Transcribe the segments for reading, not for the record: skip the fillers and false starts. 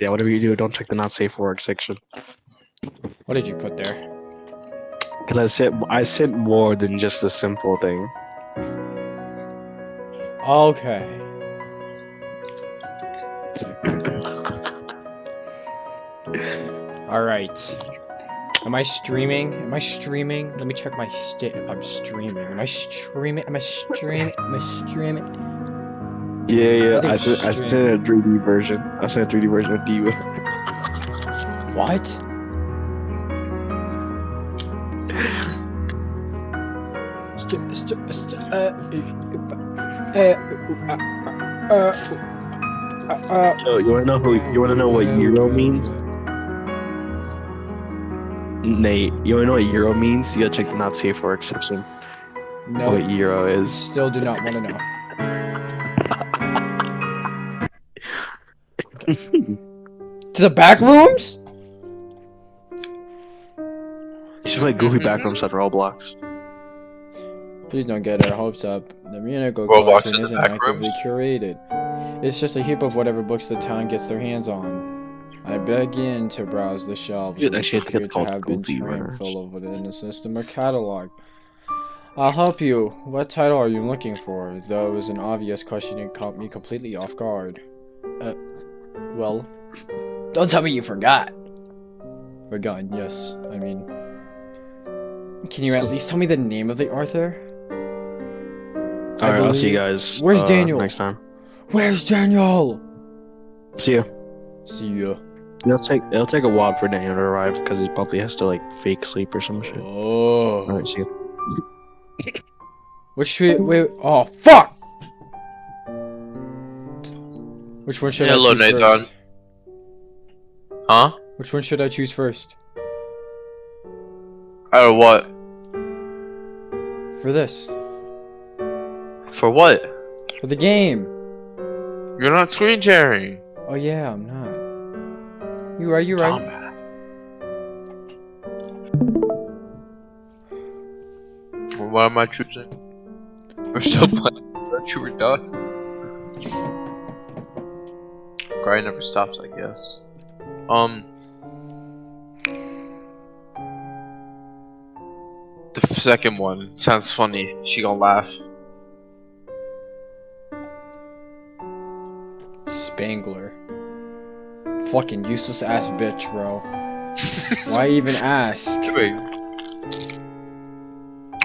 Yeah, whatever you do, don't check the not safe for work section. What did you put there? Because I sent more than just a simple thing. Okay. Alright. Am I streaming? Am I streaming? Let me check my shit if I'm streaming. Am I streaming? Am I streaming? Am I streaming? Yeah. I think sent a 3D version. I sent a 3D version of Diva. What? Yo, you wanna know what Euro means? Nate, you wanna know what Euro means? You gotta check the not safe for work section. No. What Euro is. Still do not want to know. To the back rooms? You should play Goofy Backrooms on Roblox. Please don't get our hopes up. The Munico Roblox collection in the isn't back actively rooms? curated. It's just a heap of whatever books the town gets their hands on. I begin to browse the shelves, Dude, which actually, I think it's appear to called have been Goofy trimmed Runners. full of within the system or catalog. I'll help you. What title are you looking for? Though it was an obvious question, it caught me completely off guard. Well, don't tell me you forgot. Forgotten, yes. I mean, can you at least tell me the name of the author? Alright, I'll see you guys. Where's Daniel? Next time. Where's Daniel? See ya. See ya. It'll take a while for Daniel to arrive because he probably has to like fake sleep or some shit. Oh. Alright, see ya. Which should wait? Oh fuck! Which one should I Hello, choose Nathan. first? Huh? Which one should I choose first? Out of what? For this. For what? For the game. You're not screen sharing. Oh yeah, I'm not. You right, you right. Combat. Well, what am I choosing? We're still playing. Aren't you were done? Grind never stops, I guess. The second one sounds funny. She gonna laugh. Spangler. Fucking useless ass bitch, bro. Why even ask? Wait.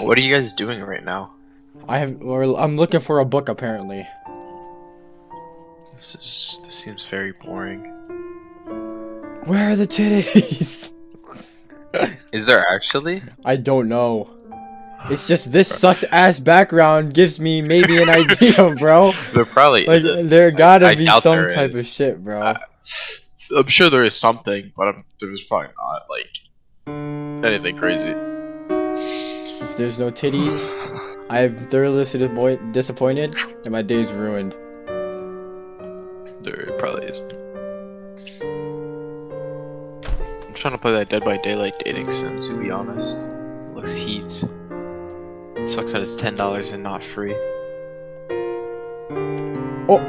What are you guys doing right now? I'm looking for a book apparently. This seems very boring. Where are the titties? Is there actually? I don't know. It's just this sus ass background gives me maybe an idea, bro. There probably Like isn't. there gotta I be doubt some there type of is. shit, bro. I'm sure there is something, but there's probably not like anything crazy. If there's no titties, I'm thoroughly disappointed, and my day's ruined. There probably isn't. I'm trying to play that Dead by Daylight dating sim, to be honest. It looks heat. Sucks that it's $10 and not free. Oh!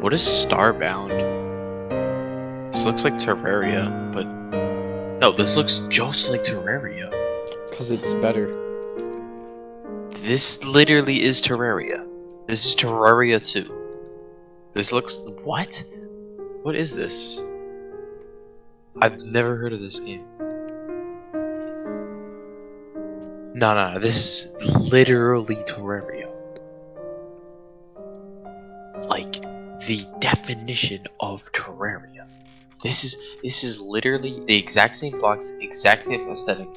What is Starbound? This looks like Terraria, but... No, this looks just like Terraria. Cause it's better. This literally is Terraria. This is Terraria 2. This looks... What? What is this? I've never heard of this game. No, this is literally Terraria. Like, the definition of Terraria. This is literally the exact same blocks, exact same aesthetic.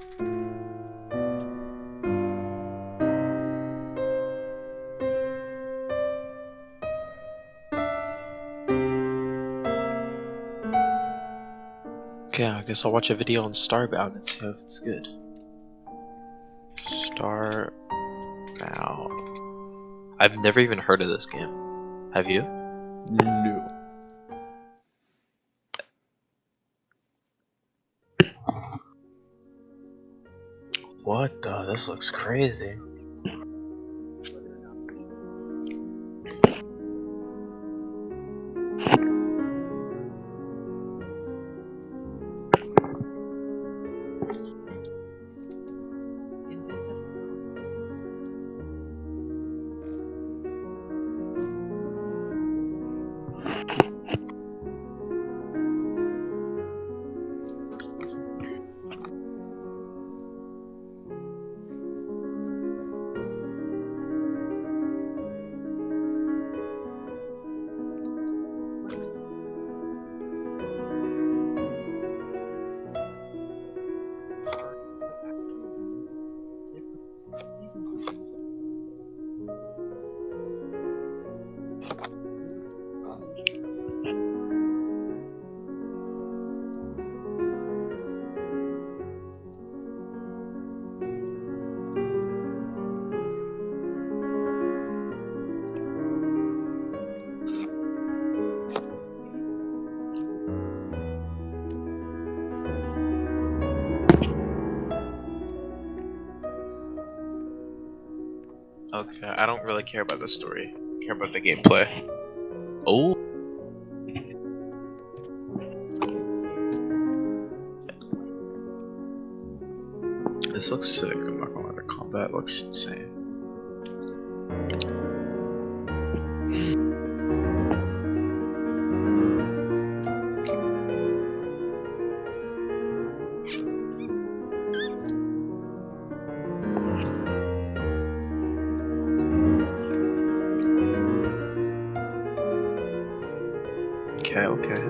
Okay, I guess I'll watch a video on Starbound and see if it's good. Starbound. I've never even heard of this game. Have you? No. What the? This looks crazy. Okay, I don't really care about the story. I care about the gameplay. Oh. This looks sick. I'm not gonna lie, the combat looks insane. Okay, okay.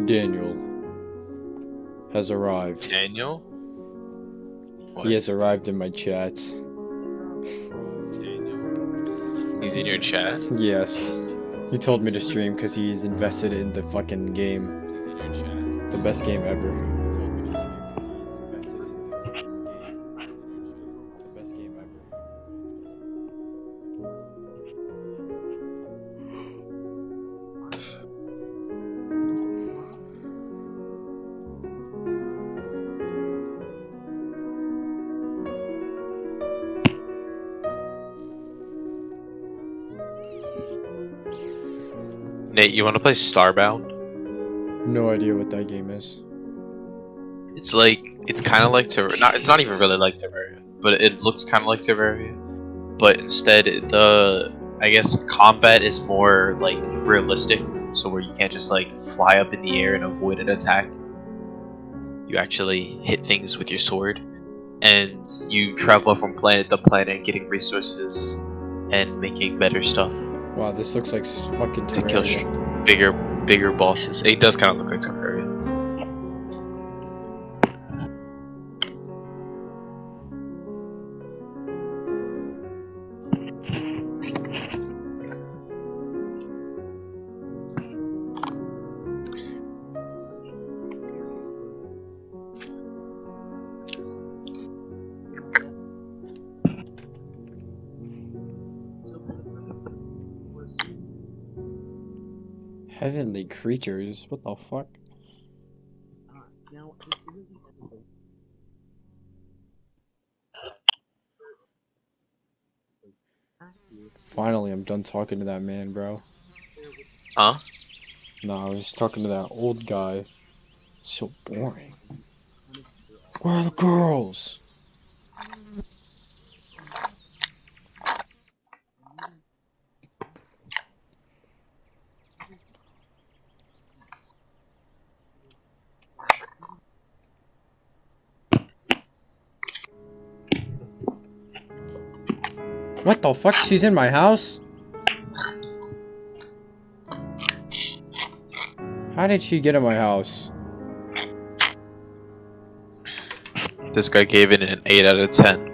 Daniel has arrived. Daniel? What? He has arrived in my chat. Daniel? He's in your chat? Yes. He told me to stream because he's invested in the fucking game. He's in your chat. The best game ever. Nate, you want to play Starbound? No idea what that game is. It's like, it's kind of like Terraria. It's not even really like Terraria, but it looks kind of like Terraria. But instead, I guess combat is more like realistic. So where you can't just like fly up in the air and avoid an attack. You actually hit things with your sword, and you travel from planet to planet, getting resources and making better stuff. Wow, this looks like fucking To Terraria. kill bigger bosses. It does kind of look like Terraria. Heavenly creatures? What the fuck? Finally, I'm done talking to that man, bro. Huh? No, I was talking to that old guy. So boring. Where are the girls? What the fuck? She's in my house? How did she get in my house? This guy gave it an 8 out of 10.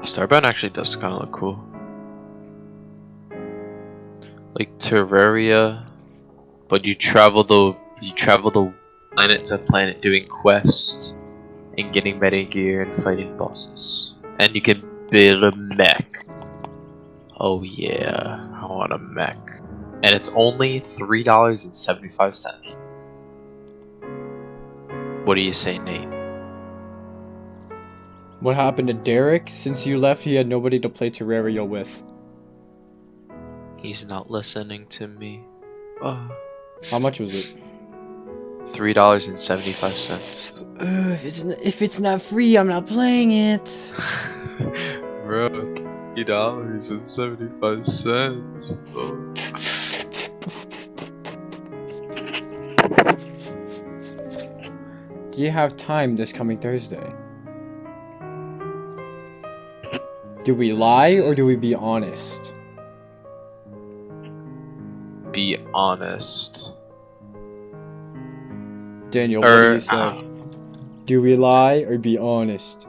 Starbound actually does kind of look cool. Like Terraria, but you travel the planet to planet doing quests and getting meta gear and fighting bosses. And you can build a mech. Oh yeah, I want a mech. And it's only $3.75. What do you say, Nate? What happened to Derek? Since you left, he had nobody to play Terraria with. He's not listening to me. Oh. How much was it? $3.75. If it's not free, I'm not playing it. Bro, $3.75. Oh. Do you have time this coming Thursday? Do we lie or do we be honest? Be honest. Daniel, what do you say? Do we lie or be honest?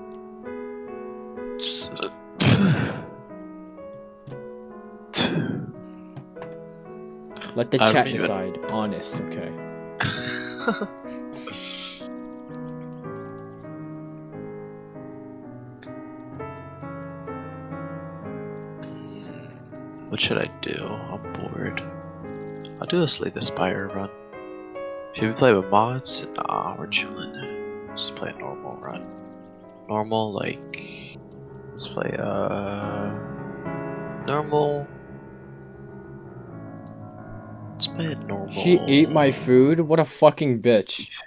Let the chat decide. Honest, okay. What should I do? I'm bored. I'll do a Slay the Spire run. Should we play with mods? Nah, we're chilling. Just play a normal run. Normal, like... Let's play, normal... Let's play a normal... She ate my food? What a fucking bitch.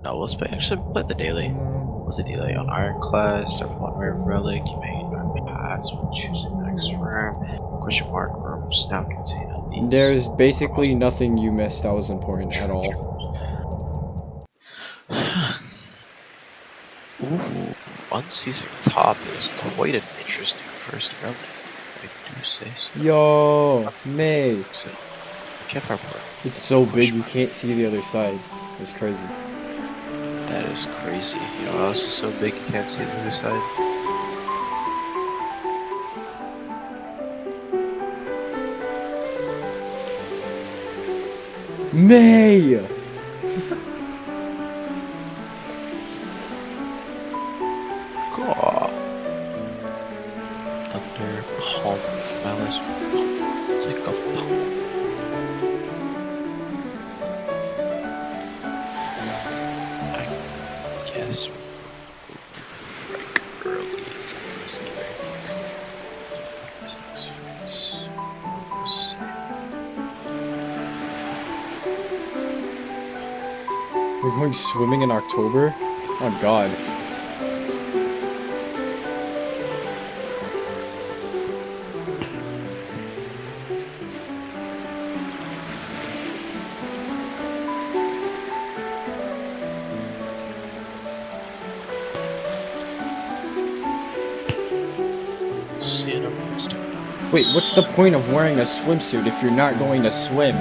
No, let's play... Actually, play the daily. What's the daily on Ironclad? Start with one rare relic. You may pass when choosing the next room. Question mark rooms now contain at least... There's basically nothing you missed that was important at all. Ooh, unceasing top is quite an interesting first relic. I do say so. Yo, May. So, can't report. It's so big you can't see the other side. It's crazy. That is crazy. You know what else is so big you can't see the other side? May! God. Thunder, home, malice. It's like a pump. I guess. Like early, it's scary. We're going swimming in October? Oh god. Wait, what's the point of wearing a swimsuit if you're not going to swim?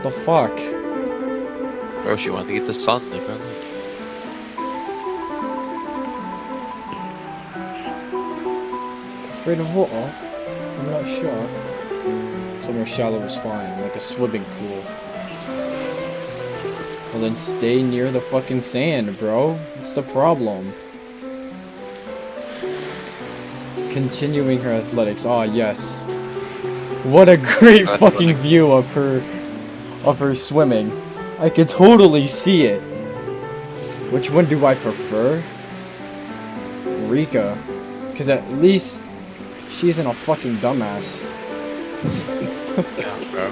The fuck? Bro, she wanted to get the sun, like early. Afraid of water? I'm not sure. Somewhere shallow is fine, like a swimming pool. Well then stay near the fucking sand, bro. What's the problem? Continuing her athletics. Ah, yes. What a great fucking view of her swimming. I could totally see it. Which one do I prefer? Rika. Because at least she isn't a fucking dumbass. Yeah, bro.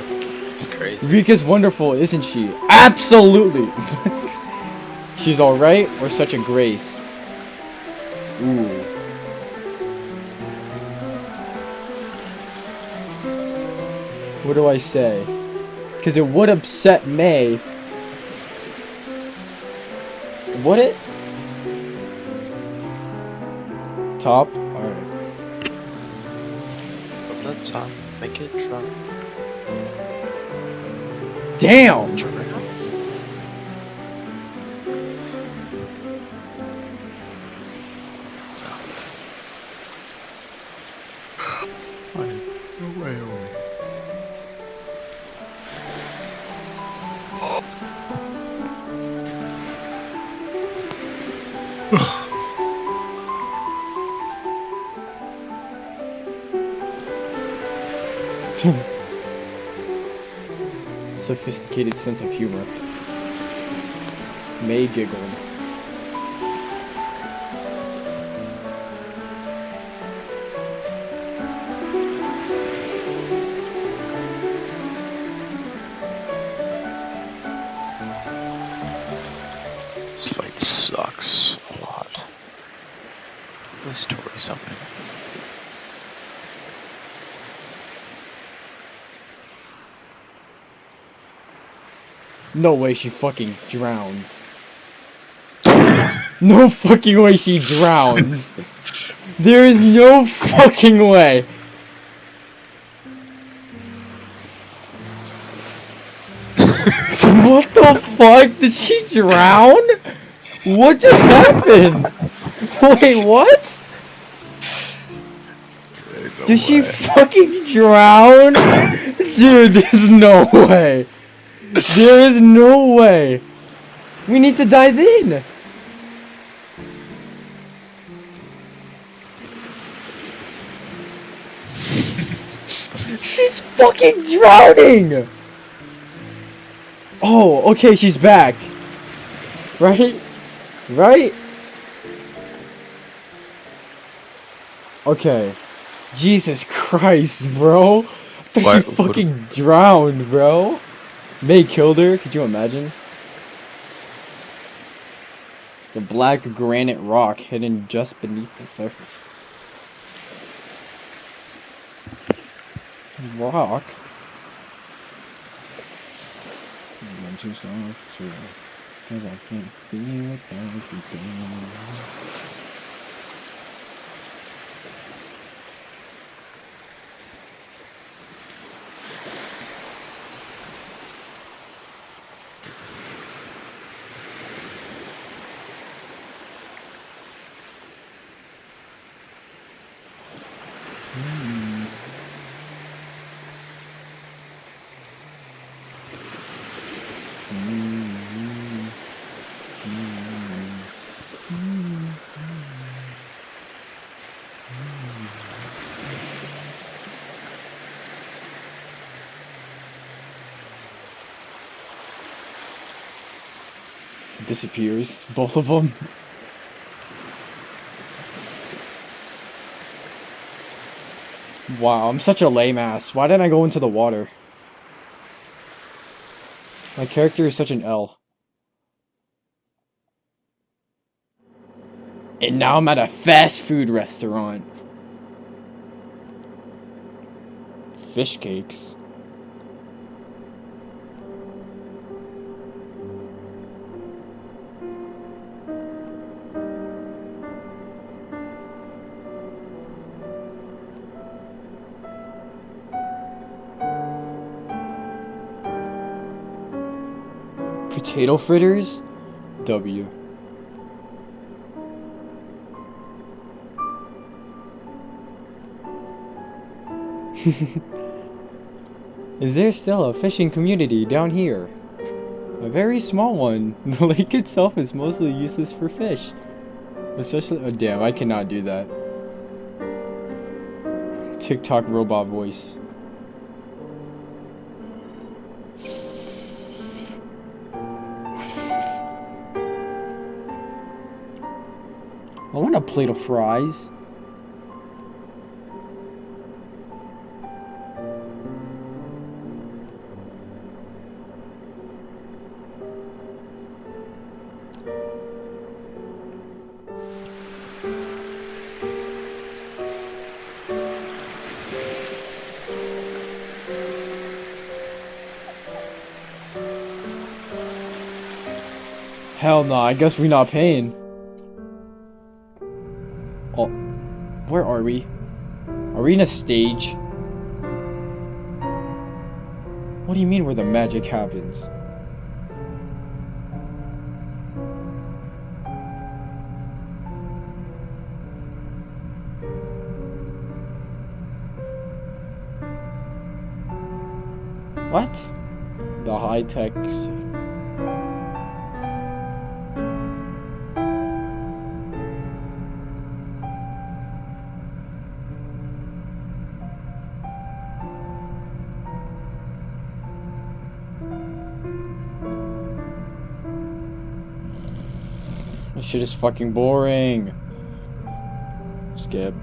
It's crazy. Rika's wonderful, isn't she? Absolutely! She's alright or such a grace? Ooh. What do I say? Because it would upset May What it? Top? Alright. From the top, make it drop. Damn! Sophisticated sense of humor. May giggled. This fight sucks a lot. Let's story something. No way she fucking drowns. No fucking way she drowns. There is no fucking way. What the fuck? Did she drown? What just happened? Wait, what? Did she fucking drown? Dude, there's no way. There is no way. We need to dive in. She's fucking drowning. Oh, okay, she's back. Right? Right? Okay. Jesus Christ, bro. I thought she fucking drowned, bro. May killed her, could you imagine? The black granite rock hidden just beneath the surface. Rock? I'm too soft to, 'cause I can't feel everything. Disappears, both of them. Wow, I'm such a lame ass. Why didn't I go into the water? My character is such an L. And now I'm at a fast food restaurant. Fish cakes. Potato fritters? W. Is there still a fishing community down here? A very small one. The lake itself is mostly useless for fish. Especially— oh damn, I cannot do that. TikTok robot voice. I want a plate of fries. Hell no, I guess we not paying. Oh, where are we? Are we in a stage? What do you mean where the magic happens? What? The high-tech... This shit is fucking boring. Skip.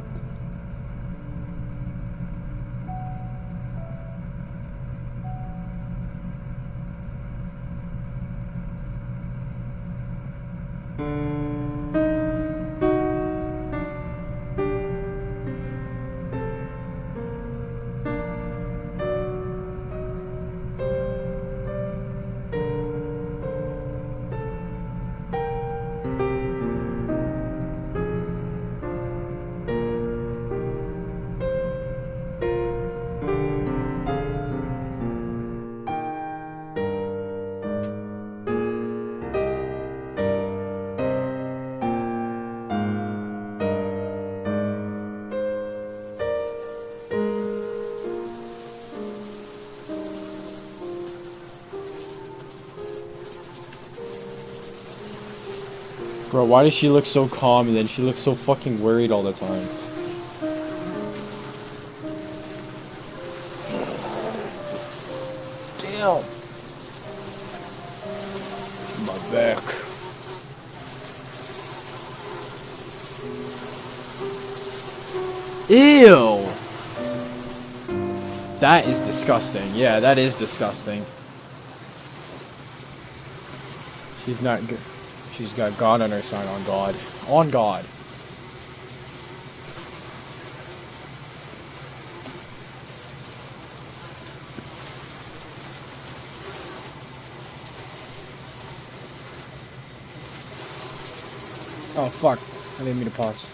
Bro, why does she look so calm and then she looks so fucking worried all the time? Damn. My back. Ew. That is disgusting. Yeah, that is disgusting. She's not good. She's got God on her side, on God. On God. Oh, fuck. I didn't mean to pause.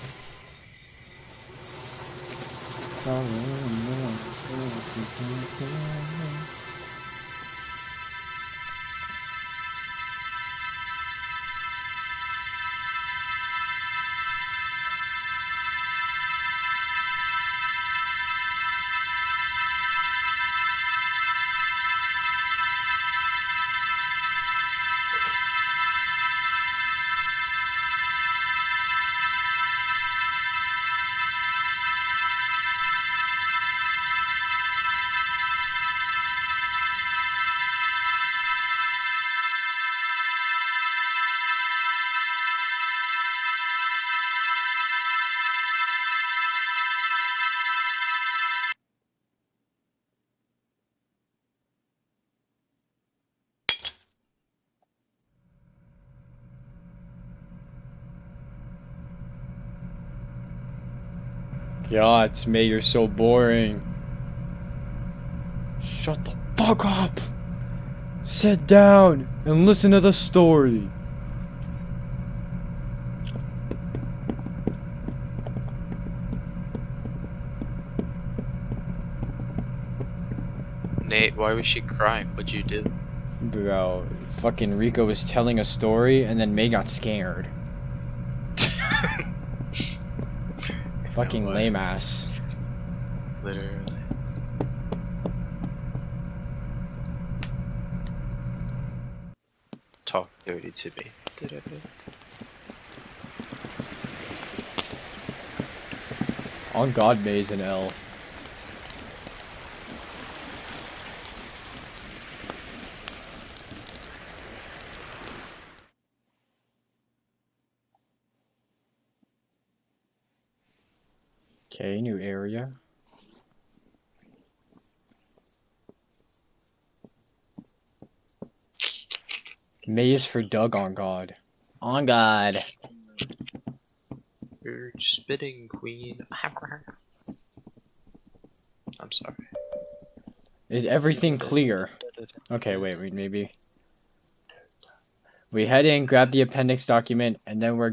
God, May, you're so boring. Shut the fuck up! Sit down and listen to the story. Nate, why was she crying? What'd you do? Bro, fucking Rico was telling a story and then May got scared. Fucking lame ass. Literally. Talk dirty to me. Did I? On God, May's an L. Okay, new area. May is for Doug, on God. On God. You're spitting, queen. I'm sorry. Is everything clear? Okay, wait, maybe. We head in, grab the appendix document, and then we're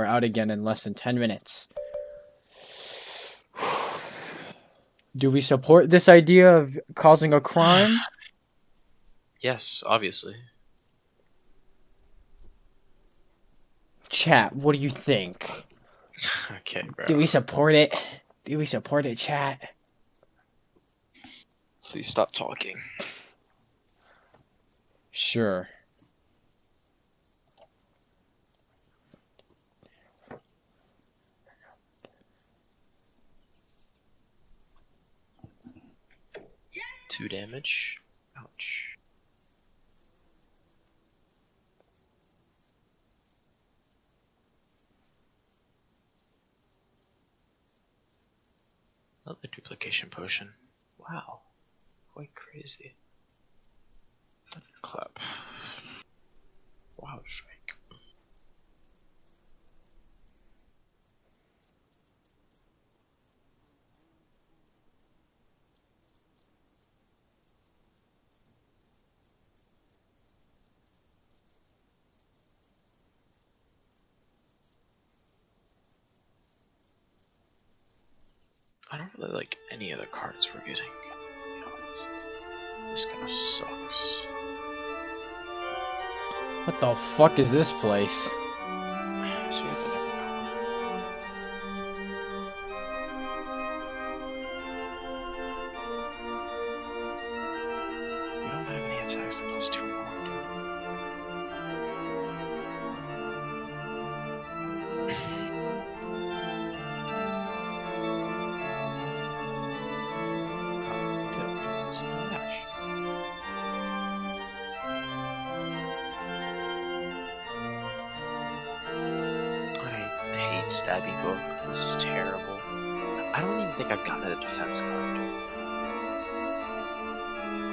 out again in less than 10 minutes. Do we support this idea of causing a crime? Yes, obviously. Chat, what do you think? Okay, bro. Do we support it? Do we support it, chat? Please stop talking. Sure. Two damage. Ouch. Another duplication potion. Wow. Quite crazy. Thunderclap. Wow, strike. I don't really like any of the cards we're getting. This kinda sucks. What the fuck is this place? So you have to never power. We don't have any attacks that cost 2 more, Smash. I hate Stabby Book. This is terrible. I don't even think I've gotten a defense card.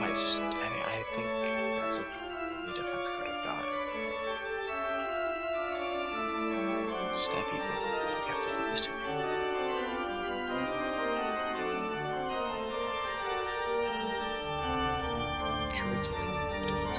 I think that's the only defense card I've got. Stabby Book. You have to do this to me. It's a difference.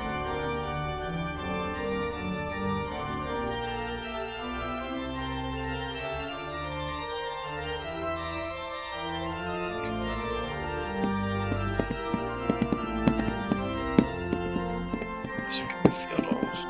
So can we field off?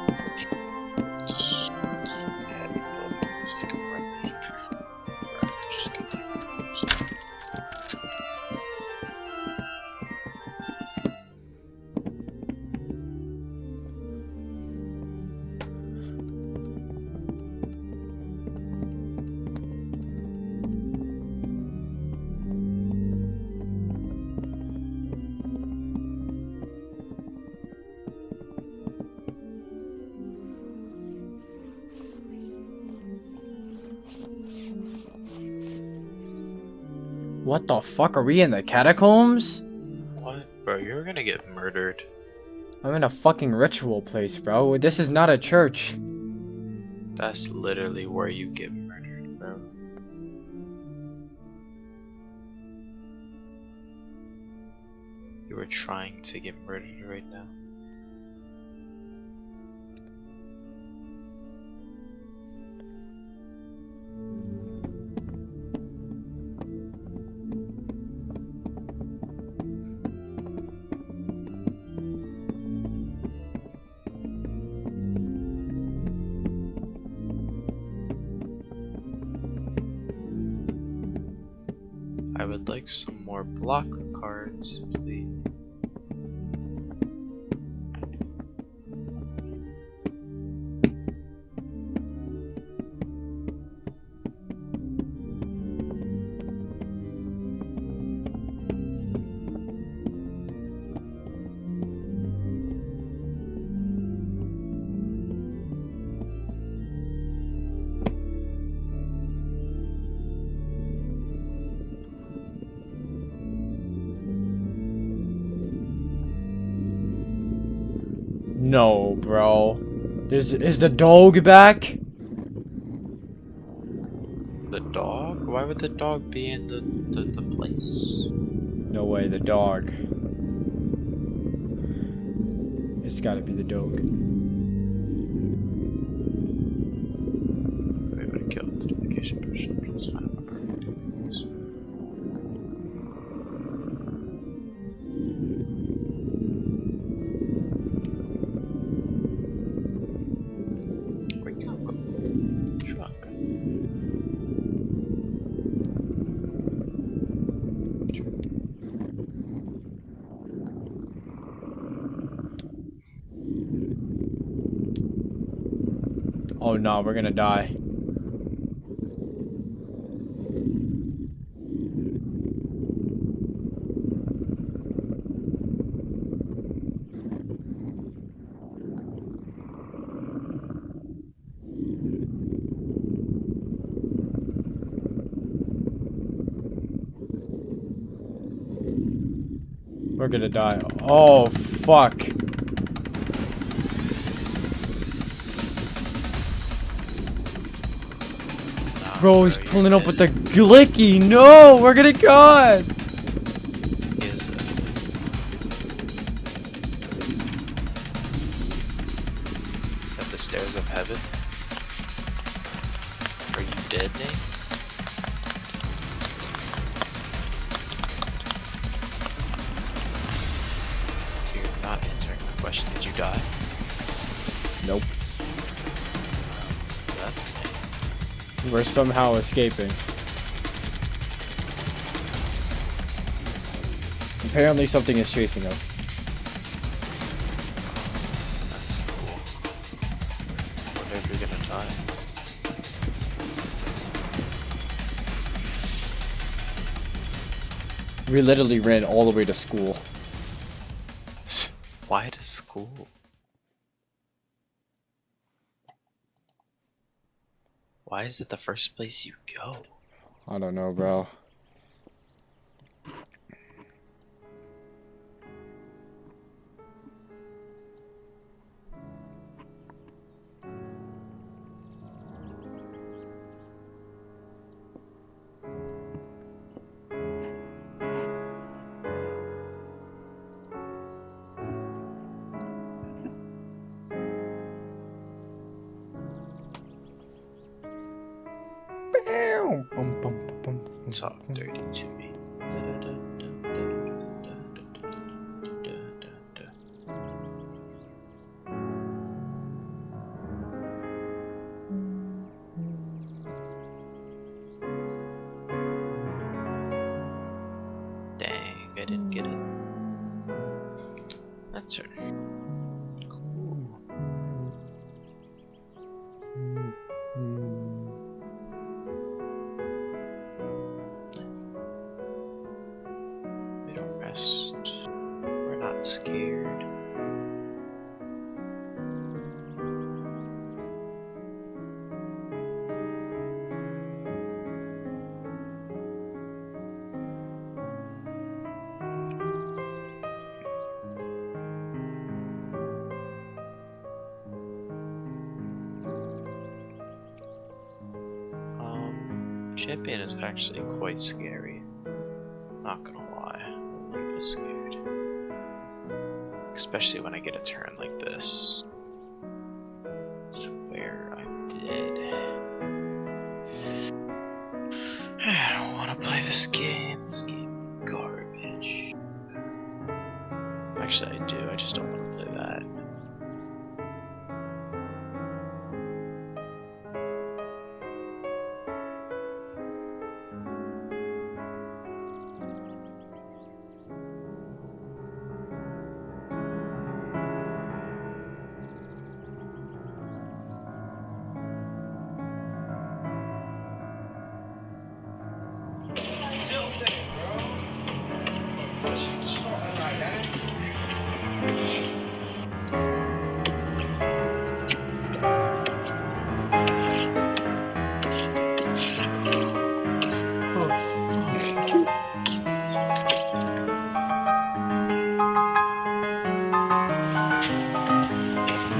What the fuck? Are we in the catacombs? What? Bro, you're gonna get murdered. I'm in a fucking ritual place, bro. This is not a church. That's literally where you get murdered, bro. You are trying to get murdered right now. I would like some more block cards, please. No, bro. Is the dog back? The dog? Why would the dog be in the place? No way, the dog. It's gotta be the dog. kill the duplication potion, but it's fine. Where'd you go? Shrug. Oh no, we're gonna die. We're gonna die. Oh, fuck. Bro, he's pulling up with the glicky. No, we're gonna cut. Is that the stairs of heaven? Are you dead, Nate? You're not answering my question. Did you die? Nope. That's Nate. We're somehow escaping. Apparently something is chasing us. That's cool. I wonder if you're gonna die. We literally ran all the way to school. Why to school? Why is it the first place you go? I don't know, bro. Talk dirty to me. Dang, I didn't get it. That's her. Cool. We don't rest. We're not scared. Champion is actually quite scary. Not gonna lie, I'm a little bit scared. Especially when I get a turn like this. Where I'm dead. I don't wanna play this game. This game is garbage. Actually, I do. I just don't wanna play that.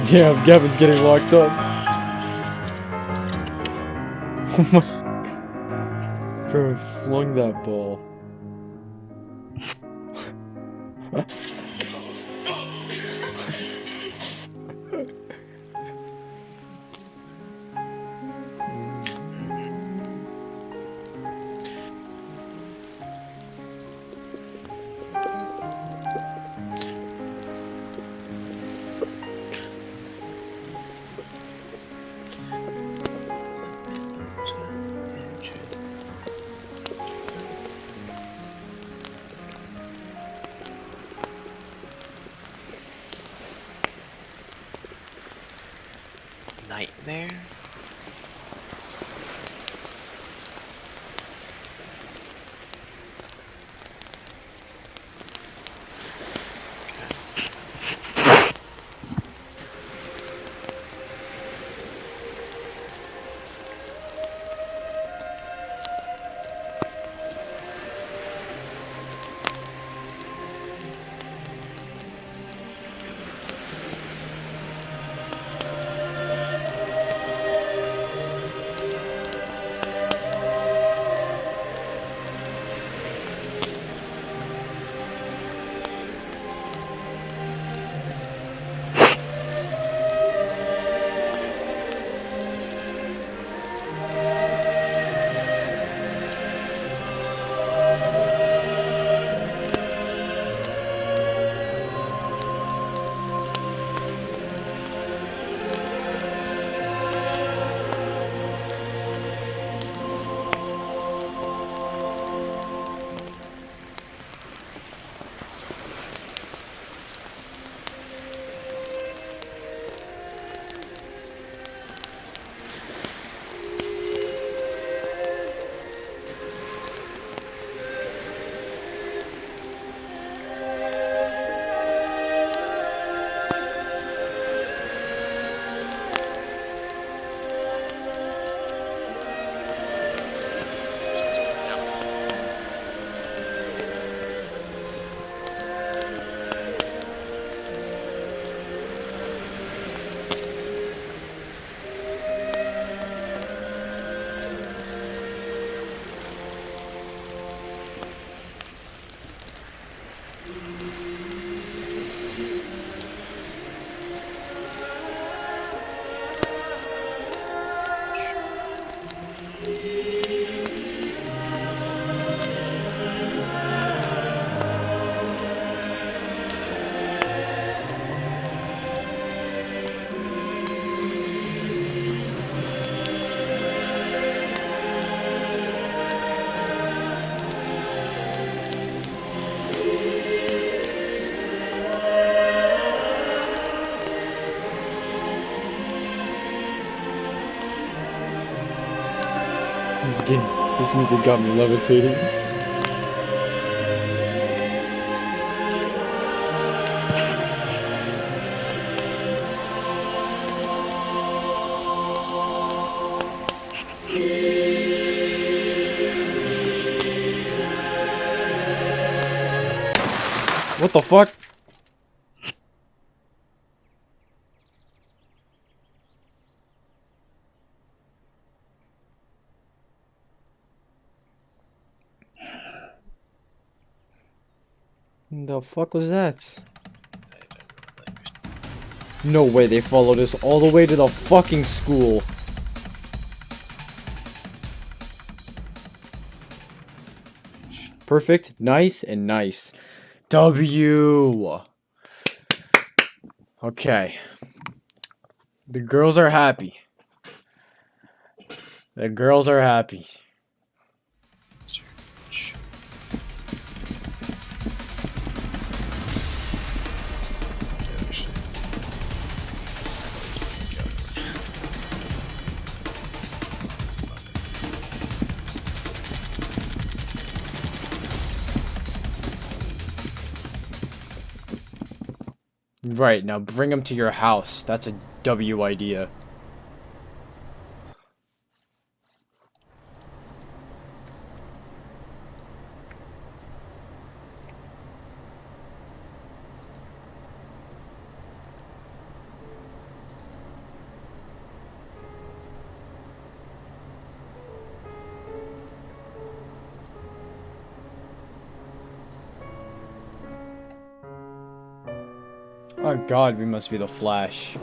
Damn, Gavin's getting locked up. Oh my. Bro, flung that ball. there. This music got me levitating. What the fuck? The fuck was that? No way they followed us all the way to the fucking school. Perfect, nice, and nice. W. Okay. The girls are happy. The girls are happy. Right, now bring them to your house. That's a W idea. Oh god, we must be the Flash.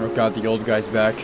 Oh god, the old guy's back.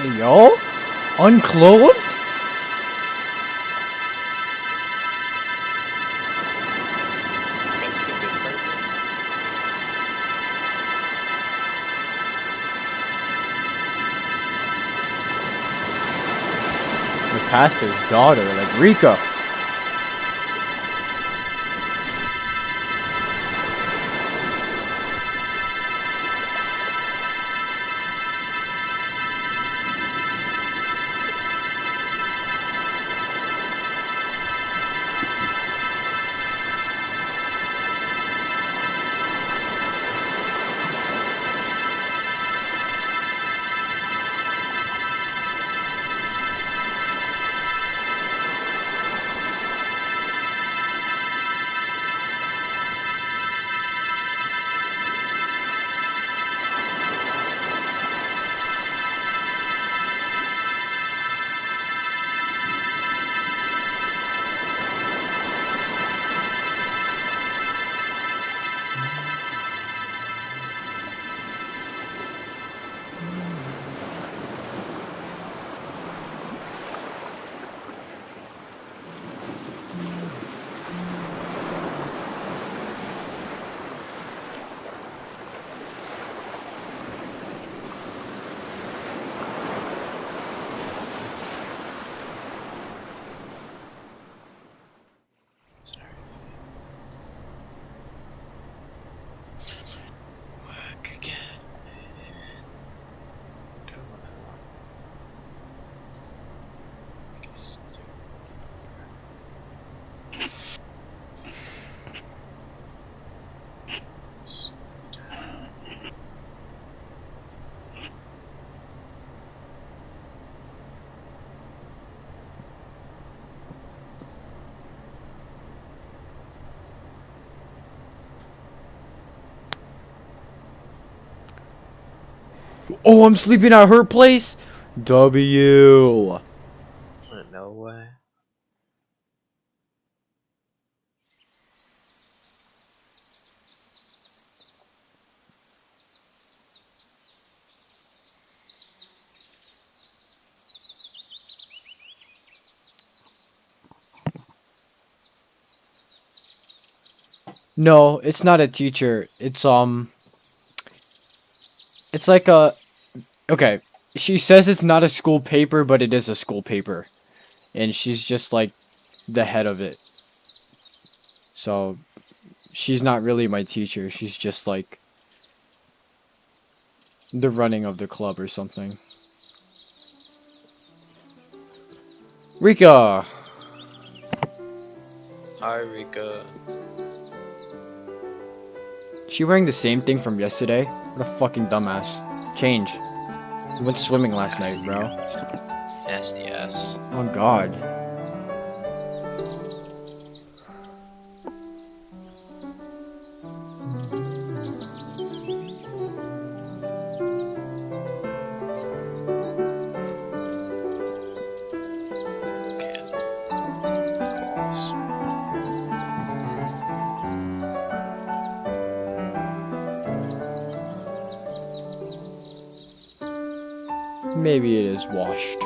Yo? Unclothed? That's a good part. The pastor's daughter, like Rika. Work again. Oh, I'm sleeping at her place? W. No way. No, it's not a teacher. It's like a, okay. She says it's not a school paper, but it is a school paper. And she's just like the head of it. So she's not really my teacher. She's just like the running of the club or something. Rika! Hi, Rika. She wearing the same thing from yesterday? What a fucking dumbass. Change. We went swimming last night, bro. Nasty ass. Oh god. Maybe it is washed.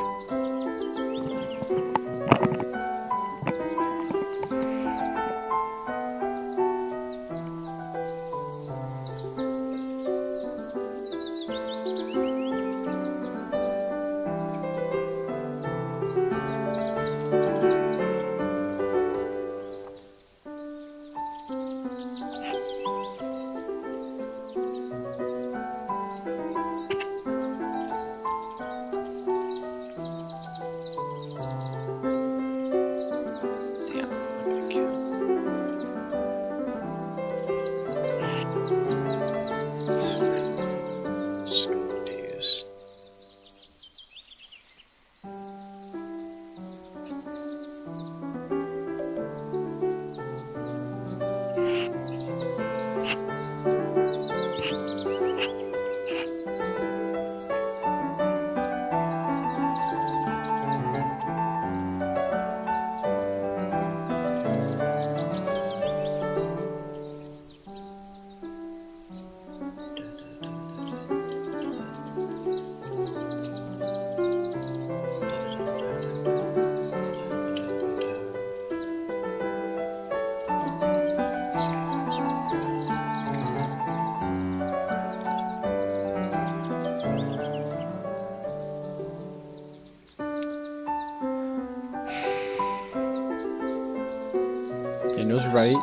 Daniel's right.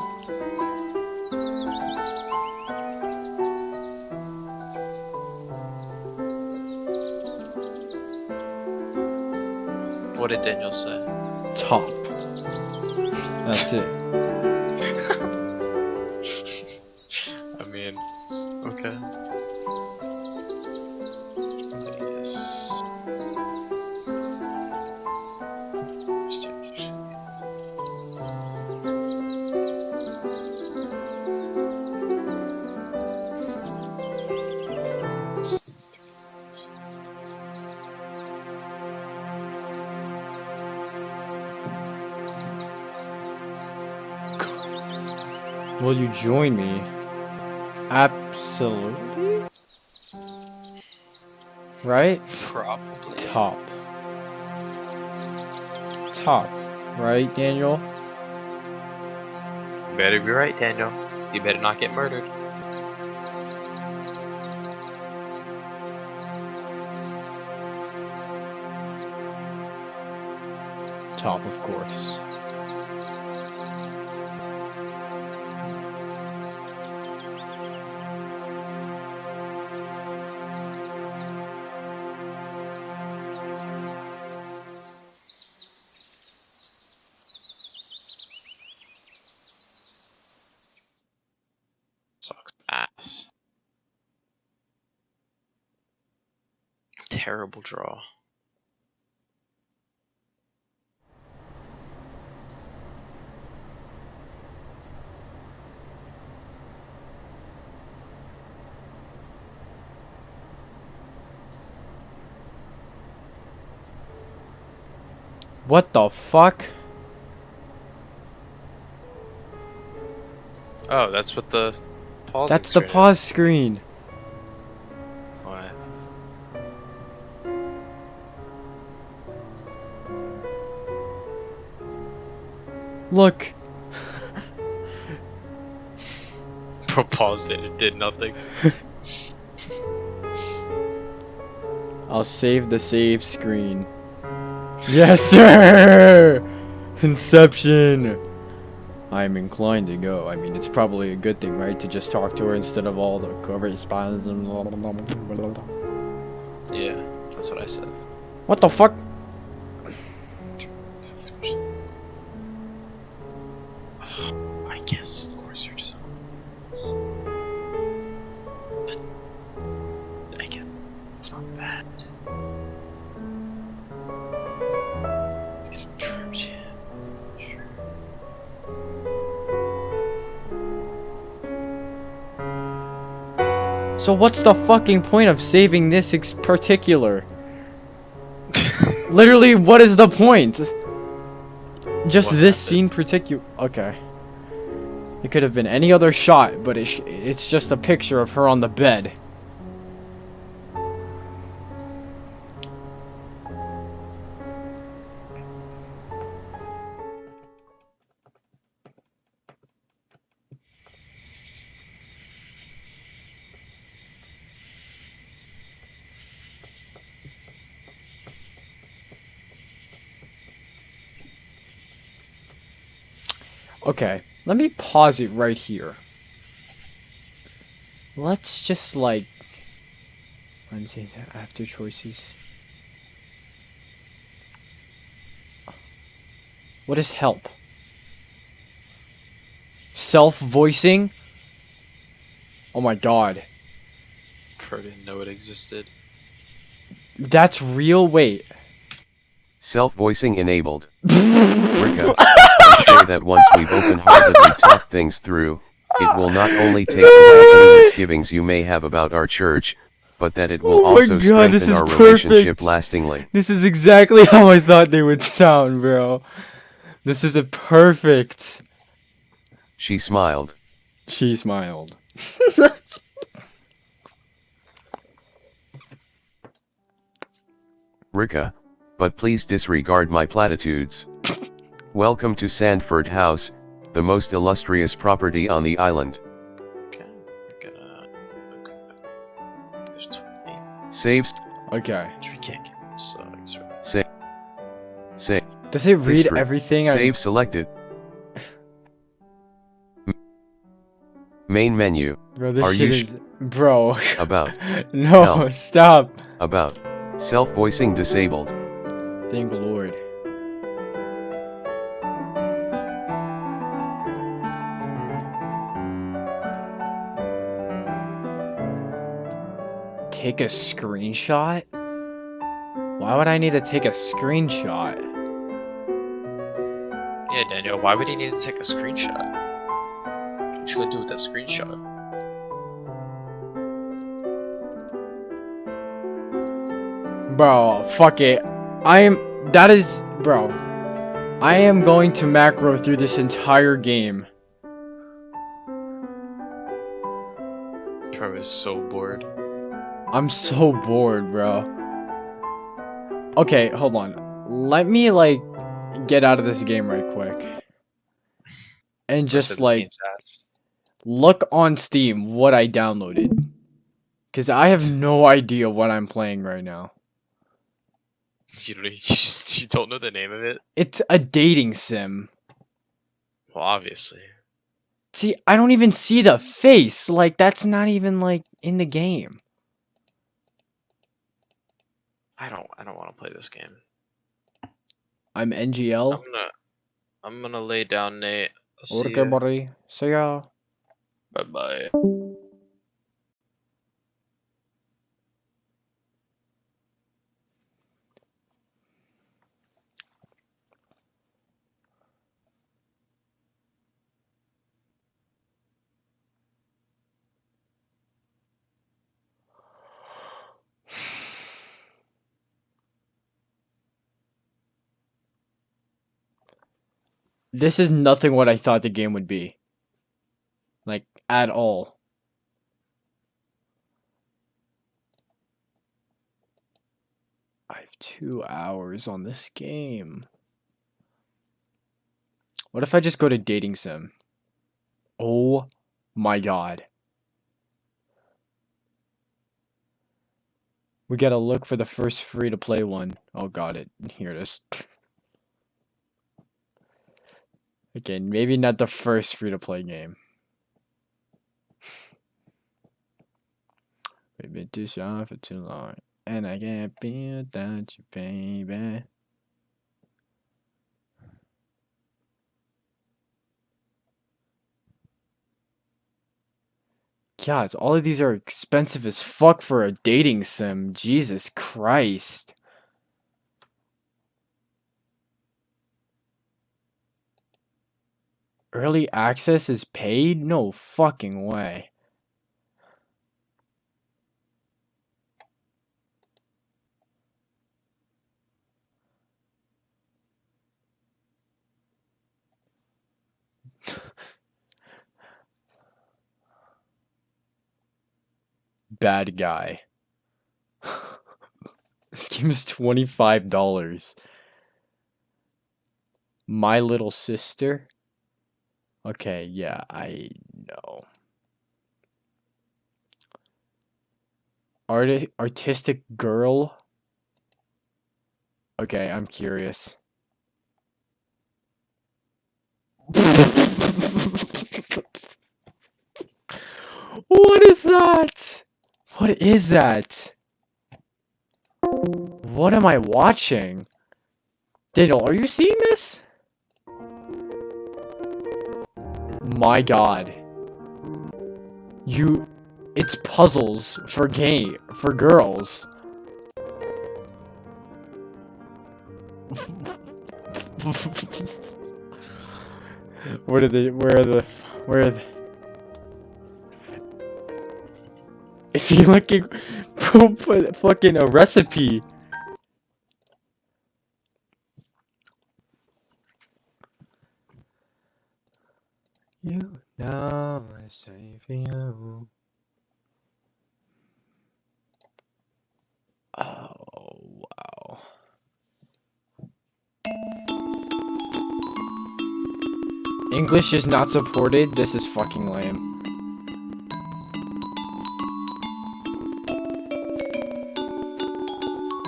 What did Daniel say? Top. That's it. I mean, okay. Yes. Will you join me? Absolutely. Right? Probably. Top. Top. Right, Daniel? You better be right, Daniel. You better not get murdered. Top, of course. Sucks ass. Terrible draw. What the fuck? Oh, that's what the pause. That's the pause screen. What? Look. Paused it. It did nothing. I'll save the save screen. Yes, sir! Inception! I'm inclined to go. I mean, it's probably a good thing, right? To just talk to her instead of all the correspondence and blah, blah, blah, blah, blah. Yeah, that's what I said. What the fuck? I guess the course you're just but I guess it's not bad. Sure. So what's the fucking point of saving this particular? Literally, what is the point? Just What this happened? scene particular. Okay. It could have been any other shot, but it's just a picture of her on the bed. Okay, let me pause it right here. Let's just like Wednesday after choices. What is help? Self-voicing? Oh my god. Pro didn't know it existed. That's real? Wait. Self-voicing enabled. Rika, I'm sure that once we've open-heartedly talked things through, it will not only take away any misgivings you may have about our church, but that it will Oh my also God, this strengthen is our perfect. relationship lastingly. This is exactly how I thought they would sound, bro. This is a perfect. She smiled. She smiled. Rika, but please disregard my platitudes. Welcome to Sandford House, the most illustrious property on the island. Okay, we're gonna. Okay. There's 20. Saves. Okay. We can't get them, so I guess we're. Save. Does it read History. everything? Save selected. Main menu. Bro, this Are shit you is... Bro. About. No, Help. stop. About. Self-voicing disabled. Thank the Lord. Take a screenshot? Why would I need to take a screenshot? Yeah, Daniel, why would he need to take a screenshot? What you gonna do with that screenshot? Bro, fuck it. Bro. I am going to macro through this entire game. Bro is so bored. I'm so bored, bro. Okay, hold on. Let me, like, get out of this game right quick. And First just, of this like, game's ass. look on Steam what I downloaded. Because I have no idea what I'm playing right now. You don't know the name of it? It's a dating sim. Well, obviously. See, I don't even see the face. Like, that's not even, like, in the game. I don't want to play this game. I'm NGL. I'm gonna lay down, Nate. I'll see Okay, ya. buddy. See ya. Bye bye. This is nothing what I thought the game would be. Like, at all. I have 2 hours on this game. What if I just go to dating sim? Oh my god. We gotta look for the first free-to-play one. Oh, got it. Here it is. Okay, maybe not the first free-to-play game. We've been too shy for too long, and I can't be without you, baby. God, all of these are expensive as fuck for a dating sim. Jesus Christ. Early access is paid? No fucking way. Bad guy. This game is $25. My Little Sister? Okay, yeah, I know. Artistic girl? Okay, I'm curious. What is that? What is that? What am I watching? Daniel, are you seeing this? My god. It's puzzles for girls. Where are the if you're looking for fucking a recipe. You know I say for you. Oh, wow. English is not supported? This is fucking lame.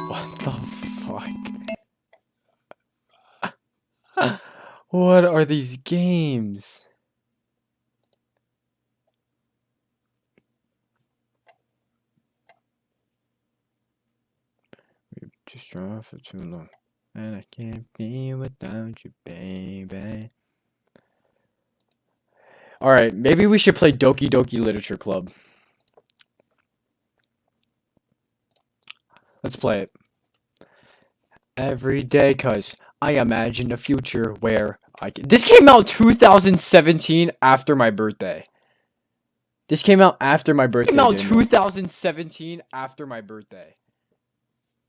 What the fuck? What are these games? too strong for too long. And I can't be without you, baby. Alright, maybe we should play Doki Doki Literature Club. Let's play it. Every day, cause I imagine a future where I can. This came out 2017 after my birthday. This came out after my birthday. Came out 2017 after my birthday.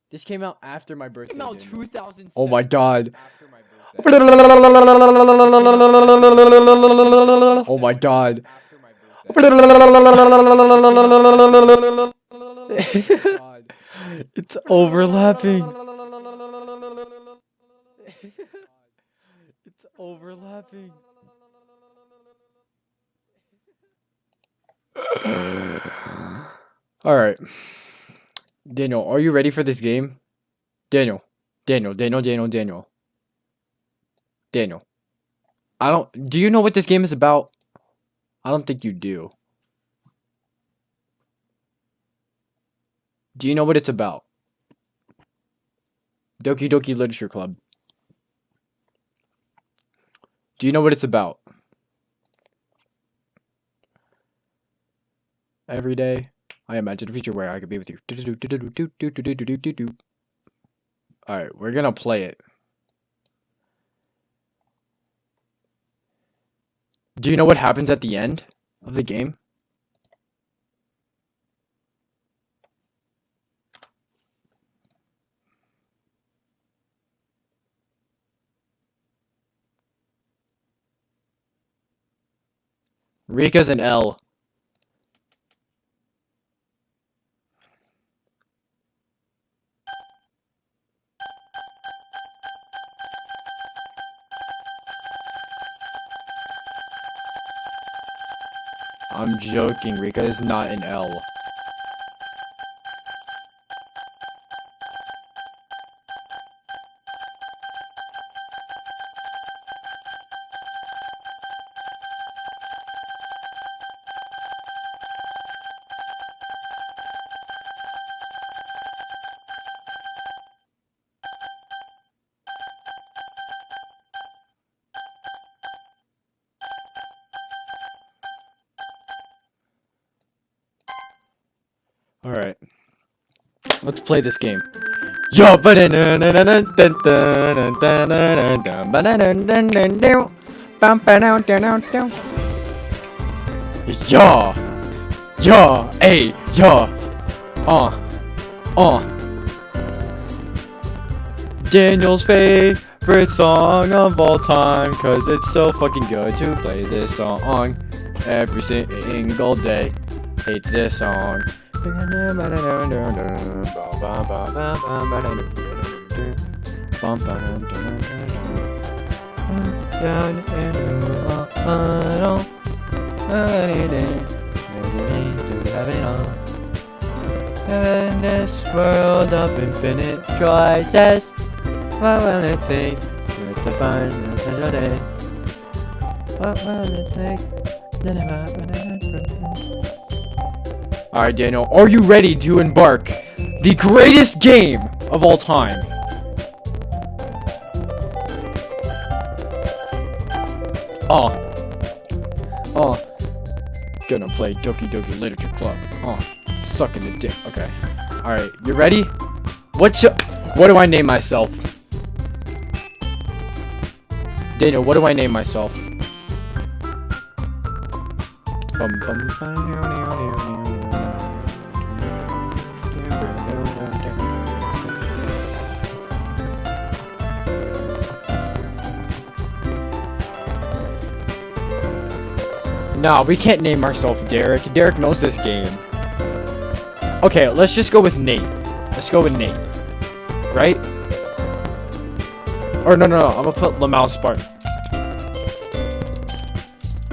This came out after my birthday. Came out 2017. Oh my god. Oh my god. It's overlapping. It's overlapping. Alright. Daniel, are you ready for this game? Daniel. Daniel. Do you know what this game is about? I don't think you do. Do you know what it's about? Doki Doki Literature Club. Do you know what it's about? Every day, I imagine a future where I could be with you. Alright, we're gonna play it. Do you know what happens at the end of the game? Rika's an L. I'm joking, Rika is not an L. Alright. Let's play this game. Yo, hey, Daniel's favorite song of all time, cause it's so fucking good to play this song every single day. Hates this song. In this world of infinite choices, what will it take to find a special day? What will it take? Alright, Daniel, are you ready to embark the greatest game of all time? Gonna play Doki Doki Literature Club. Sucking the dick. Okay. Alright, you ready? What do I name myself? Daniel, what do I name myself? No, we can't name ourselves Derek. Derek knows this game. Okay, let's just go with Nate. Let's go with Nate. Right? Or no, I'm gonna put Lamau Spartan.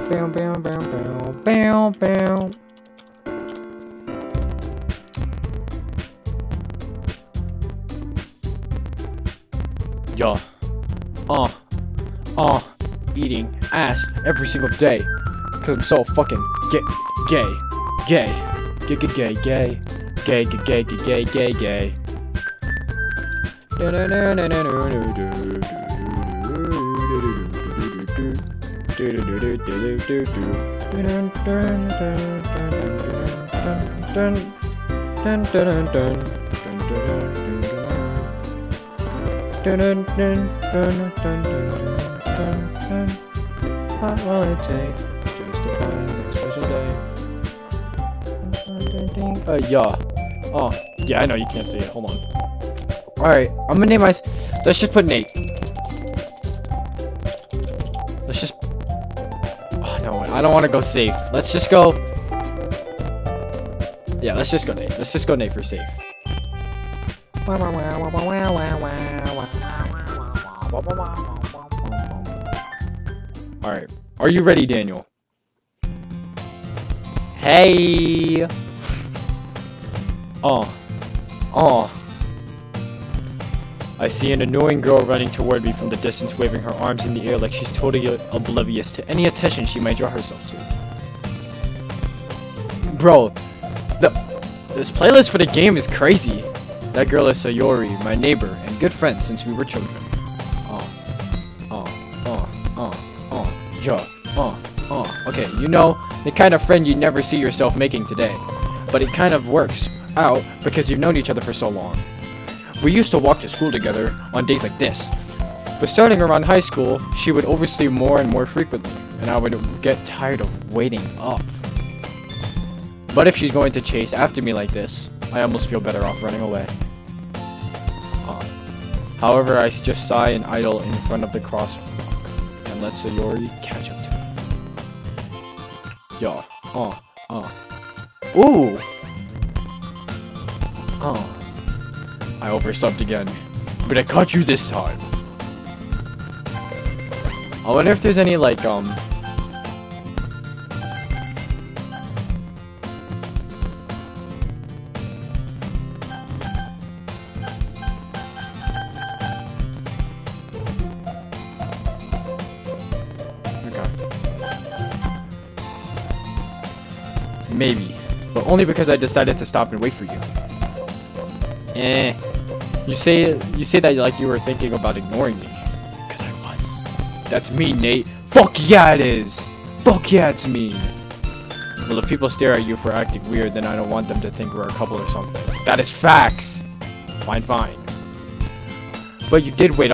Bow, bow, bow, bow, bow, bow. Yo. Eating ass every single day. Cause I'm so fucking gay. What will it take just to find that special day? Yeah. Oh, yeah, I know you can't see it. Hold on. Alright, I'm gonna name my... Let's just put Nate. Let's just... Oh, no, I don't want to go safe. Let's just go... Yeah, let's just go Nate. Let's just go Nate for safe. Alright. Are you ready, Daniel? Hey! I see an annoying girl running toward me from the distance, waving her arms in the air like she's totally oblivious to any attention she might draw herself to. Bro, this playlist for the game is crazy. That girl is Sayori, my neighbor and good friend since we were children. Okay, you know, the kind of friend you never see yourself making today. But it kind of works out because you've known each other for so long. We used to walk to school together on days like this. But starting around high school, she would oversleep more and more frequently, and I would get tired of waiting up. But if she's going to chase after me like this, I almost feel better off running away. However, I just sigh and idle in front of the crosswalk and let Sayori catch up to me. Yo, ooh! I overslept again, but I caught you this time. I wonder if there's any, like, maybe, but only because I decided to stop and wait for you. You say that like you were thinking about ignoring me, because I was. That's me, Nate. Fuck yeah, it is. Fuck yeah, it's me. Well, if people stare at you for acting weird, then I don't want them to think we're a couple or something. That is facts. Fine. But you did wait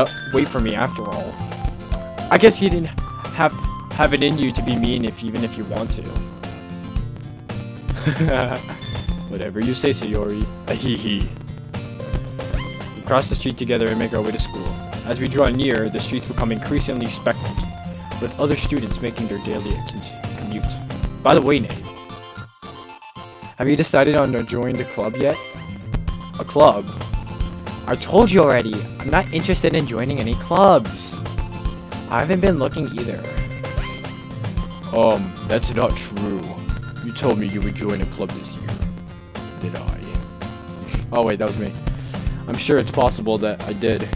for me after all. I guess you didn't have it in you to be mean even if you want to. Whatever you say, Sayori. Ahihi. We cross the street together and make our way to school. As we draw near, the streets become increasingly speckled, with other students making their daily commute. By the way, Nate, have you decided on joining the club yet? A club? I told you already, I'm not interested in joining any clubs. I haven't been looking either. That's not true. You told me you would join a club this year. Did I? Oh wait, that was me. I'm sure it's possible that I did.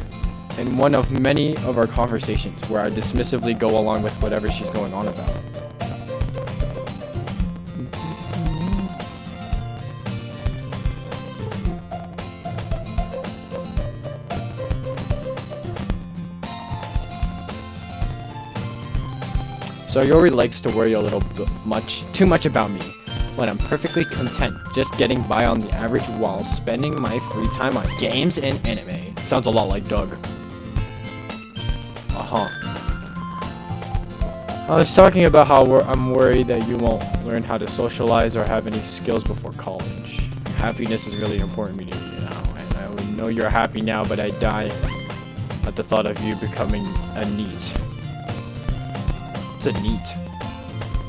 In one of many of our conversations where I dismissively go along with whatever she's going on about. Sayori likes to worry a little bit too much about me, when I'm perfectly content just getting by on the average while spending my free time on games and anime. Sounds a lot like Doug. I was talking about how I'm worried that you won't learn how to socialize or have any skills before college. Happiness is really important to me, you know, and I know you're happy now, but I die at the thought of you becoming a NEET. A NEET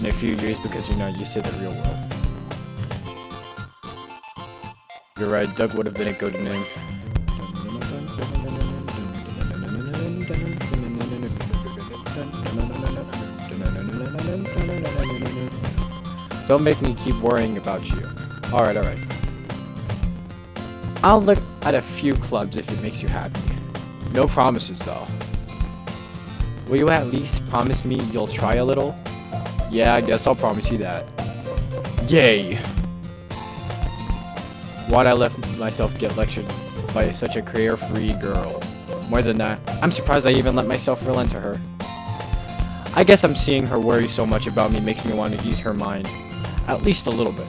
in a few years because you're not used to the real world. You're right, Doug would have been a good name. Don't make me keep worrying about you. Alright. I'll look at a few clubs if it makes you happy. No promises though. Will you at least promise me you'll try a little? Yeah, I guess I'll promise you that. Yay! Why'd I let myself get lectured by such a carefree girl. More than that, I'm surprised I even let myself relent to her. I guess I'm seeing her worry so much about me makes me want to ease her mind. At least a little bit.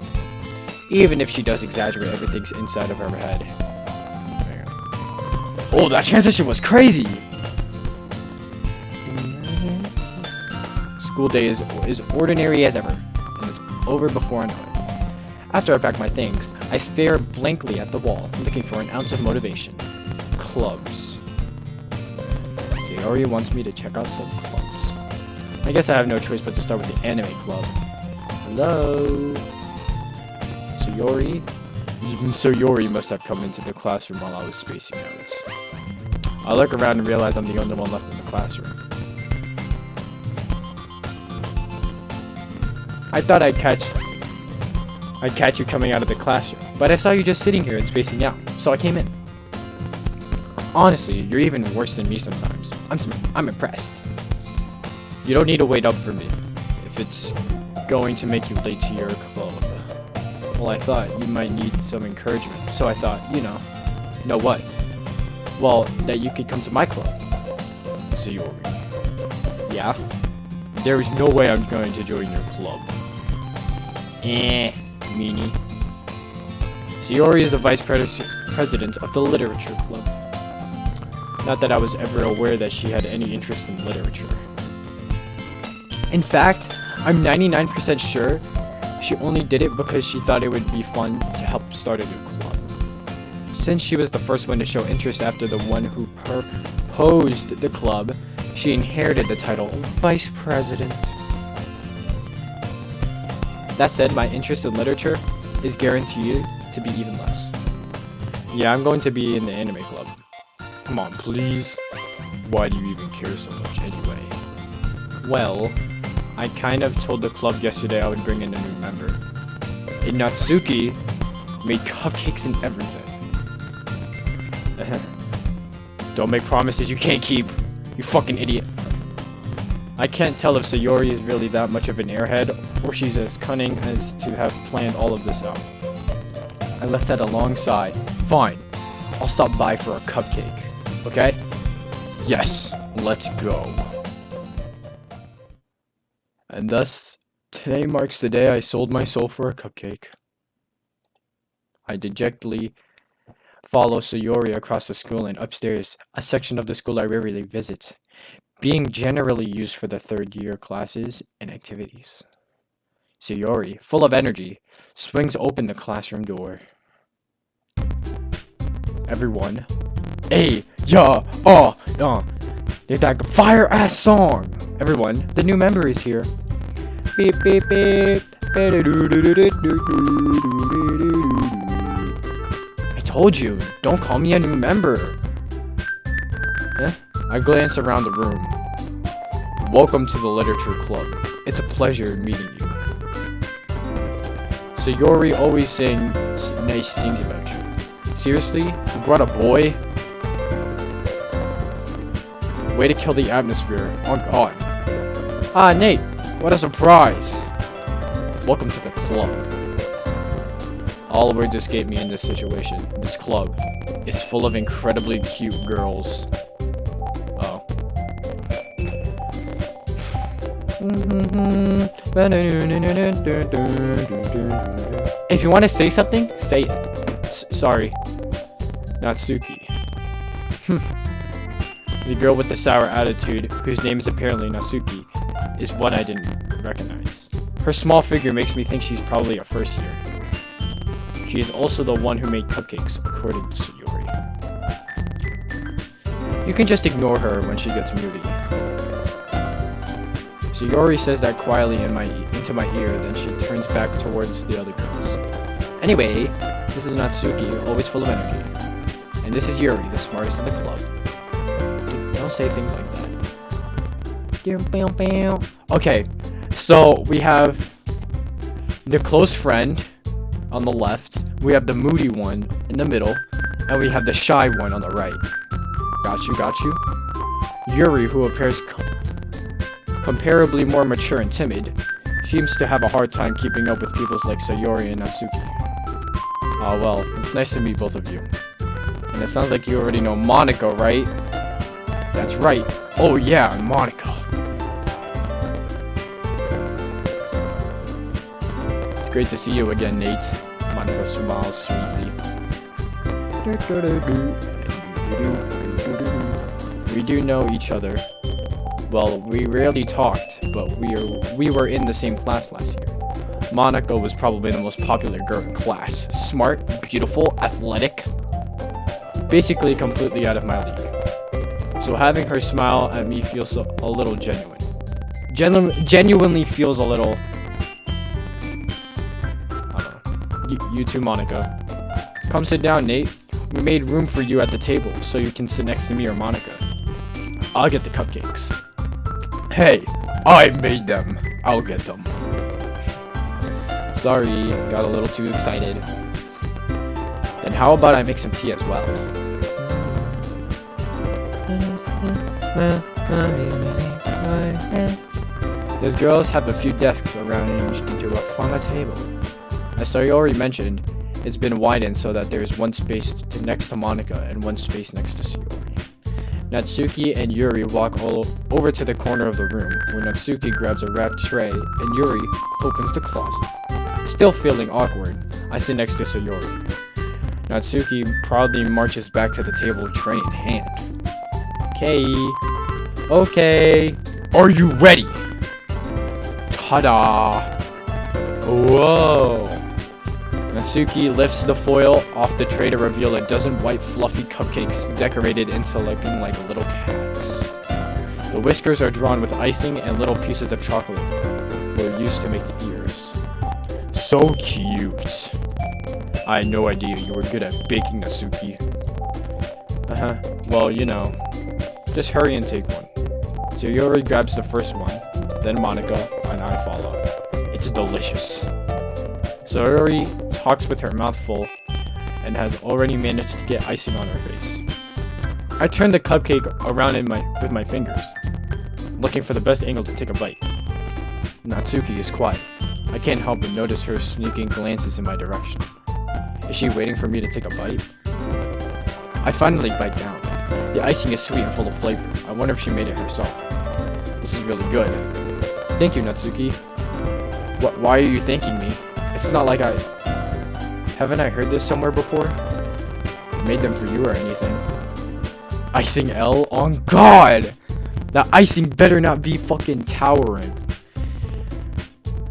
Even if she does exaggerate everything's inside of her head. Oh, that transition was crazy! School day is ordinary as ever, and it's over before I know it. After I pack my things, I stare blankly at the wall, looking for an ounce of motivation. Clubs. Sayori wants me to check out some clubs. I guess I have no choice but to start with the anime club. Hello? Sayori? Even Sayori must have come into the classroom while I was spacing out. I look around and realize I'm the only one left in the classroom. I thought I'd catch you coming out of the classroom, but I saw you just sitting here and spacing out, so I came in. Honestly, you're even worse than me sometimes. I'm impressed. You don't need to wait up for me, if it's going to make you late to your club. Well, I thought you might need some encouragement, so I thought, you know what? Well, that you could come to my club. Sayori. Yeah? There is no way I'm going to join your club. Meanie. Sayori is the vice president of the literature club. Not that I was ever aware that she had any interest in literature. In fact, I'm 99% sure she only did it because she thought it would be fun to help start a new club. Since she was the first one to show interest after the one who proposed the club, she inherited the title Vice President. That said, my interest in literature is guaranteed to be even less. Yeah, I'm going to be in the anime club. Come on, please. Why do you even care so much anyway? Well, I kind of told the club yesterday I would bring in a new member. And Natsuki made cupcakes and everything. Don't make promises you can't keep, you fucking idiot. I can't tell if Sayori is really that much of an airhead, or she's as cunning as to have planned all of this out. I left that a long sigh. Fine, I'll stop by for a cupcake, okay? Yes, let's go. And thus, today marks the day I sold my soul for a cupcake. I dejectedly follow Sayori across the school and upstairs, a section of the school I rarely visit, being generally used for the third-year classes and activities. Sayori, full of energy, swings open the classroom door. Everyone, hey, yeah, there's that fire-ass song! Everyone, the new member is here. Beep, beep, beep. I told you, don't call me a new member. I glance around the room. Welcome to the literature club. It's a pleasure meeting you. Sayori always saying nice things about you. Seriously? You brought a boy? Way to kill the atmosphere. Oh god. Ah, Nate. What a surprise. Welcome to the club. All words escape me in this situation. This club is full of incredibly cute girls. Oh. If you want to say something, say it. Sorry. Natsuki. The girl with the sour attitude, whose name is apparently Natsuki, is one I didn't recognize. Her small figure makes me think she's probably a first year. She is also the one who made cupcakes, according to Sayori. You can just ignore her when she gets moody. Sayori says that quietly into my ear, then she turns back towards the other girls. Anyway, this is Natsuki, always full of energy. And this is Yuri, the smartest in the club. Don't say things like that. Okay, so we have the close friend on the left, we have the moody one in the middle, and we have the shy one on the right. Got you. Yuri, who appears comparably more mature and timid, seems to have a hard time keeping up with people like Sayori and Natsuki. Oh well, it's nice to meet both of you. And it sounds like you already know Monica, right? That's right. Oh yeah, Monica. It's great to see you again, Nate. Monica smiles sweetly. We do know each other. Well, we rarely talked, but we were in the same class last year. Monica was probably the most popular girl in class. Smart, beautiful, athletic. Basically completely out of my league. So having her smile at me feels a little genuine. Genuinely feels a little... I don't know. You too, Monica. Come sit down, Nate. We made room for you at the table, so you can sit next to me or Monica. I'll get the cupcakes. Hey, I made them. I'll get them. Sorry, got a little too excited. Then how about I make some tea as well? Those girls have a few desks arranged into a formal table. As Sayori mentioned, it's been widened so that there's one space next to Monica and one space next to Sayori. Natsuki and Yuri walk all over to the corner of the room, where Natsuki grabs a wrapped tray and Yuri opens the closet. Still feeling awkward, I sit next to Sayori. Natsuki proudly marches back to the table, tray in hand. Okay. Are you ready? Ta-da! Whoa! Natsuki lifts the foil off the tray to reveal a dozen white fluffy cupcakes decorated into looking like little cats. The whiskers are drawn with icing and little pieces of chocolate were used to make the ears. So cute. I had no idea you were good at baking, Natsuki. Well, you know. Just hurry and take one. Sayori grabs the first one, then Monica, and I follow. It's delicious. Sayori talks with her mouth full and has already managed to get icing on her face. I turn the cupcake around with my fingers, looking for the best angle to take a bite. Natsuki is quiet. I can't help but notice her sneaking glances in my direction. Is she waiting for me to take a bite? I finally bite down. The icing is sweet and full of flavor. I wonder if she made it herself. This is really good. Thank you, Natsuki. Why are you thanking me? It's not like haven't I heard this somewhere before? I made them for you or anything. Icing L? On God! That icing better not be fucking towering.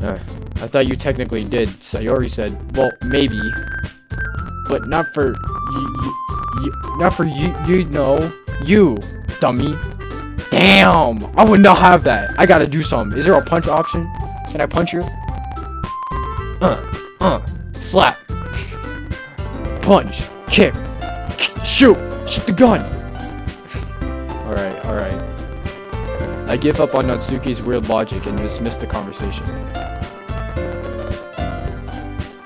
I thought you technically did. Sayori said, well, maybe. But not for you know. You, dummy. Damn! I would not have that. I gotta do something. Is there a punch option? Can I punch you? Slap. Punch. Kick. Shoot. Shoot the gun. Alright. I give up on Natsuki's weird logic and dismiss the conversation.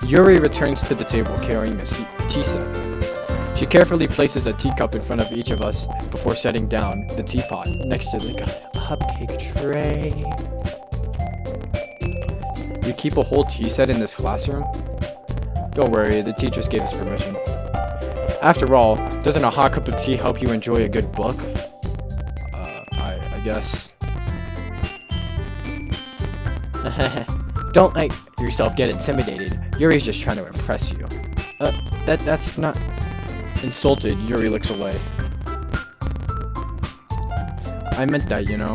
Yuri returns to the table carrying a tea set. She carefully places a teacup in front of each of us before setting down the teapot next to the cupcake tray. You keep a whole tea set in this classroom? Don't worry, the teachers gave us permission. After all, doesn't a hot cup of tea help you enjoy a good book? I guess. Don't let yourself get intimidated. Yuri's just trying to impress you. That's not... Insulted, Yuri looks away. I meant that, you know.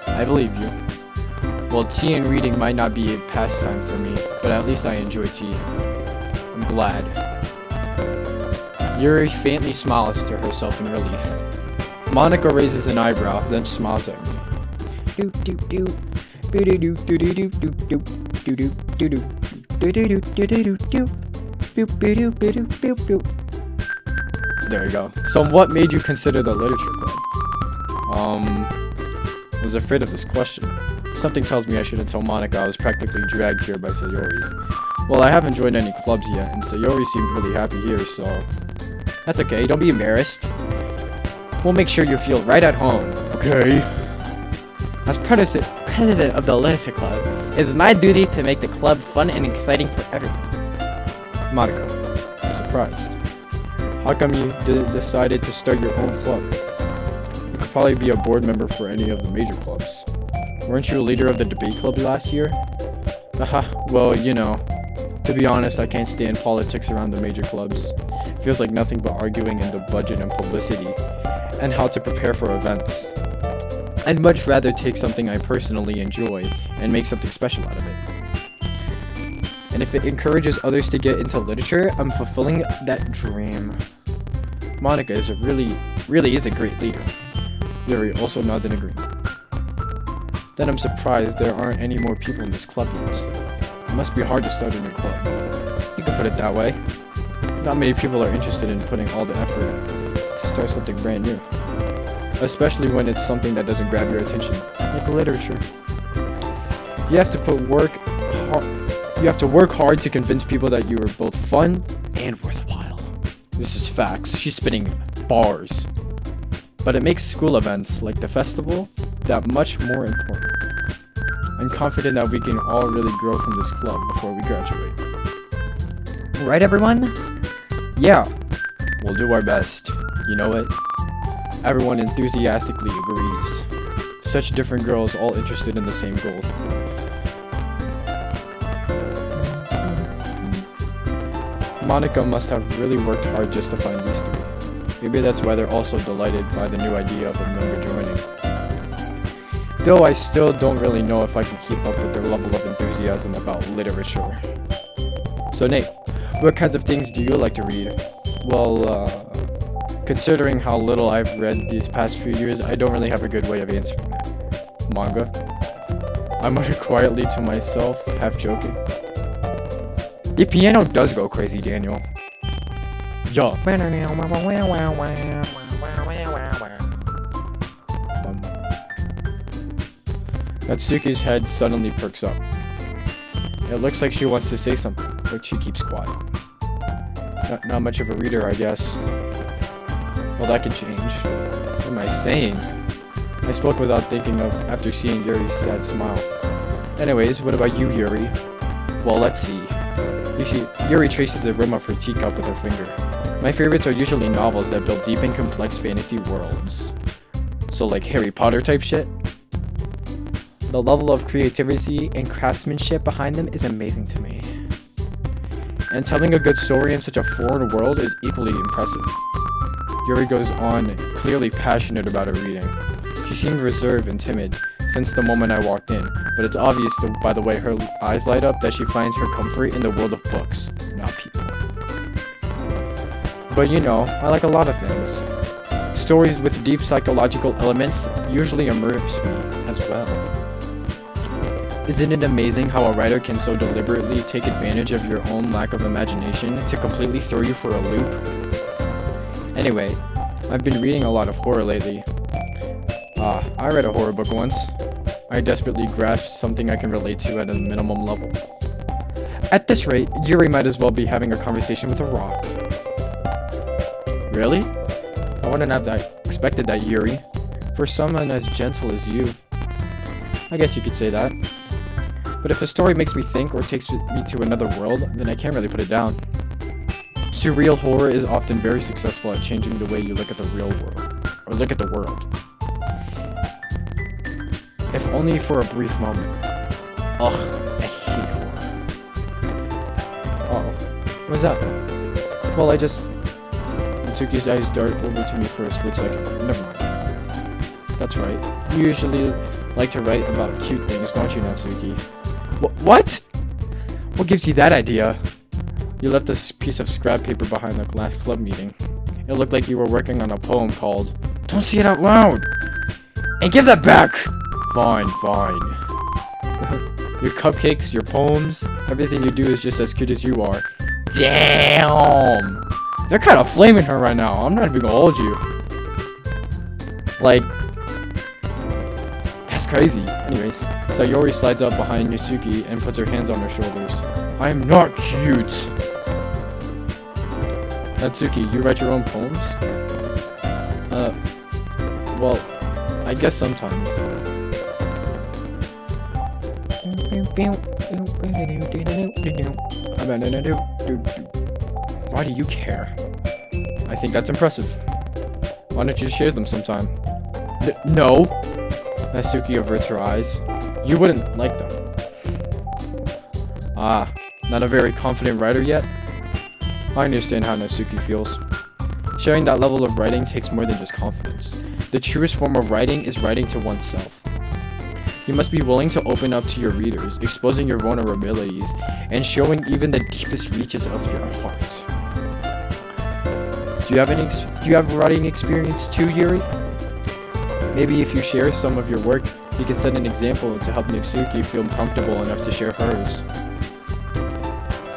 I believe you. Well, tea and reading might not be a pastime for me, but at least I enjoy tea. I'm glad. Yuri faintly smiles to herself in relief. Monica raises an eyebrow, then smiles at me. There you go. So what made you consider the literature club? Was afraid of this question. Something tells me I should have told Monica I was practically dragged here by Sayori. Well, I haven't joined any clubs yet, and Sayori seemed really happy here, so... That's okay, don't be embarrassed. We'll make sure you feel right at home. Okay. As president of the literature club, it is my duty to make the club fun and exciting for everyone. Monica, I'm surprised. How come you decided to start your own club? You could probably be a board member for any of the major clubs. Weren't you a leader of the debate club last year? Haha, well, you know. To be honest, I can't stand politics around the major clubs. It feels like nothing but arguing in the budget and publicity, and how to prepare for events. I'd much rather take something I personally enjoy and make something special out of it. And if it encourages others to get into literature, I'm fulfilling that dream. Monica really is a great leader. Yuri also nods in agreement. Then I'm surprised there aren't any more people in this club yet. It must be hard to start a new club. You can put it that way. Not many people are interested in putting all the effort to start something brand new. Especially when it's something that doesn't grab your attention, like literature. You have to work hard to convince people that you are both fun and worthwhile. This is facts. She's spitting bars. But it makes school events, like the festival, that much more important. I'm confident that we can all really grow from this club before we graduate. Right, everyone? Yeah. We'll do our best. You know it? Everyone enthusiastically agrees. Such different girls all interested in the same goal. Monica must have really worked hard just to find these three. Maybe that's why they're also delighted by the new idea of a member joining. Though I still don't really know if I can keep up with their level of enthusiasm about literature. So Nate, what kinds of things do you like to read? Well, considering how little I've read these past few years, I don't really have a good way of answering that. Manga? I muttered quietly to myself, half joking. The piano does go crazy, Daniel. Yo. Natsuki's head suddenly perks up. It looks like she wants to say something, but she keeps quiet. Not much of a reader, I guess. Well, that could change. What am I saying? I spoke without thinking of after seeing Yuri's sad smile. Anyways, what about you, Yuri? Well, let's see. Yuri traces the rim of her teacup with her finger. My favorites are usually novels that build deep and complex fantasy worlds. So like Harry Potter type shit? The level of creativity and craftsmanship behind them is amazing to me. And telling a good story in such a foreign world is equally impressive. Yuri goes on, clearly passionate about her reading. She seemed reserved and timid since the moment I walked in, but it's obvious by the way her eyes light up that she finds her comfort in the world of books, not people. But you know, I like a lot of things. Stories with deep psychological elements usually immerse me as well. Isn't it amazing how a writer can so deliberately take advantage of your own lack of imagination to completely throw you for a loop? Anyway, I've been reading a lot of horror lately. I read a horror book once. I desperately grasped something I can relate to at a minimum level. At this rate, Yuri might as well be having a conversation with a rock. Really? I wouldn't have expected that, Yuri. For someone as gentle as you. I guess you could say that. But if a story makes me think or takes me to another world, then I can't really put it down. Surreal horror is often very successful at changing the way you look at the real world, or look at the world. If only for a brief moment. Ugh, I hate horror. Uh-oh. What was that? Well, Natsuki's eyes dart over to me for a split second. Never mind. That's right. You usually like to write about cute things, don't you, Natsuki? What? What gives you that idea? You left this piece of scrap paper behind the last club meeting. It looked like you were working on a poem called Don't Say It Out Loud! And give that back! Fine. Your cupcakes, your poems, everything you do is just as cute as you are. Damn! They're kind of flaming her right now. I'm not even gonna hold you. Like, that's crazy. Anyways, Sayori slides up behind Natsuki and puts her hands on her shoulders. I'm not cute! Natsuki, you write your own poems? Well, I guess sometimes. Why do you care? I think that's impressive. Why don't you share them sometime? No! Natsuki averts her eyes. You wouldn't like them. Ah, not a very confident writer yet? I understand how Natsuki feels. Sharing that level of writing takes more than just confidence. The truest form of writing is writing to oneself. You must be willing to open up to your readers, exposing your vulnerabilities, and showing even the deepest reaches of your heart. Do you have writing experience too, Yuri? Maybe if you share some of your work, you can set an example to help Natsuki feel comfortable enough to share hers.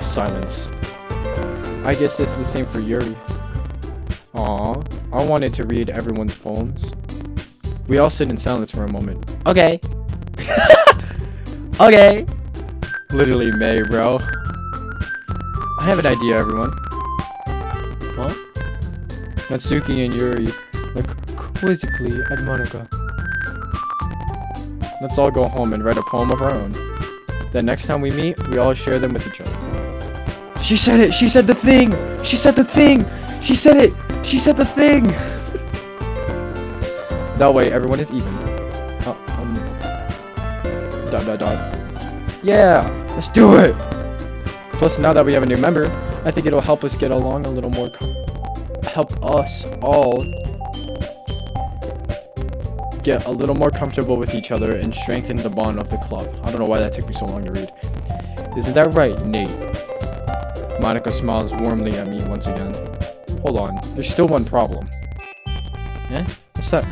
Silence. I guess it's the same for Yuri. Aww, I wanted to read everyone's poems. We all sit in silence for a moment. Okay. Okay. Literally May, bro. I have an idea, everyone. Huh? Natsuki and Yuri look quizzically at Monica. Let's all go home and write a poem of our own. Then next time we meet, we all share them with each other. She said it! She said the thing! She said the thing! She said it! She said the thing! That way, everyone is even. Yeah! Let's do it! Plus, now that we have a new member, I think it'll help us get along a little more. Help us all get a little more comfortable with each other and strengthen the bond of the club. I don't know why that took me so long to read. Isn't that right, Nate? Monica smiles warmly at me once again. Hold on, there's still one problem. Eh? What's that?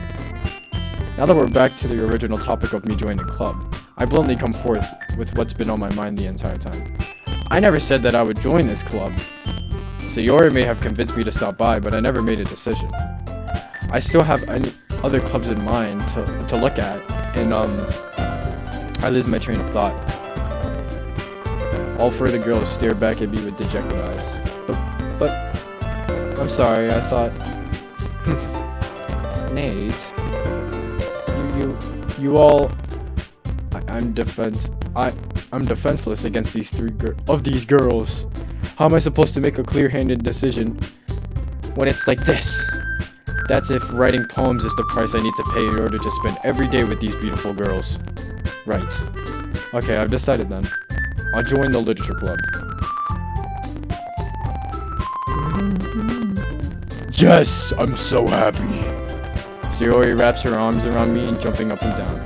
Now that we're back to the original topic of me joining the club, I bluntly come forth with what's been on my mind the entire time. I never said that I would join this club. Sayori may have convinced me to stop by, but I never made a decision. I still have other clubs in mind to look at, and I lose my train of thought. All four of the girls stare back at me with dejected eyes. But I'm sorry, I thought... Nate... You all... I'm defenseless against these these girls. How am I supposed to make a clear-handed decision when it's like this? That's if writing poems is the price I need to pay in order to spend every day with these beautiful girls. Right. Okay, I've decided then. I'll join the literature club. Yes, I'm so happy. Sayori wraps her arms around me and jumping up and down.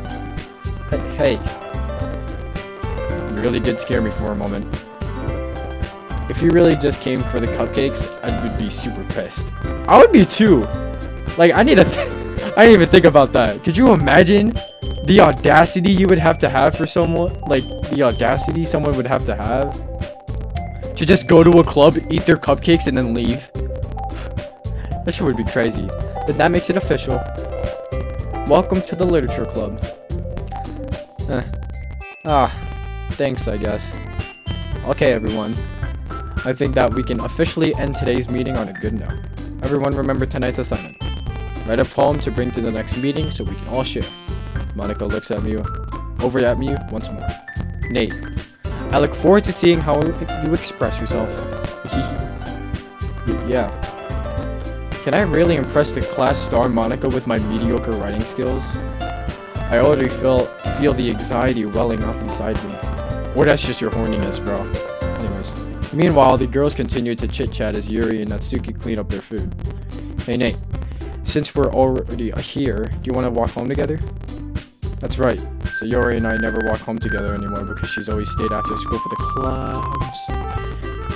Hey. You really did scare me for a moment. If you really just came for the cupcakes, I would be super pissed. I would be too. Like, I didn't even think about that. Could you imagine the audacity you would have to have for someone? Like, the audacity someone would have to have to just go to a club, eat their cupcakes, and then leave? That shit would be crazy. But that makes it official. Welcome to the literature club. Thanks, I guess. Okay, everyone. I think that we can officially end today's meeting on a good note. Everyone remember tonight's assignment. Write a poem to bring to the next meeting so we can all share. Monica looks at me, over at me once more. Nate, I look forward to seeing how you express yourself. Yeah. Can I really impress the class star Monica with my mediocre writing skills? I already feel the anxiety welling up inside me. Or that's just your horniness, bro. Anyways. Meanwhile, the girls continue to chit-chat as Yuri and Natsuki clean up their food. Hey Nate, since we're already here, do you want to walk home together? That's right. Sayori and I never walk home together anymore because she's always stayed after school for the clubs.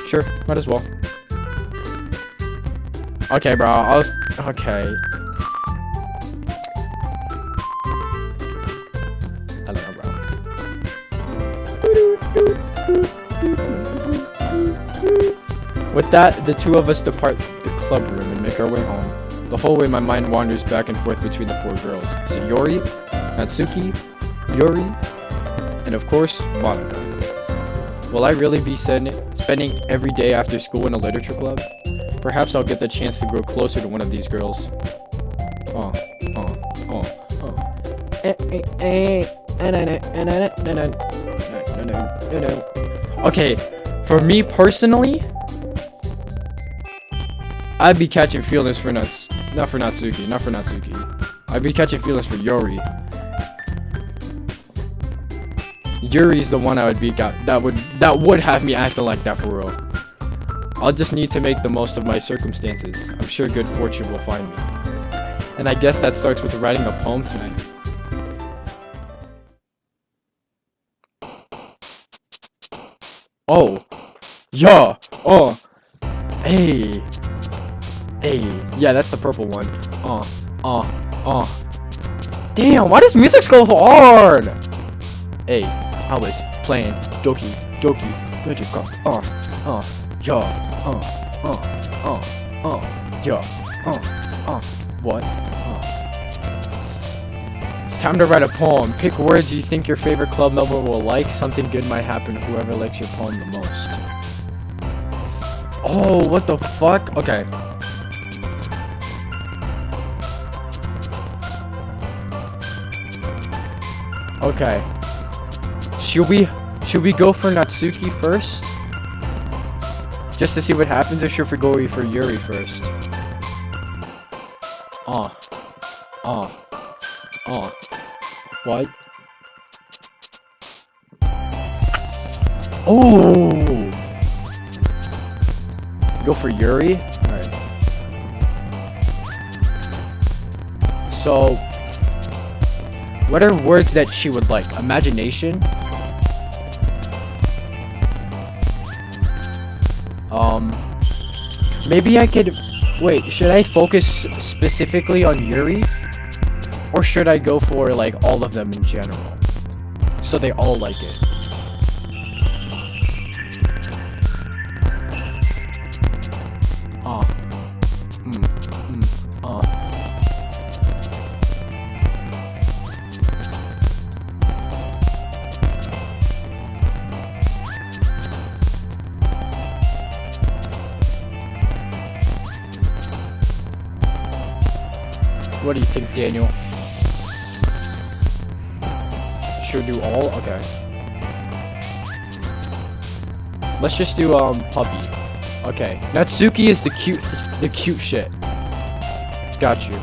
Sure, might as well. Okay, bro, okay. I don't know, bro. With that, the two of us depart the club room and make our way home. The whole way my mind wanders back and forth between the four girls. Sayori, Natsuki, Yuri, and of course, Monica. Will I really be spending every day after school in a literature club? Perhaps I'll get the chance to grow closer to one of these girls. Okay, for me personally, I'd be catching feelings for not for Natsuki. I'd be catching feelings for Yuri. Yuri's the one I would be that would have me acting like that for real. I'll just need to make the most of my circumstances. I'm sure good fortune will find me. And I guess that starts with writing a poem tonight. Oh. Yeah. Oh. Hey. Hey. Yeah, that's the purple one. Damn, why does music go hard? Hey, I was playing Doki Magic Cards. Yeah. Yeah. What? It's time to write a poem. Pick words you think your favorite club member will like. Something good might happen to whoever likes your poem the most. Oh, what the fuck? Okay. Okay. Should we go for Natsuki first? Just to see what happens, or should we go for Yuri first? What? Oh! Go for Yuri? Alright. So, what are words that she would like? Imagination? Maybe I could... Wait, should I focus specifically on Yuri? Or should I go for, like, all of them in general? So they all like it. What do you think, Daniel? Should we do all? Okay. Let's just do puppy. Okay. Natsuki is the cute shit. Got you.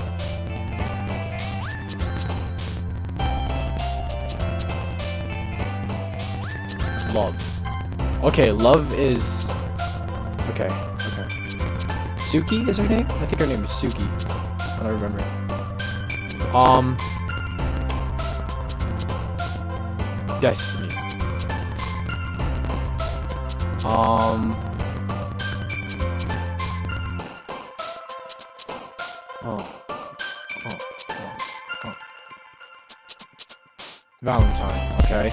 Love. Okay, love is okay. Suki is her name? I think her name is Suki. I don't remember. Destiny. Valentine, okay.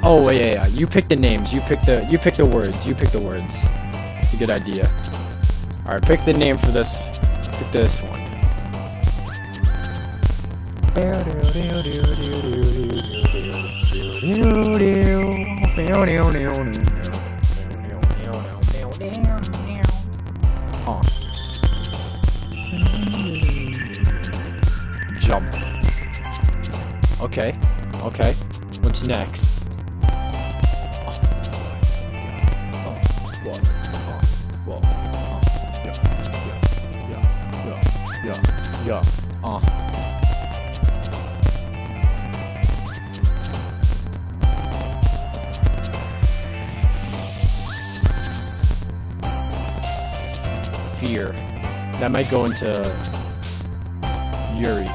Oh yeah. You pick the names. You pick the words. It's a good idea. All right, pick the name for this. Pick this one. Jump. Okay. What's next? Yeah. Fear. That might go into Yuri.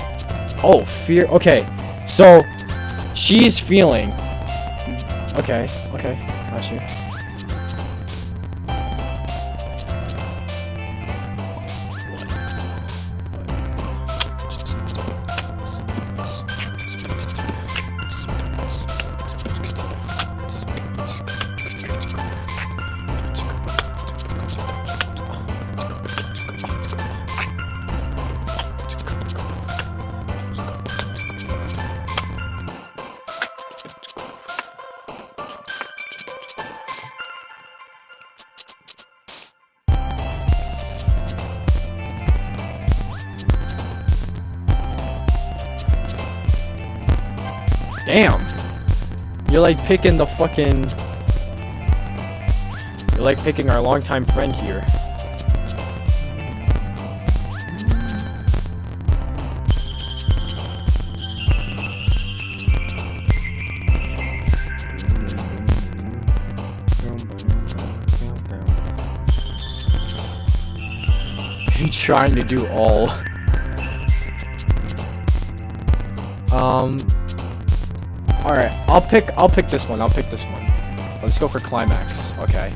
Oh, fear. Okay. So she's feeling. Okay. Got you. Damn. You're like picking the fucking... You're like picking our longtime friend here. I'm trying to do all. Alright, I'll pick this one. Let's go for climax. Okay.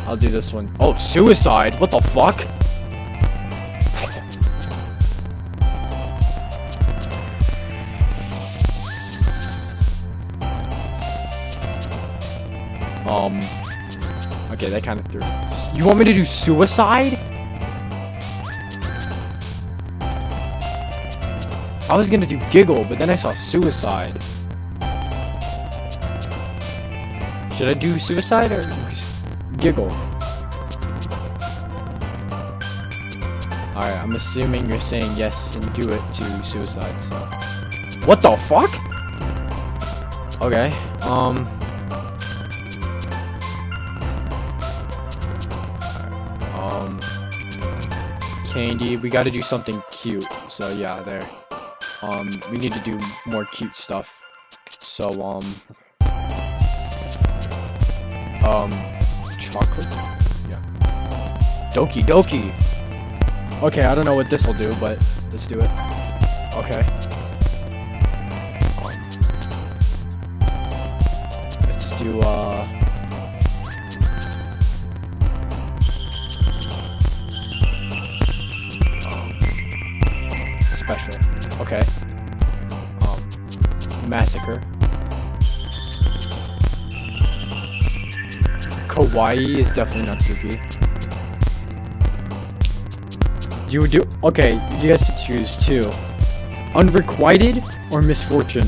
I'll do this one. Oh, suicide! What the fuck? Okay, that kind of threw. You want me to do suicide? I was gonna do giggle, but then I saw suicide. Should I do suicide or giggle? Alright, I'm assuming you're saying yes and do it to suicide, so. What the fuck? Okay, Candy, we gotta do something cute, so yeah, there. We need to do more cute stuff. So, chocolate? Yeah. Doki Doki! Okay, I don't know what this will do, but let's do it. Okay. Let's do, special. Okay. Massacre. Kawaii is definitely Natsuki. You would do... Okay, you guys to choose two. Unrequited or misfortune?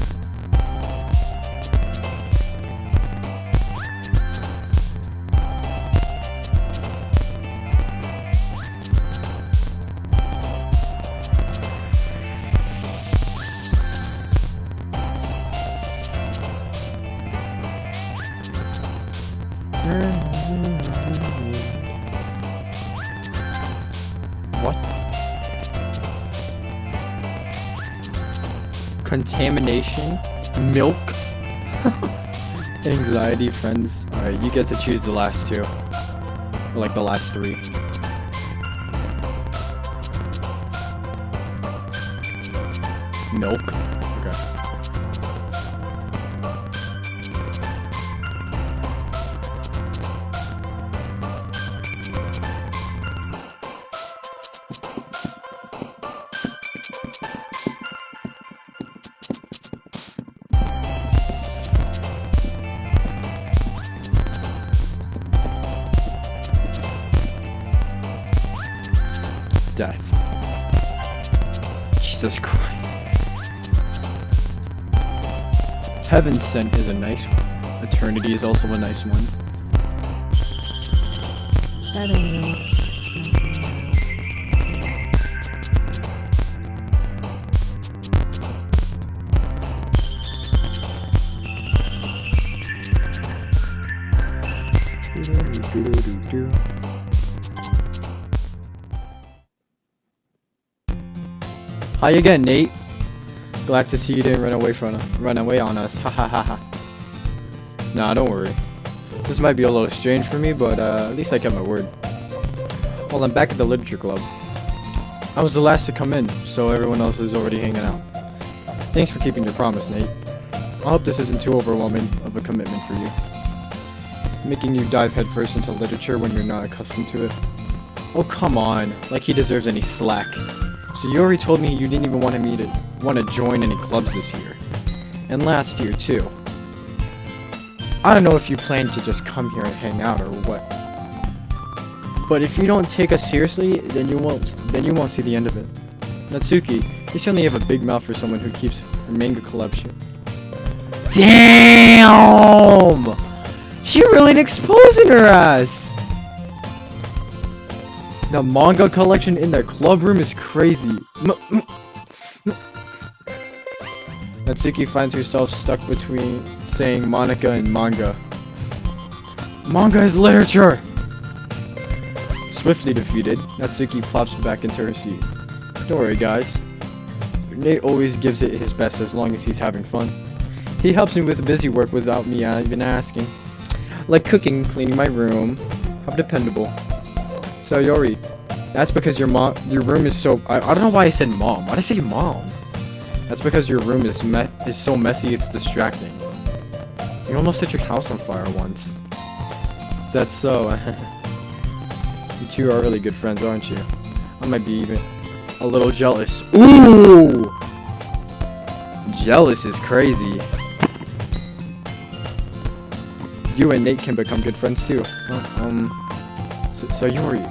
What? Contamination? Milk? Anxiety, friends. Alright, you get to choose the last two. Or like the last three. Milk? Okay. Death. Jesus Christ. Heaven Sent is a nice one. Eternity is also a nice one. I don't know. How you getting, Nate? Glad to see you didn't run away on us. Ha ha ha ha. Nah, don't worry. This might be a little strange for me, but at least I kept my word. Well, I'm back at the literature club. I was the last to come in, so everyone else is already hanging out. Thanks for keeping your promise, Nate. I hope this isn't too overwhelming of a commitment for you. Making you dive headfirst into literature when you're not accustomed to it. Oh, come on. Like he deserves any slack. So you already told me you didn't even want to join any clubs this year. And last year, too. I don't know if you plan to just come here and hang out or what. But if you don't take us seriously, then you won't see the end of it. Natsuki, you certainly have a big mouth for someone who keeps her manga collection. Damn! She really exposing her ass! The manga collection in their club room is crazy. Natsuki finds herself stuck between saying Monica and manga. Manga is literature! Swiftly defeated, Natsuki plops back into her seat. Don't worry, guys. Nate always gives it his best as long as he's having fun. He helps me with busy work without me even asking. Like cooking, cleaning my room. How dependable. Sayori, that's because your room is so... I don't know why I said mom. Why did I say mom? That's because your room is so messy it's distracting. You almost set your house on fire once. Is that so? You two are really good friends, aren't you? I might be even a little jealous. Ooh! Jealous is crazy. You and Nate can become good friends too. Sayori.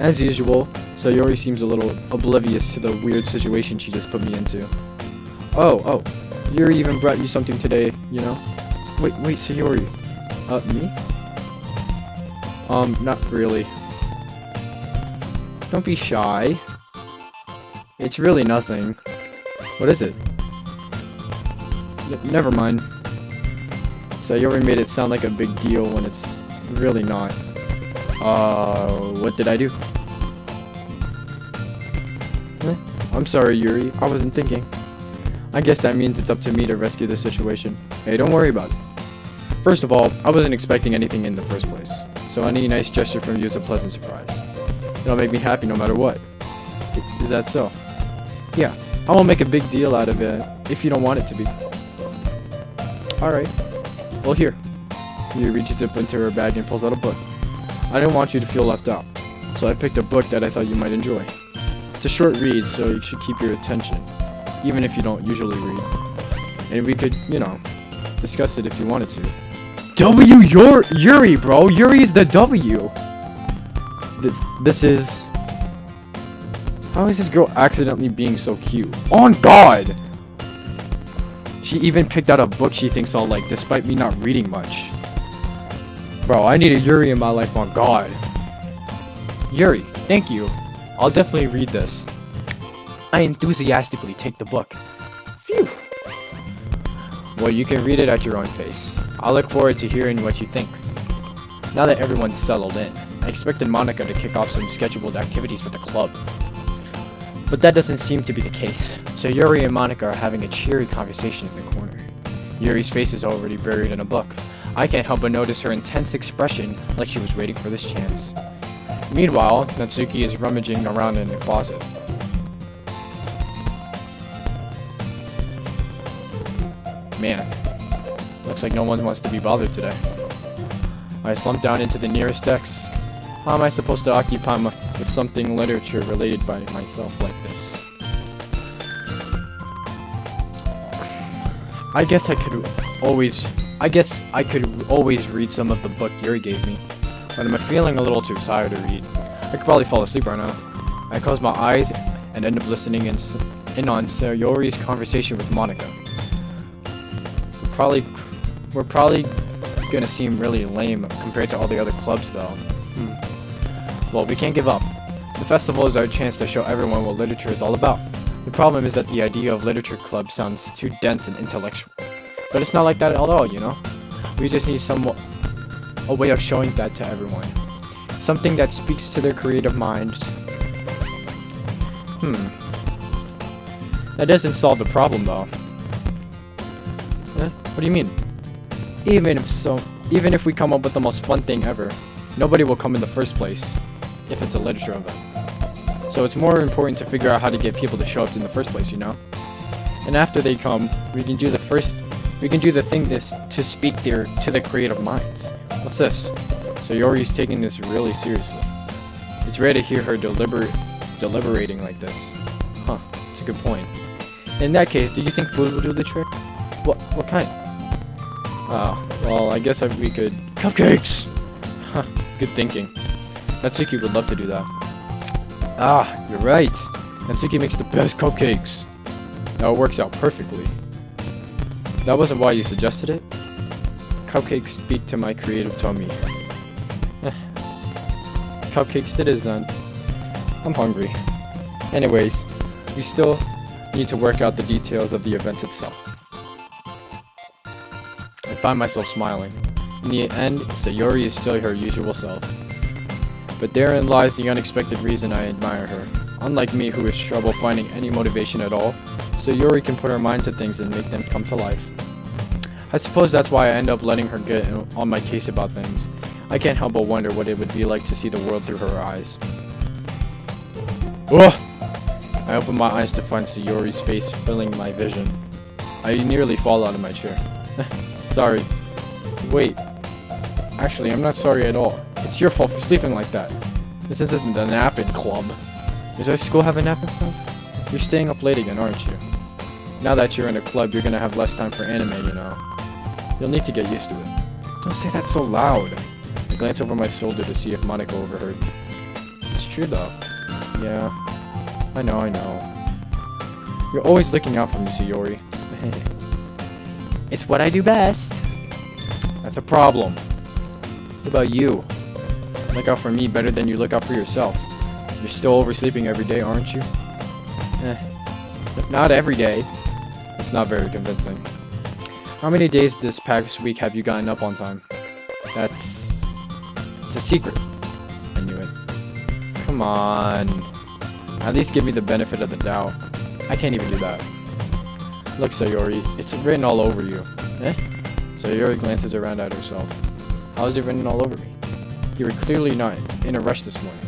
As usual, Sayori seems a little oblivious to the weird situation she just put me into. Oh, Yuri even brought you something today, you know? Wait, Sayori. Me? Not really. Don't be shy. It's really nothing. What is it? Never mind. Sayori made it sound like a big deal when it's really not. What did I do? I'm sorry, Yuri. I wasn't thinking. I guess that means it's up to me to rescue the situation. Hey, don't worry about it. First of all, I wasn't expecting anything in the first place, so any nice gesture from you is a pleasant surprise. It'll make me happy no matter what. Is that so? Yeah, I won't make a big deal out of it if you don't want it to be. Alright. Well, here. Yuri reaches up into her bag and pulls out a book. I didn't want you to feel left out, so I picked a book that I thought you might enjoy. It's a short read, so you should keep your attention, even if you don't usually read. And we could, you know, discuss it if you wanted to. Yuri, bro! Yuri's the W! This is... How is this girl accidentally being so cute? On God! She even picked out a book she thinks I'll like, despite me not reading much. Bro, I need a Yuri in my life, on God. Yuri, thank you. I'll definitely read this. I enthusiastically take the book. Phew. Well, you can read it at your own pace. I look forward to hearing what you think. Now that everyone's settled in, I expected Monica to kick off some scheduled activities for the club. But that doesn't seem to be the case, so Yuri and Monica are having a cheery conversation in the corner. Yuri's face is already buried in a book. I can't help but notice her intense expression like she was waiting for this chance. Meanwhile, Natsuki is rummaging around in the closet. Man, looks like no one wants to be bothered today. I slump down into the nearest desk. How am I supposed to occupy with something literature related by myself like this? I guess I could always read some of the book Yuri gave me, but I'm feeling a little too tired to read. I could probably fall asleep right now. I close my eyes and end up listening in on Sayori's conversation with Monica. We're probably gonna seem really lame compared to all the other clubs though. Well, we can't give up. The festival is our chance to show everyone what literature is all about. The problem is that the idea of literature club sounds too dense and intellectual. But it's not like that at all, you know? We just need a way of showing that to everyone. Something that speaks to their creative minds. That doesn't solve the problem though. What do you mean? Even if we come up with the most fun thing ever, nobody will come in the first place if it's a literature event. So it's more important to figure out how to get people to show up in the first place, you know? And after they come, we can do the thing to speak to the creative minds. What's this? So Yori's taking this really seriously. It's rare to hear her deliberating like this. Huh, that's a good point. In that case, do you think food will do the trick? What kind? Well, I guess we could... Cupcakes! Huh, good thinking. Natsuki would love to do that. Ah, you're right. Natsuki makes the best cupcakes. Now it works out perfectly. That wasn't why you suggested it? Cupcakes speak to my creative tummy. Cupcakes it is then. I'm hungry. Anyways, need to work out the details of the event itself. I find myself smiling. In the end, Sayori is still her usual self. But therein lies the unexpected reason I admire her. Unlike me, who has trouble finding any motivation at all, Sayori can put her mind to things and make them come to life. I suppose that's why I end up letting her get on my case about things. I can't help but wonder what it would be like to see the world through her eyes. Ugh! I open my eyes to find Sayori's face filling my vision. I nearly fall out of my chair. Sorry. Wait. Actually, I'm not sorry at all. It's your fault for sleeping like that. This isn't the napping club. Does our school have a napping club? You're staying up late again, aren't you? Now that you're in a club, you're gonna have less time for anime, you know. You'll need to get used to it. Don't say that so loud. I glance over my shoulder to see if Monica overheard. It's true though. Yeah. I know. You're always looking out for me, Sayori. It's what I do best. That's a problem. What about you? Look out for me better than you look out for yourself. You're still oversleeping every day, aren't you? Not every day. It's not very convincing. How many days this past week have you gotten up on time? It's a secret. I knew it. Come on. At least give me the benefit of the doubt. I can't even do that. Look, Sayori, it's written all over you. Sayori glances around at herself. How is it written all over me? You were clearly not in a rush this morning.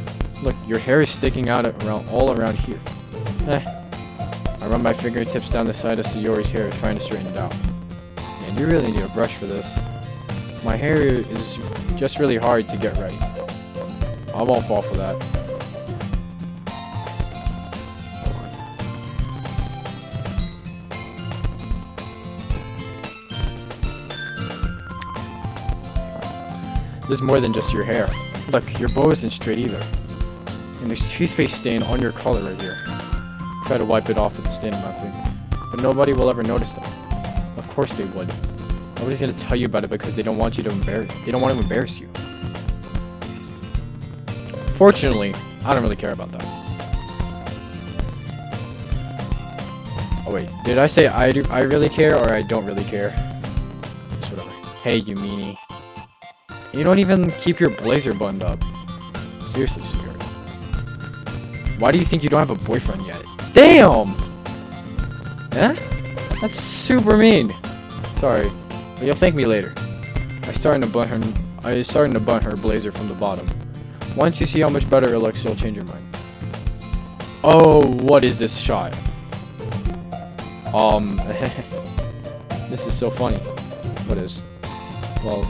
Look, your hair is sticking out all around here. I run my fingertips down the side of Sayori's hair, trying to straighten it out. Man, you really need a brush for this. My hair is just really hard to get right. I won't fall for that. There's more than just your hair. Look, your bow isn't straight either. And there's toothpaste stain on your collar right here. Try to wipe it off with the stain on my finger. But nobody will ever notice that. Of course they would. Nobody's gonna tell you about it because they don't want you to they don't want to embarrass you. Fortunately, I don't really care about that. Oh wait, did I say I really care or I don't really care? Just whatever. Hey, you meanie. You don't even keep your blazer buttoned up. Seriously, Sayori. Why do you think you don't have a boyfriend yet? Damn! That's super mean. Sorry, but you'll thank me later. I was starting to button her blazer from the bottom. Once you see how much better it looks, you'll change your mind. Oh, what is this shot? This is so funny. What is? Well,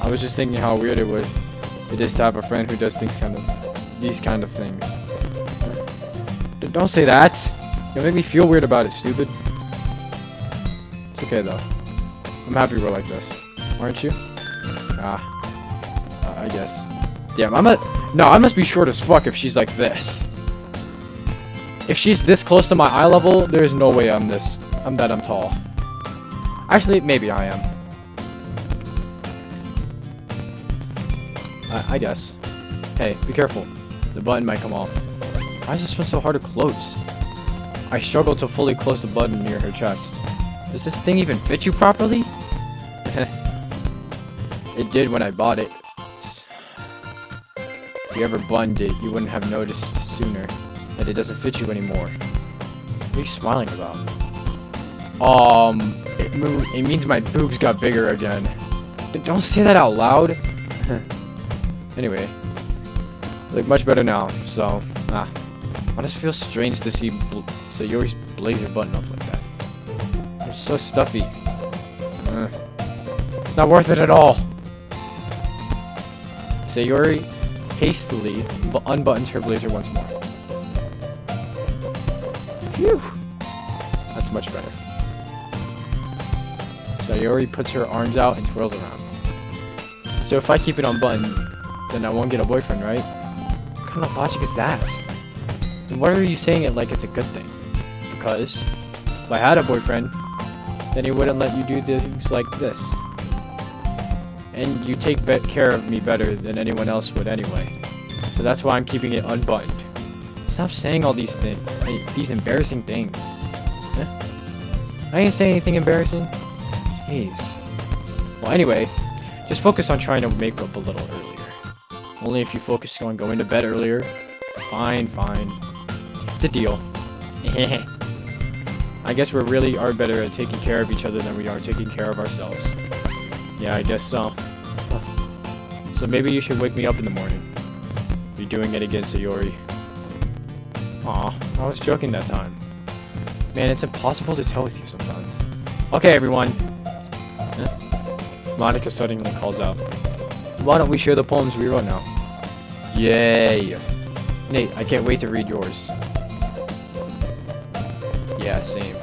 I was just thinking how weird it is to have a friend who does these kind of things. Don't say that. You'll make me feel weird about it, stupid. It's okay though. I'm happy we're like this, aren't you? I guess. Damn, I must be short as fuck if she's like this. If she's this close to my eye level, there's no way I'm tall. Actually, maybe I am. I guess. Hey, be careful. The button might come off. Why is this one so hard to close? I struggle to fully close the button near her chest. Does this thing even fit you properly? It did when I bought it. If you ever buttoned it, you wouldn't have noticed sooner that it doesn't fit you anymore. What are you smiling about? It means my boobs got bigger again. Don't say that out loud. Anyway, look much better now, so, I just feel strange to see Sayori's blazer button up like that. It's so stuffy. It's not worth it at all. Sayori hastily unbuttons her blazer once more. Phew! That's much better. Sayori puts her arms out and twirls around. So if I keep it unbuttoned, then I won't get a boyfriend, right? What kind of logic is that? And why are you saying it like it's a good thing? Because if I had a boyfriend, then he wouldn't let you do things like this. And you take care of me better than anyone else would anyway. So that's why I'm keeping it unbuttoned. Stop saying all these things, these embarrassing things. I didn't say anything embarrassing. Jeez. Well, anyway, just focus on trying to make up a little earlier. Only if you focus on going to bed earlier. Fine. It's a deal. I guess we really are better at taking care of each other than we are taking care of ourselves. Yeah, I guess so. So maybe you should wake me up in the morning. You're doing it again, Sayori. Aw, I was joking that time. Man, it's impossible to tell with you sometimes. Okay, everyone. Monica suddenly calls out. Why don't we share the poems we wrote now? Yay! Nate, I can't wait to read yours. Yeah, same.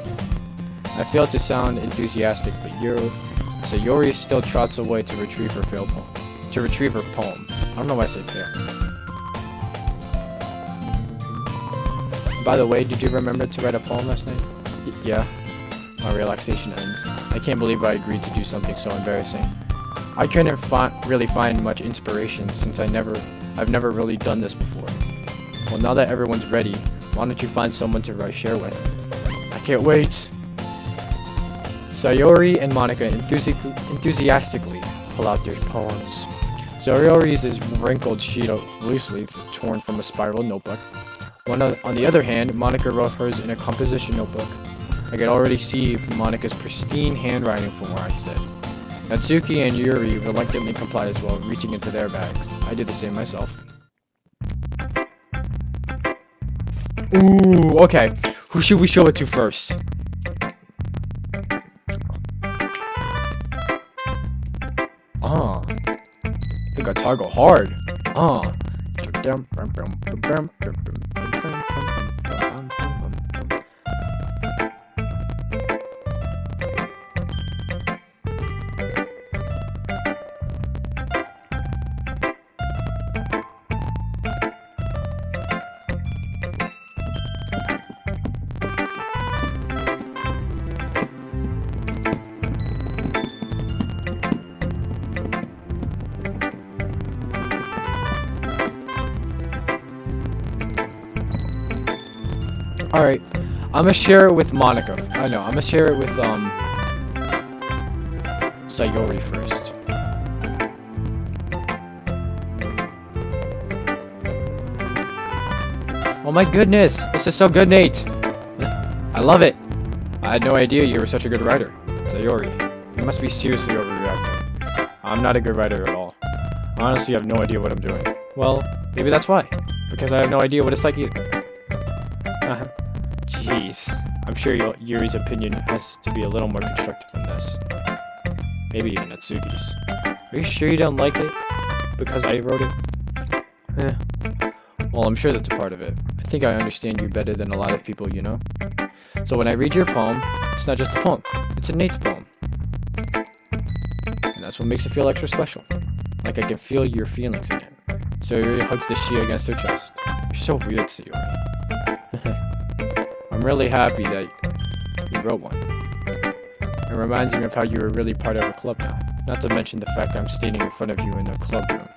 I failed to sound enthusiastic, but Sayori still trots away to retrieve her poem. I don't know why I said fail. By the way, did you remember to write a poem last night? Yeah. My relaxation ends. I can't believe I agreed to do something so embarrassing. I couldn't really find much inspiration since I've never really done this before. Well, now that everyone's ready, why don't you find someone to share with? I can't wait! Sayori and Monica enthusiastically pull out their poems. Sayori's is wrinkled sheet of loose leaf torn from a spiral notebook. On the other hand, Monica wrote hers in a composition notebook. I could already see Monica's pristine handwriting from where I sit. Natsuki and Yuri reluctantly complied as well, reaching into their bags. I did the same myself. Ooh, okay. Who should we show it to first? I think our tar go hard. Alright, I'm gonna share it with Monica. I'm gonna share it with, Sayori first. Oh my goodness, this is so good, Nate! I love it! I had no idea you were such a good writer. Sayori, you must be seriously overreacting. I'm not a good writer at all. I honestly have no idea what I'm doing. Well, maybe that's why. Because I have no idea what it's like either. Jeez, I'm sure Yuri's opinion has to be a little more constructive than this. Maybe even Natsuki's. Are you sure you don't like it? Because I wrote it? Well, I'm sure that's a part of it. I think I understand you better than a lot of people, you know? So when I read your poem, it's not just a poem. It's a Nate's poem. And that's what makes it feel extra special. Like I can feel your feelings in it. Sayori hugs the sheet against her chest. You're so weird, Sayori. I'm really happy that you wrote one. It reminds me of how you were really part of a club now. Not to mention the fact I'm standing in front of you in the club room.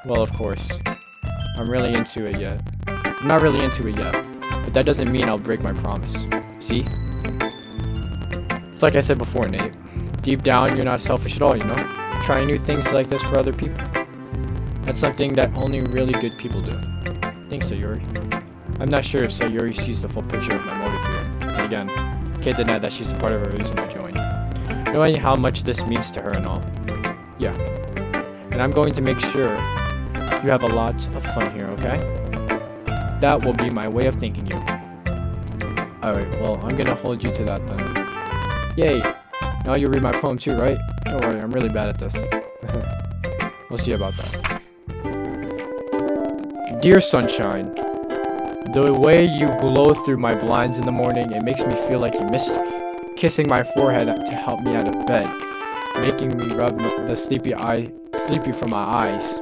Well, of course. I'm really into it yet. I'm not really into it yet, but that doesn't mean I'll break my promise. See? It's like I said before, Nate. Deep down, you're not selfish at all, you know? Trying new things like this for other people. That's something that only really good people do. Thanks, Sayori. I'm not sure if Sayori sees the full picture of my motive here. And again, can't deny that she's a part of the reason I joined. Knowing how much this means to her and all. Yeah. And I'm going to make sure you have a lot of fun here, okay? That will be my way of thanking you. Alright, well, I'm gonna hold you to that then. Yay! Now you read my poem too, right? Don't worry, I'm really bad at this. We'll see about that. Dear Sunshine, the way you glow through my blinds in the morning, it makes me feel like you missed me. Kissing my forehead to help me out of bed. Making me rub the sleepy from my eyes.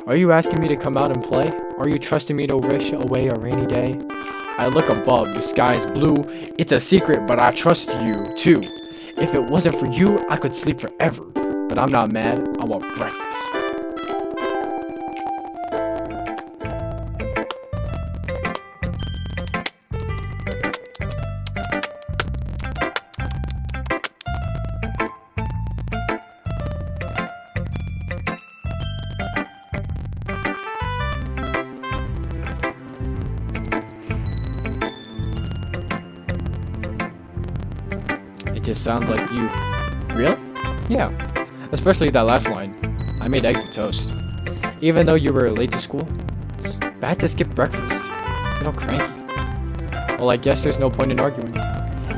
Are you asking me to come out and play? Are you trusting me to wish away a rainy day? I look above, the sky is blue. It's a secret, but I trust you, too. If it wasn't for you, I could sleep forever. But I'm not mad, I want breakfast. just sounds like you. Real? Yeah. Especially that last line. I made eggs and toast. Even though you were late to school, it's bad to skip breakfast. You're all cranky. Well, I guess there's no point in arguing.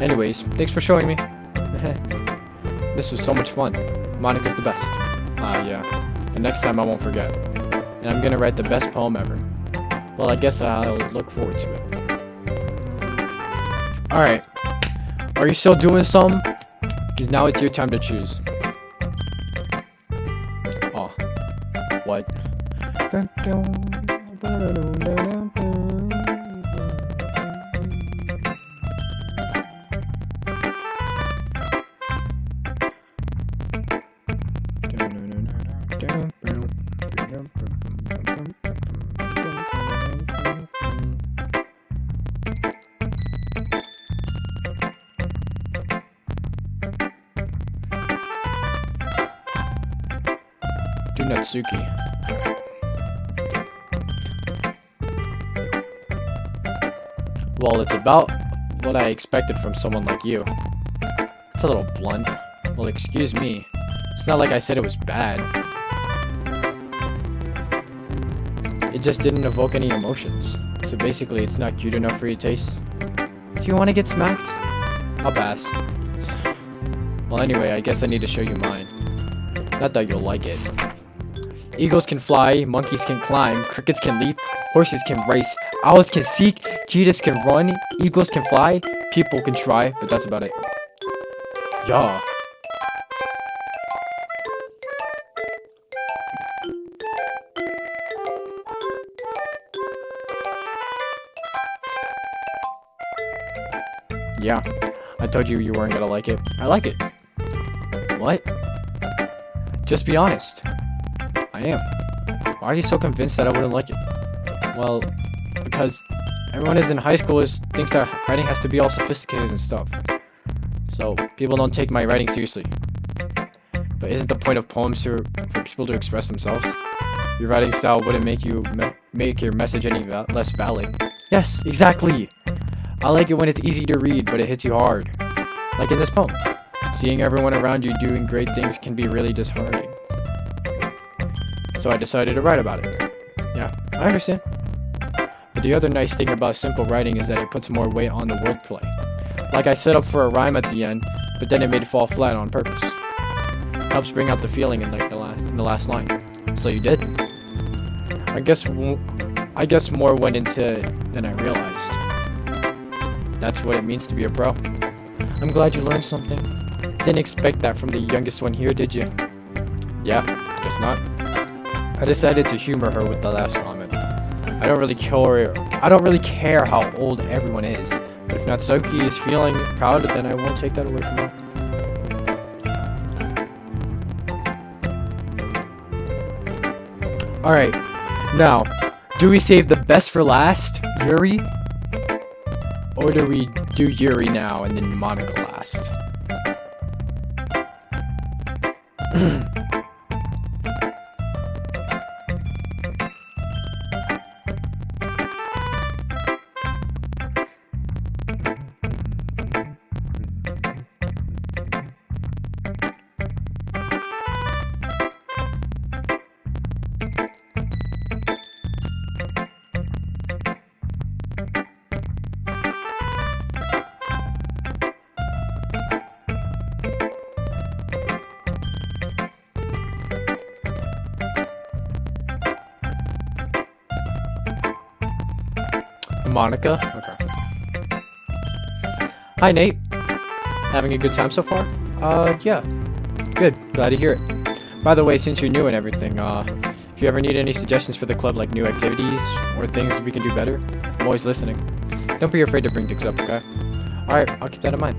Anyways, thanks for showing me. This was so much fun. Monica's the best. Yeah. The next time I won't forget. And I'm gonna write the best poem ever. Well, I guess I'll look forward to it. Alright. Are you still doing some? Because now it's your time to choose. Oh. What? Natsuki. Well, it's about what I expected from someone like you. It's a little blunt. Well, excuse me. It's not like I said it was bad. It just didn't evoke any emotions. So basically, it's not cute enough for your taste. Do you want to get smacked? I'll pass. Well, anyway, I guess I need to show you mine. Not that you'll like it. Eagles can fly, monkeys can climb, crickets can leap, horses can race, owls can seek, cheetahs can run, eagles can fly, people can try, but that's about it. Yeah. Yeah, I told you you weren't gonna like it. I like it. What? Just be honest. I am. Why are you so convinced that I wouldn't like it? Well, because everyone is in high school thinks that writing has to be all sophisticated and stuff. So people don't take my writing seriously. But isn't the point of poems for people to express themselves? Your writing style wouldn't make your message any less valid. Yes, exactly. I like it when it's easy to read, but it hits you hard. Like in this poem. Seeing everyone around you doing great things can be really disheartening. So I decided to write about it. Yeah, I understand. But the other nice thing about simple writing is that it puts more weight on the wordplay. Like I set up for a rhyme at the end, but then it made it fall flat on purpose. Helps bring out the feeling in the last line. So you did. I guess more went into it than I realized. That's what it means to be a pro. I'm glad you learned something. Didn't expect that from the youngest one here, did you? Yeah, guess not. I decided to humor her with the last comment. I don't really care how old everyone is, but if Natsuki is feeling proud, then I won't take that away from her. Alright, now, do we save the best for last, Yuri? Or do we do Yuri now and then Monica last? Monica? Okay. Hi, Nate. Having a good time so far? Yeah. Good. Glad to hear it. By the way, since you're new and everything, if you ever need any suggestions for the club, like new activities or things we can do better, I'm always listening. Don't be afraid to bring things up, okay? Alright, I'll keep that in mind.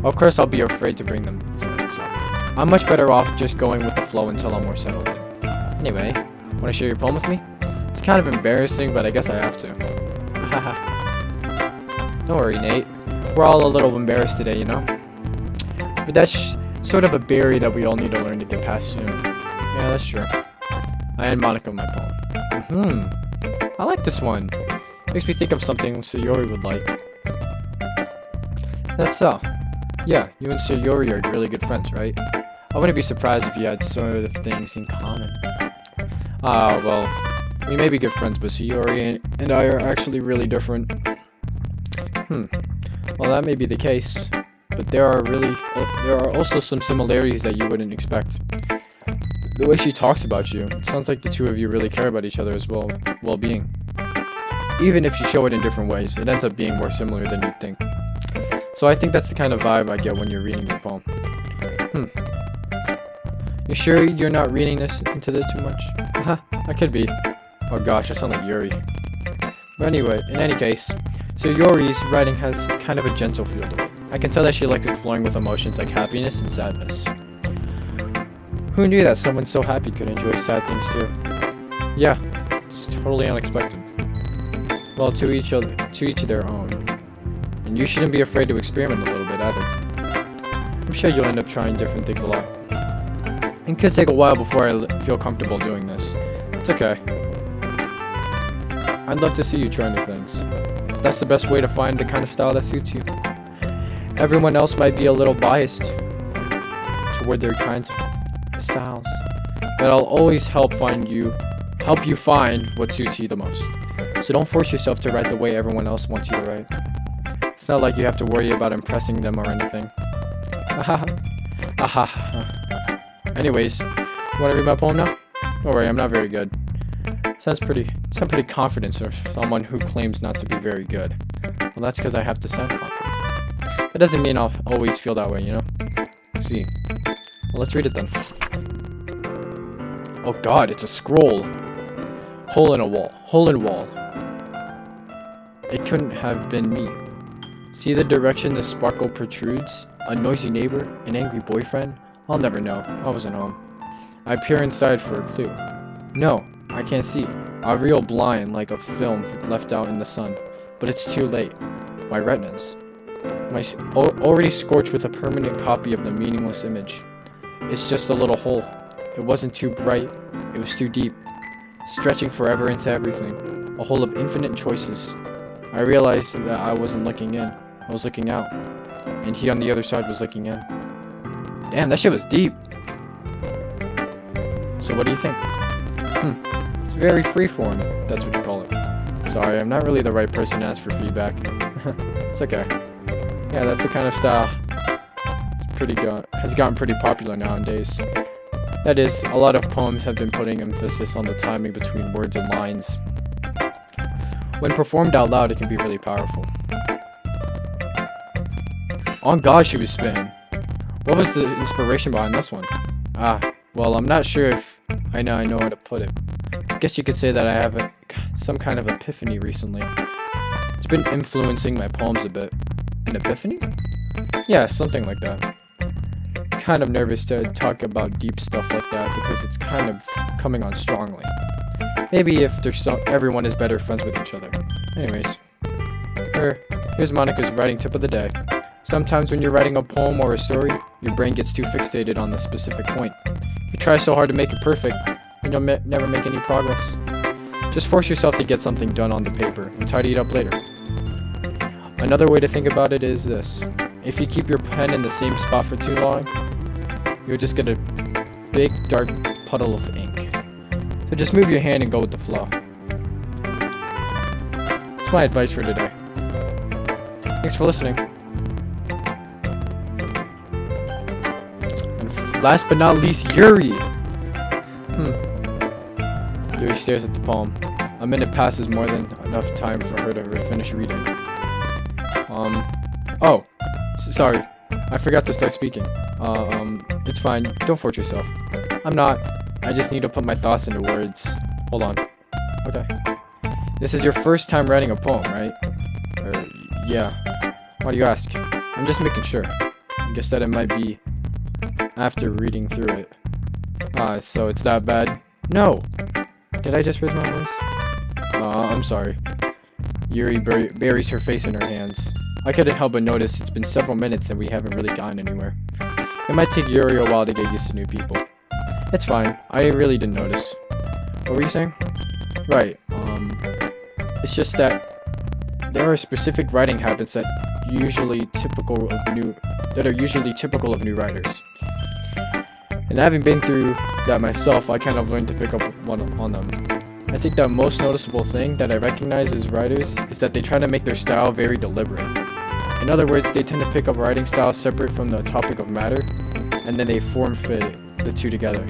Of course, I'll be afraid to bring them up. I'm much better off just going with the flow until I'm more settled in. Anyway, want to share your poem with me? It's kind of embarrassing, but I guess I have to. Don't worry, Nate. We're all a little embarrassed today, you know? But that's sort of a barrier that we all need to learn to get past soon. Yeah, that's true. I and Monica my poem. I like this one. Makes me think of something Sayori would like. That's so. Yeah, you and Sayori are really good friends, right? I wouldn't be surprised if you had sort of things in common. Well, we may be good friends, but Sayori and I are actually really different. Well, that may be the case, but there are also some similarities that you wouldn't expect. The way she talks about you, it sounds like the two of you really care about each other's well-being. Even if you show it in different ways, it ends up being more similar than you'd think. So I think that's the kind of vibe I get when you're reading your poem. You sure you're not reading into this too much? I could be. Oh gosh, I sound like Yuri. But anyway, in any case, so Yuri's writing has kind of a gentle feel to it. I can tell that she likes exploring with emotions like happiness and sadness. Who knew that someone so happy could enjoy sad things too? Yeah, it's totally unexpected. Well, to each their own. And you shouldn't be afraid to experiment a little bit either. I'm sure you'll end up trying different things a lot. It could take a while before I feel comfortable doing this. It's okay. I'd love to see you try new things. That's the best way to find the kind of style that suits you. Everyone else might be a little biased toward their kinds of styles, but I'll always help you find what suits you the most. So don't force yourself to write the way everyone else wants you to write. It's not like you have to worry about impressing them or anything. Anyways, you want to read my poem now? Don't worry, I'm not very good. Sounds pretty confident for someone who claims not to be very good. Well, that's because I have to sound confident. That doesn't mean I'll always feel that way, you know? See. Well, let's read it then. Oh god, it's a scroll. Hole in wall. It couldn't have been me. See the direction the sparkle protrudes? A noisy neighbor? An angry boyfriend? I'll never know. I wasn't home. I peer inside for a clue. No, I can't see. I reel blind like a film left out in the sun. But it's too late. My retinas. Already scorched with a permanent copy of the meaningless image. It's just a little hole. It wasn't too bright. It was too deep. Stretching forever into everything. A hole of infinite choices. I realized that I wasn't looking in. I was looking out. And he on the other side was looking in. Damn, that shit was deep. So what do you think? It's very freeform, if that's what you call it. Sorry, I'm not really the right person to ask for feedback. It's okay. Yeah, that's the kind of style has gotten pretty popular nowadays. That is, a lot of poems have been putting emphasis on the timing between words and lines. When performed out loud, it can be really powerful. Oh god, she was spitting. What was the inspiration behind this one? Well, I'm not sure if I know how to put it. I guess you could say that I have some kind of epiphany recently. It's been influencing my poems a bit. An epiphany? Yeah, something like that. Kind of nervous to talk about deep stuff like that because it's kind of coming on strongly. Maybe if everyone is better friends with each other. Anyways, here's Monica's writing tip of the day. Sometimes when you're writing a poem or a story, your brain gets too fixated on the specific point. If you try so hard to make it perfect, then you'll never make any progress. Just force yourself to get something done on the paper and tidy it up later. Another way to think about it is this. If you keep your pen in the same spot for too long, you'll just get a big dark puddle of ink. So just move your hand and go with the flow. That's my advice for today. Thanks for listening. And last but not least, Yuri. Yuri stares at the poem. A minute passes more than enough time for her to finish reading. Oh, sorry. I forgot to start speaking. It's fine. Don't force yourself. I'm not. I just need to put my thoughts into words. Hold on. Okay. This is your first time writing a poem, right? Yeah. Why do you ask? I'm just making sure. I guess that it might be after reading through it. So it's that bad? No! Did I just raise my voice? I'm sorry. Yuri buries her face in her hands. I couldn't help but notice it's been several minutes and we haven't really gotten anywhere. It might take Yuri a while to get used to new people. It's fine. I really didn't notice. What were you saying? Right. It's just that there are specific writing habits that are usually typical of new writers. And having been through that myself, I kind of learned to pick up on them. I think the most noticeable thing that I recognize as writers is that they try to make their style very deliberate. In other words, they tend to pick up writing styles separate from the topic of matter, and then they form-fit the two together.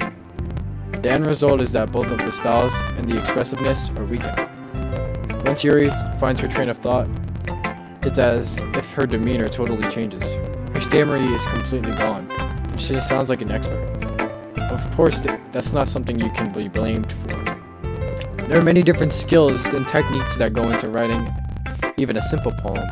The end result is that both of the styles and the expressiveness are weakened. Once Yuri finds her train of thought, it's as if her demeanor totally changes. Her stammery is completely gone, and she sounds like an expert. Of course, that's not something you can be blamed for. There are many different skills and techniques that go into writing even a simple poem.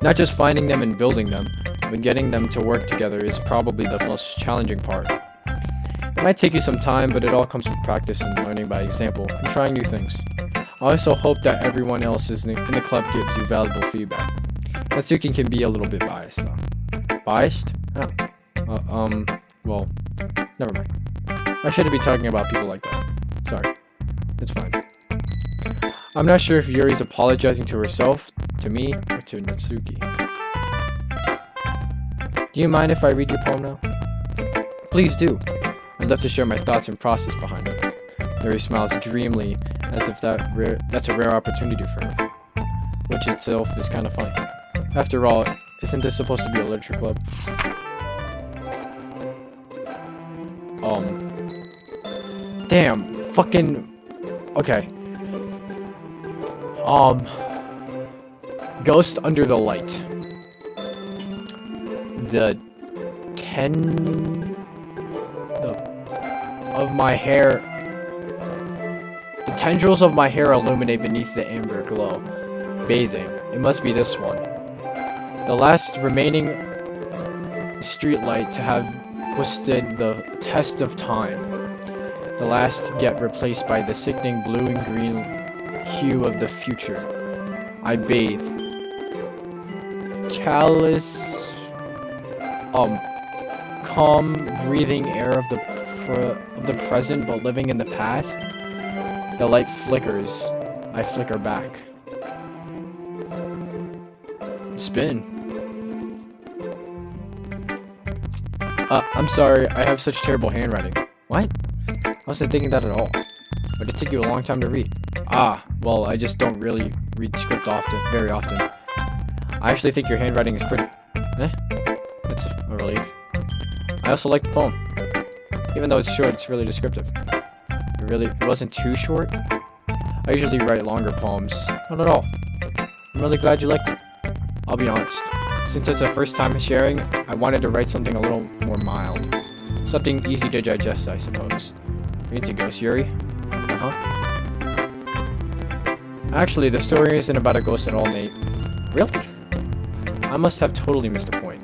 Not just finding them and building them, but getting them to work together is probably the most challenging part. It might take you some time, but it all comes with practice and learning by example and trying new things. I also hope that everyone else in the club gives you valuable feedback. Natsuki can be a little bit biased, though. Biased? Oh. Well, never mind. I shouldn't be talking about people like that. Sorry. It's fine. I'm not sure if Yuri's apologizing to herself, to me, or to Natsuki. Do you mind if I read your poem now? Please do. I'd love to share my thoughts and process behind it. Yuri smiles dreamily, as if that's a rare opportunity for her, which itself is kind of funny. After all, isn't this supposed to be a literature club? Damn, fucking, okay. Ghost Under the Light. The tendrils of my hair illuminate beneath the amber glow. Bathing. It must be this one. The last remaining streetlight to have withstood the test of time. The last get replaced by the sickening blue and green hue of the future. I bathe. Callous, calm, breathing air of the present, but living in the past. The light flickers. I flicker back. Spin. I'm sorry, I have such terrible handwriting. What? I wasn't thinking that at all. But it took you a long time to read. Ah, well, I just don't really read script very often. I actually think your handwriting is pretty. That's a relief. I also like the poem. Even though it's short, it's really descriptive. It wasn't too short. I usually write longer poems. Not at all. I'm really glad you liked it. I'll be honest. Since it's the first time sharing, I wanted to write something a little more mild. Something easy to digest, I suppose. It's a ghost, Yuri. Uh-huh. Actually, the story isn't about a ghost at all, Nate. Really? I must have totally missed the point.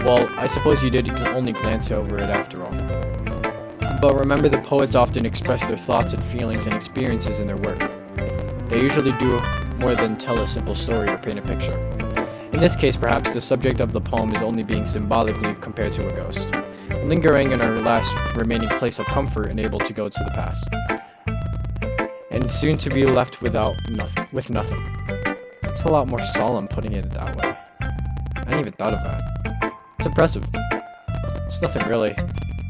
Well, I suppose you did only glance over it after all. But remember, the poets often express their thoughts and feelings and experiences in their work. They usually do more than tell a simple story or paint a picture. In this case, perhaps the subject of the poem is only being symbolically compared to a ghost, lingering in our last remaining place of comfort and able to go to the past, and soon to be left with nothing. It's a lot more solemn putting it that way. I hadn't even thought of that. It's impressive. It's nothing really.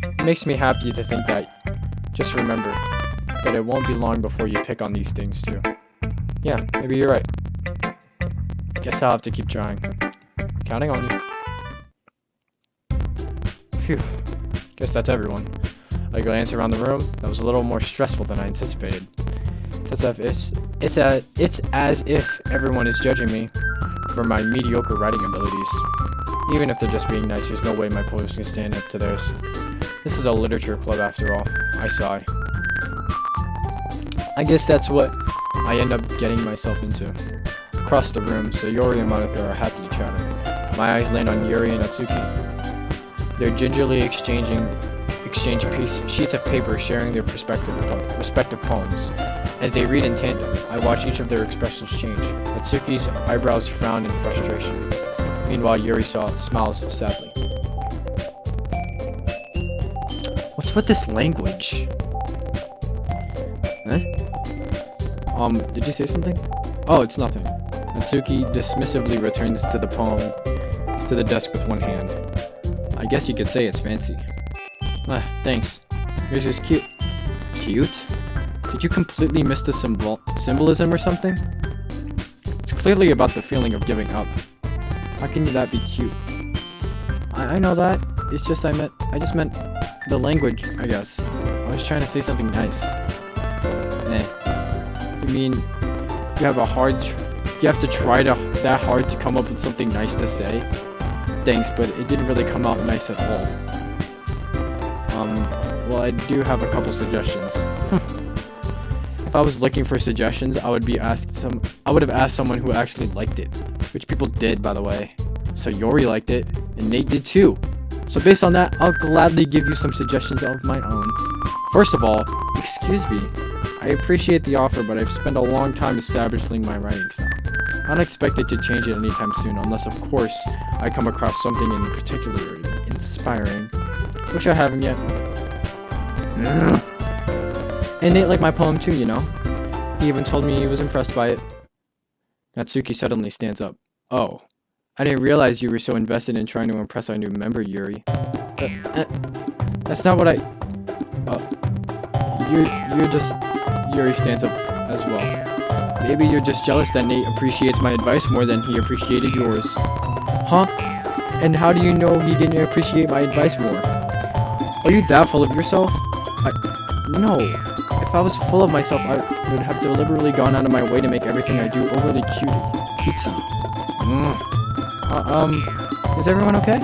It makes me happy to think that. Just remember that it won't be long before you pick on these things too. Yeah, maybe you're right. Guess I'll have to keep trying. Counting on you. Phew. Guess that's everyone. I glance around the room. That was a little more stressful than I anticipated. It's as if everyone is judging me for my mediocre writing abilities. Even if they're just being nice, there's no way my poems can stand up to theirs. This is a literature club after all. I sigh. I guess that's what I end up getting myself into. Across the room, Sayori and Monica are happily chatting. My eyes land on Yuri and Natsuki. They're gingerly exchange sheets of paper, sharing their respective poems. As they read in tandem, I watch each of their expressions change. Natsuki's eyebrows frown in frustration. Meanwhile, Yuri smiles sadly. What's with this language? Huh? Did you say something? Oh, it's nothing. Natsuki dismissively returns to the poem to the desk with one hand. I guess you could say it's fancy. Thanks. Yours is cute. Cute? Did you completely miss the symbolism or something? It's clearly about the feeling of giving up. How can that be cute? I know that. It's just I just meant the language, I guess. I was trying to say something nice. You mean you have to try that hard to come up with something nice to say? Thanks, but it didn't really come out nice at all. Well, I do have a couple suggestions. If I was looking for suggestions, I would have asked someone who actually liked it, which people did, by the way. So Yori liked it, and Nate did too. So based on that, I'll gladly give you some suggestions of my own. First of all, excuse me. I appreciate the offer, but I've spent a long time establishing my writing style. I don't expect it to change it anytime soon, unless of course I come across something in particularly inspiring, which I haven't yet. And Nate liked my poem too, you know. He even told me he was impressed by it. Natsuki suddenly stands up. Oh, I didn't realize you were so invested in trying to impress our new member, Yuri. That's not what I... You're just... Yuri stands up as well. Maybe you're just jealous that Nate appreciates my advice more than he appreciated yours. Huh? And how do you know he didn't appreciate my advice more? Are you that full of yourself? No. If I was full of myself, I would have deliberately gone out of my way to make everything I do overly cutesy. Is everyone okay?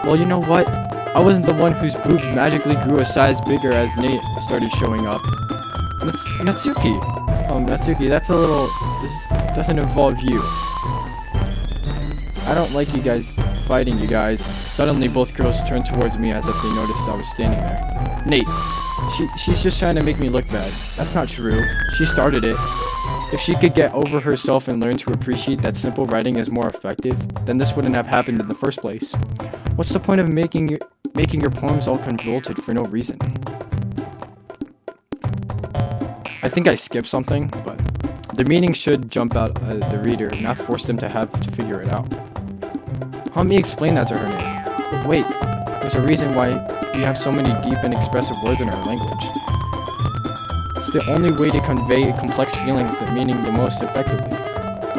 Well, you know what? I wasn't the one whose boobs magically grew a size bigger as Nate started showing up. Natsuki. Natsuki, that's a little... This doesn't involve you. I don't like you guys fighting, you guys. Suddenly, both girls turned towards me as if they noticed I was standing there. Nate, she's just trying to make me look bad. That's not true. She started it. If she could get over herself and learn to appreciate that simple writing is more effective, then this wouldn't have happened in the first place. What's the point of making your poems all convoluted for no reason? I think I skipped something, but the meaning should jump out at the reader, not force them to have to figure it out. Help me explain that to her, Nate. But wait, there's a reason why we have so many deep and expressive words in our language. It's the only way to convey complex feelings the meaning the most effectively.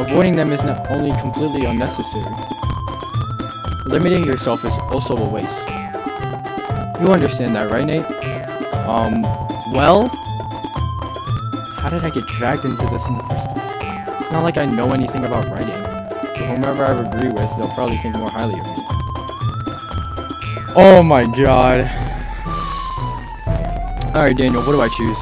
Avoiding them is not only completely unnecessary, limiting yourself is also a waste. You understand that, right, Nate? Well? How did I get dragged into this in the first place? It's not like I know anything about writing. But whomever I agree with, they'll probably think more highly of me. Oh my god. Alright, Daniel, what do I choose?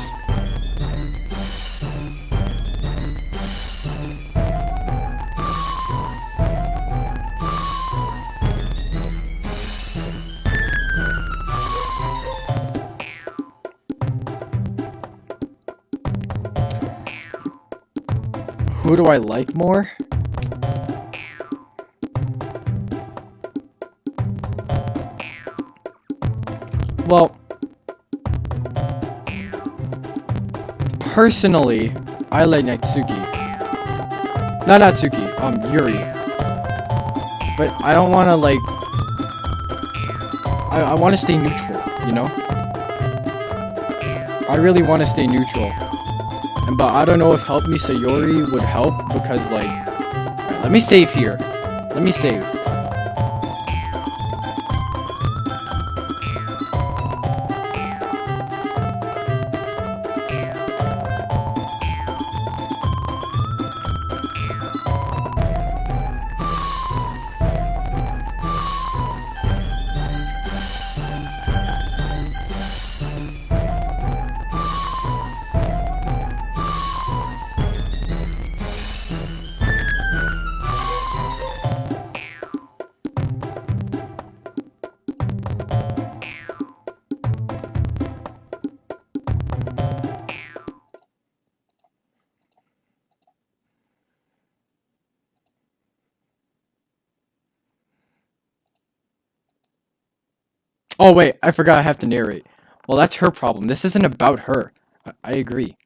Who do I like more? Well, personally, I like Natsuki. Not Natsuki, Yuri. But I don't want to, like... I want to stay neutral, you know? I really want to stay neutral. But I don't know if Help Me Sayori would help, because, like... Right, let me save here. Let me save. Oh wait, I forgot I have to narrate. Well, that's her problem. This isn't about her. I agree.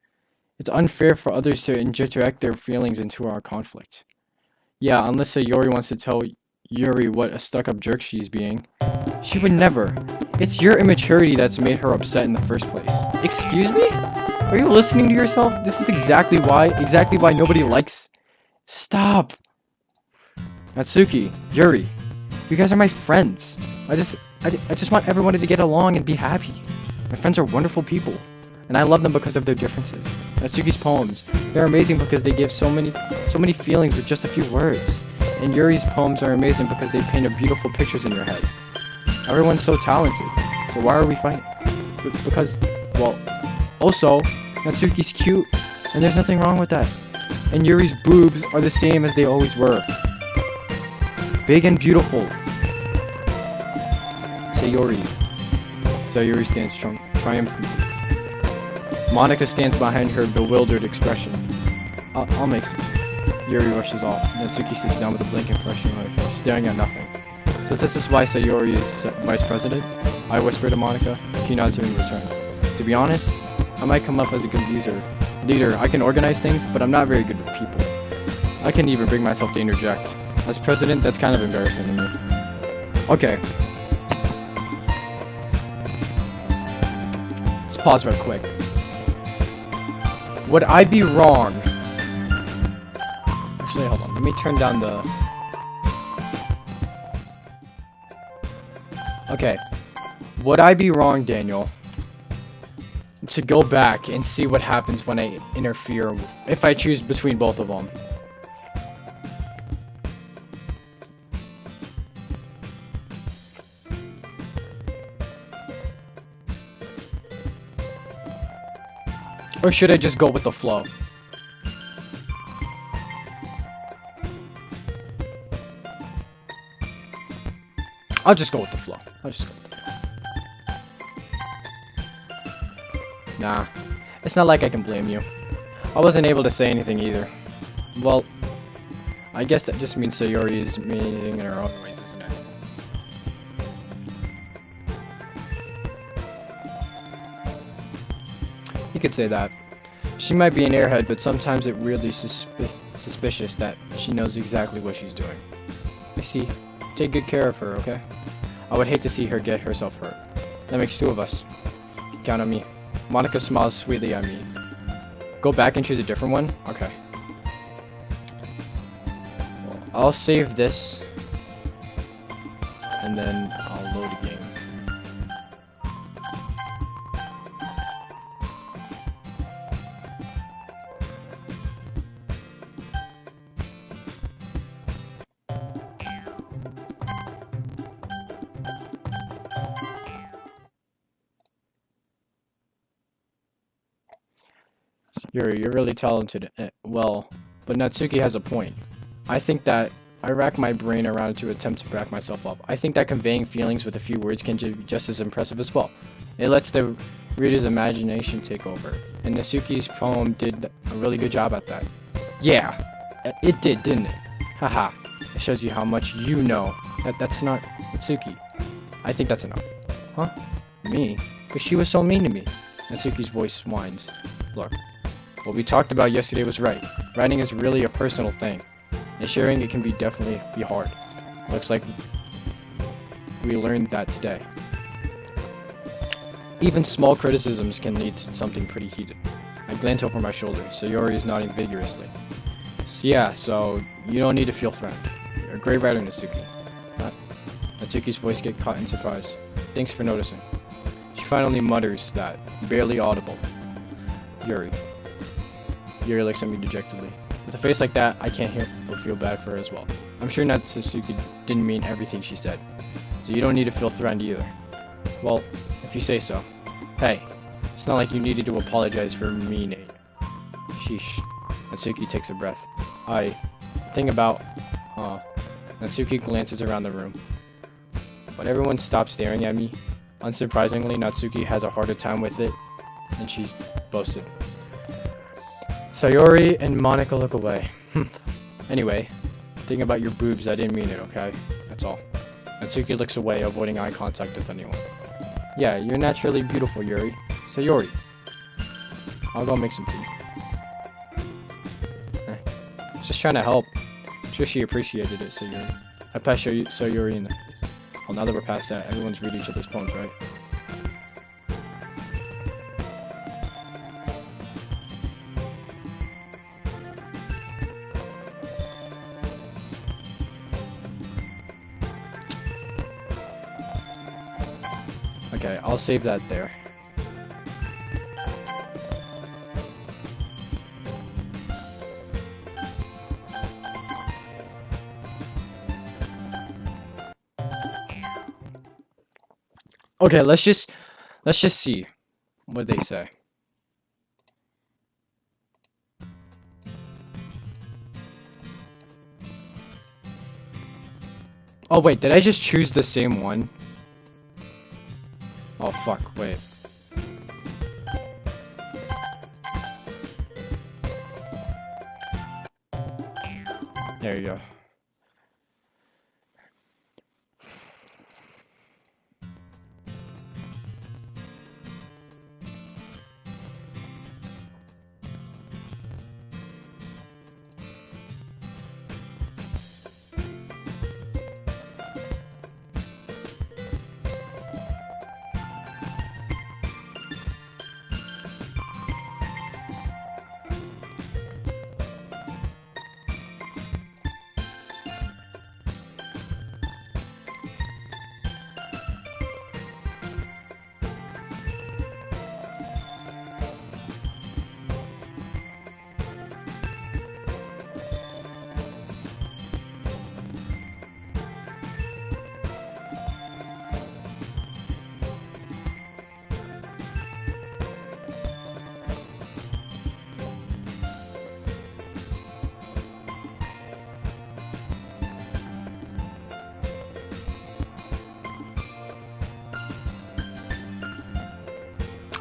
It's unfair for others to interject their feelings into our conflict. Yeah, unless Sayori wants to tell Yuri what a stuck-up jerk she's being. She would never. It's your immaturity that's made her upset in the first place. Excuse me? Are you listening to yourself? This is exactly why nobody likes... Stop! Natsuki, Yuri, you guys are my friends. I just want everyone to get along and be happy. My friends are wonderful people, and I love them because of their differences. Natsuki's poems, they're amazing because they give so many feelings with just a few words. And Yuri's poems are amazing because they paint beautiful pictures in your head. Everyone's so talented, so why are we fighting? Because, well, also, Natsuki's cute, and there's nothing wrong with that. And Yuri's boobs are the same as they always were. Big and beautiful. Sayori stands triumphantly. Monica stands behind her bewildered expression. I'll make some. Yuri rushes off. Natsuki sits down with a blank expression on her face, staring at nothing. So this is why Sayori is vice president? I whisper to Monica. She nods in return. To be honest, I might come up as a good leader. I can organize things, but I'm not very good with people. I can't even bring myself to interject. As president, that's kind of embarrassing to me. Okay. Let's pause real quick. Would I be wrong? Actually, hold on. Let me turn down the... Okay. Would I be wrong, Daniel, to go back and see what happens when I interfere if I choose between both of them? Or should I just go with the flow? I'll just go with the flow. Nah, it's not like I can blame you. I wasn't able to say anything either. Well, I guess that just means Sayori is amazing in her own ways, isn't it? You could say that. She might be an airhead, but sometimes it really suspicious that she knows exactly what she's doing. I see. Take good care of her, okay? I would hate to see her get herself hurt. That makes two of us. Count on me. Monica smiles sweetly at me. Go back and choose a different one? Okay. Well, I'll save this. And then I'll load a game. You're really talented. Well, but Natsuki has a point. I think that I rack my brain around to attempt to back myself up. I think that conveying feelings with a few words can be just as impressive as well. It lets the reader's imagination take over. And Natsuki's poem did a really good job at that. Yeah, it did, didn't it? Haha. It shows you how much you know. That's not Natsuki. I think that's enough. Huh? Me? But she was so mean to me. Natsuki's voice whines. Look. What we talked about yesterday was right. Writing is really a personal thing, and sharing it can definitely be hard. Looks like we learned that today. Even small criticisms can lead to something pretty heated. I glance over my shoulder. Sayori is nodding vigorously. So you don't need to feel threatened. You're a great writer, Natsuki. Natsuki's voice gets caught in surprise. Thanks for noticing. She finally mutters that, barely audible. Yuri looks at me dejectedly. With a face like that, I can't help but feel bad for her as well. I'm sure Natsuki didn't mean everything she said, so you don't need to feel threatened either. Well, if you say so. Hey, it's not like you needed to apologize for me, Nate. Sheesh. Natsuki takes a breath. Natsuki glances around the room. When everyone stops staring at me, unsurprisingly, Natsuki has a harder time with it, and she's boasted. Sayori and Monica look away. Anyway, think about your boobs, I didn't mean it, okay? That's all. Natsuki looks away, avoiding eye contact with anyone. Yeah, you're naturally beautiful, Yuri. Sayori. I'll go make some tea. Just trying to help. Sure, she appreciated it, Sayuri. I passed Sayuri in the... Well, now that we're past that, everyone's read each other's poems, right? Okay, I'll save that there. Okay, let's just see what they say. Oh wait, did I just choose the same one? Oh fuck, wait. There you go.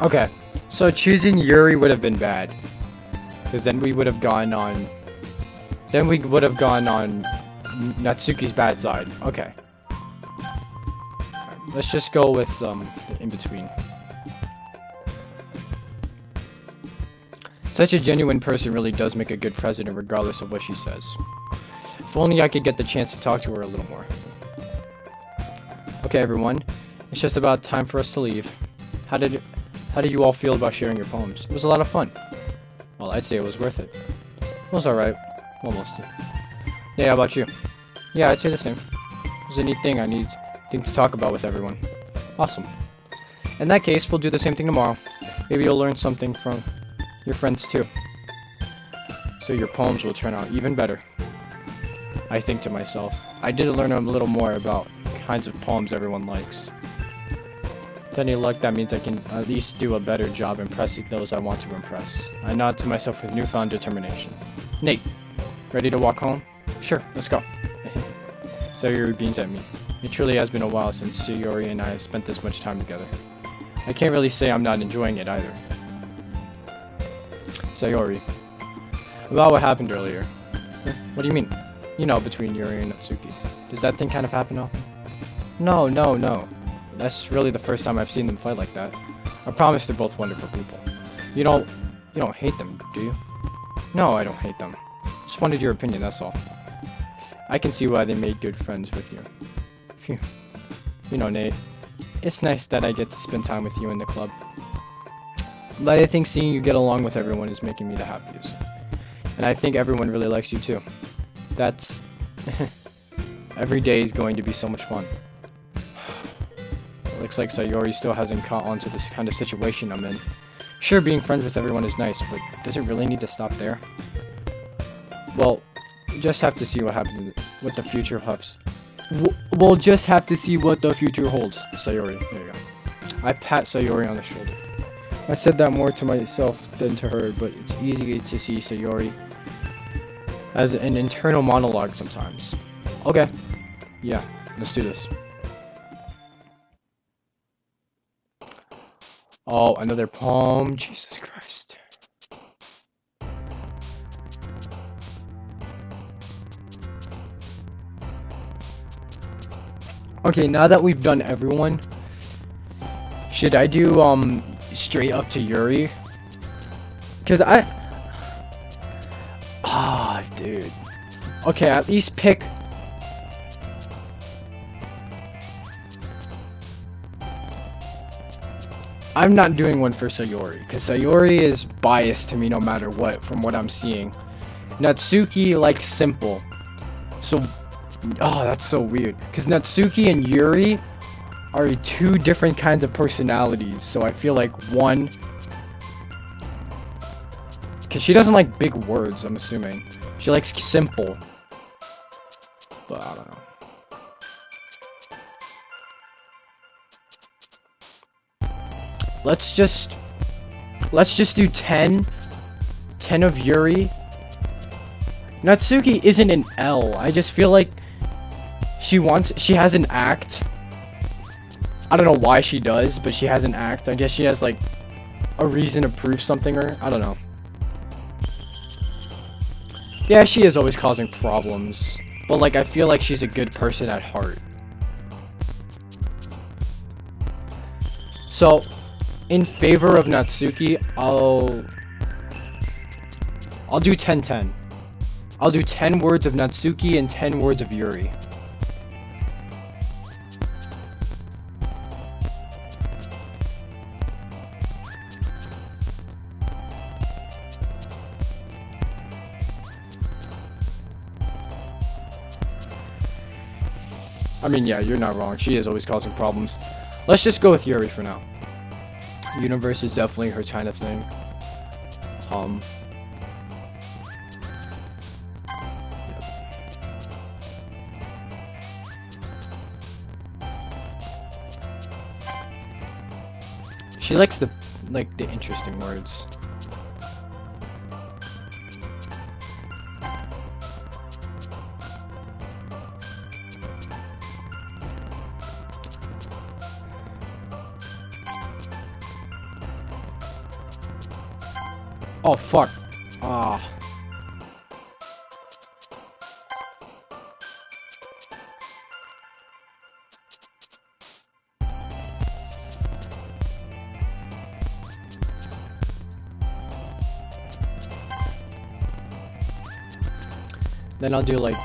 Okay, so choosing Yuri would have been bad, because then we would have gone on. Then we would have gone on Natsuki's bad side. Okay, let's just go with the in between. Such a genuine person really does make a good president, regardless of what she says. If only I could get the chance to talk to her a little more. Okay, everyone, it's just about time for us to leave. How did you all feel about sharing your poems? It was a lot of fun. Well, I'd say it was worth it. It was alright. Almost. Yeah, how about you? Yeah, I'd say the same. It was a neat thing. I need things to talk about with everyone. Awesome. In that case, we'll do the same thing tomorrow. Maybe you'll learn something from your friends too. So your poems will turn out even better. I think to myself. I did learn a little more about kinds of poems everyone likes. With any luck, that means I can at least do a better job impressing those I want to impress. I nod to myself with newfound determination. Nate, ready to walk home? Sure, let's go. Sayuri beams at me. It truly has been a while since Sayuri and I have spent this much time together. I can't really say I'm not enjoying it either. Sayuri, about what happened earlier. What do you mean? You know, between Yuri and Natsuki. Does that thing kind of happen often? No. That's really the first time I've seen them fight like that. I promise they're both wonderful people. You don't hate them, do you? No, I don't hate them. Just wanted your opinion, that's all. I can see why they made good friends with you. Phew. You know, Nate, it's nice that I get to spend time with you in the club. But I think seeing you get along with everyone is making me the happiest. And I think everyone really likes you too. That's... Every day is going to be so much fun. Looks like Sayuri still hasn't caught on to this kind of situation I'm in. Sure, being friends with everyone is nice, but does it really need to stop there? Well, we'll just have to see what happens with the future huffs. We'll just have to see what the future holds. Sayuri, there you go. I pat Sayuri on the shoulder. I said that more to myself than to her, but it's easy to see Sayuri as an internal monologue sometimes. Okay. Yeah, let's do this. Oh, another poem. Jesus Christ. Okay, now that we've done everyone, should I do straight up to Yuri? Cause dude. Okay, at least pick... I'm not doing one for Sayori, because Sayori is biased to me no matter what, from what I'm seeing. Natsuki likes simple. So, oh, that's so weird. Because Natsuki and Yuri are two different kinds of personalities. So I feel like one... Because she doesn't like big words, I'm assuming. She likes simple. But I don't know. Let's just do 10 of Yuri. Natsuki isn't an L. I just feel like she has an act. I don't know why she does, but she has an act. I guess she has like a reason to prove something, or I don't know. Yeah, she is always causing problems, but like I feel like she's a good person at heart. So, in favor of Natsuki, I'll do 10-10. I'll do 10 words of Natsuki and 10 words of Yuri. I mean, yeah, you're not wrong. She is always causing problems. Let's just go with Yuri for now. Universe is definitely her kind of thing. She likes the interesting words. Oh fuck. Ah. Then I'll do like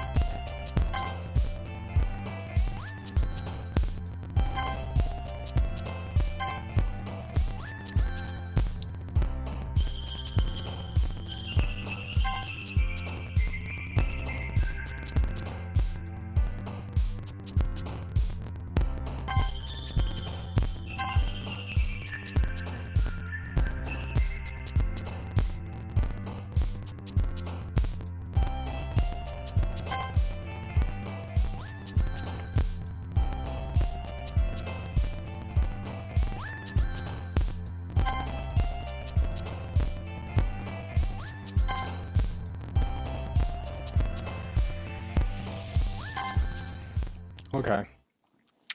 okay.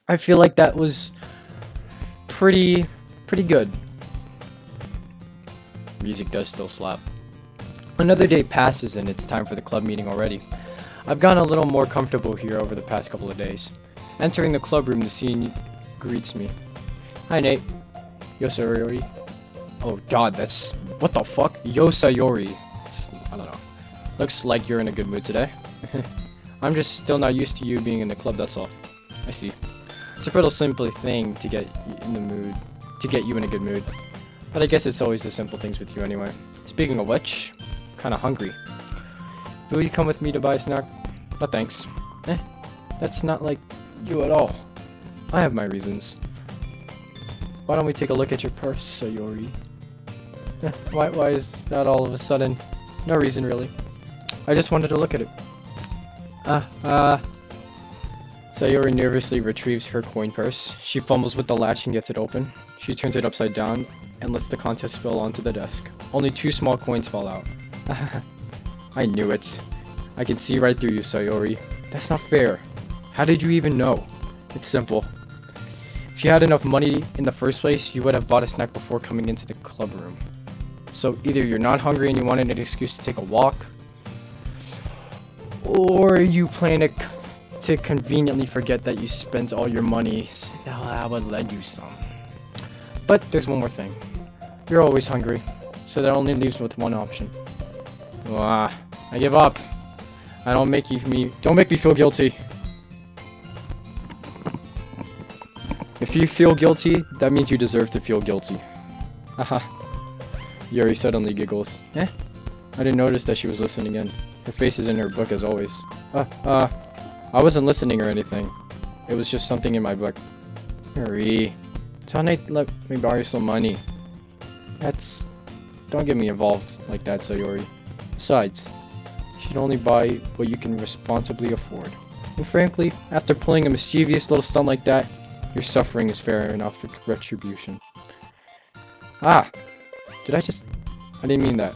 I feel like that was pretty good. Music does still slap. Another day passes and it's time for the club meeting already. I've gotten a little more comfortable here over the past couple of days. Entering the club room, the scene greets me. Hi, Nate. Yo, Sayori. Oh god, that's... what the fuck? Yo, Sayori. I don't know. Looks like you're in a good mood today. I'm just still not used to you being in the club, that's all. I see. It's a pretty simple thing to get in the mood, to get you in a good mood. But I guess it's always the simple things with you anyway. Speaking of which, I'm kinda hungry. Will you come with me to buy a snack? No thanks. That's not like you at all. I have my reasons. Why don't we take a look at your purse, Sayori? Why is that all of a sudden? No reason really. I just wanted to look at it. Sayori nervously retrieves her coin purse. She fumbles with the latch and gets it open. She turns it upside down and lets the contents spill onto the desk. Only 2 small coins fall out. I knew it. I can see right through you, Sayori. That's not fair. How did you even know? It's simple. If you had enough money in the first place, you would have bought a snack before coming into the club room. So either you're not hungry and you wanted an excuse to take a walk, or you plan to conveniently forget that you spent all your money. I would lend you some. But there's one more thing. You're always hungry, so that only leaves with one option. I give up. I don't make me feel guilty. If you feel guilty, that means you deserve to feel guilty. Haha. Yuri suddenly giggles. I didn't notice that she was listening in. Her face is in her book as always. I wasn't listening or anything. It was just something in my book. Yuri, tell Nate to let me borrow some money. Don't get me involved like that, Sayori. Besides, you should only buy what you can responsibly afford. And frankly, after pulling a mischievous little stunt like that, your suffering is fair enough for retribution. I didn't mean that.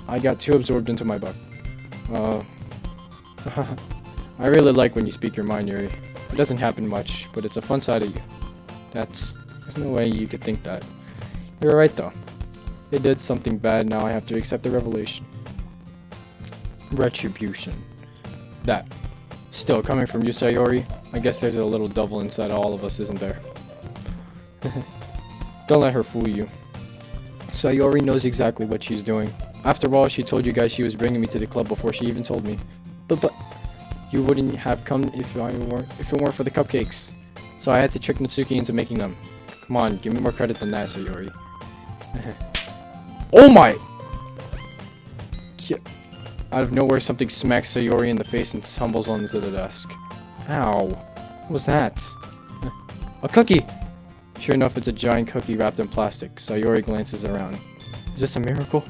I got too absorbed into my book. I really like when you speak your mind, Yuri. It doesn't happen much, but it's a fun side of you. There's no way you could think that. You're right though. They did something bad, now I have to accept the revelation. Retribution. That. Still, coming from you, Sayori, I guess there's a little devil inside all of us, isn't there? Don't let her fool you. Sayori knows exactly what she's doing. After all, she told you guys she was bringing me to the club before she even told me. But you wouldn't have come if it weren't for the cupcakes. So I had to trick Natsuki into making them. Come on, give me more credit than that, Sayori. Oh my! Yeah. Out of nowhere, something smacks Sayori in the face and tumbles onto the desk. Ow. What was that? A cookie! Sure enough, it's a giant cookie wrapped in plastic. Sayori glances around. Is this a miracle?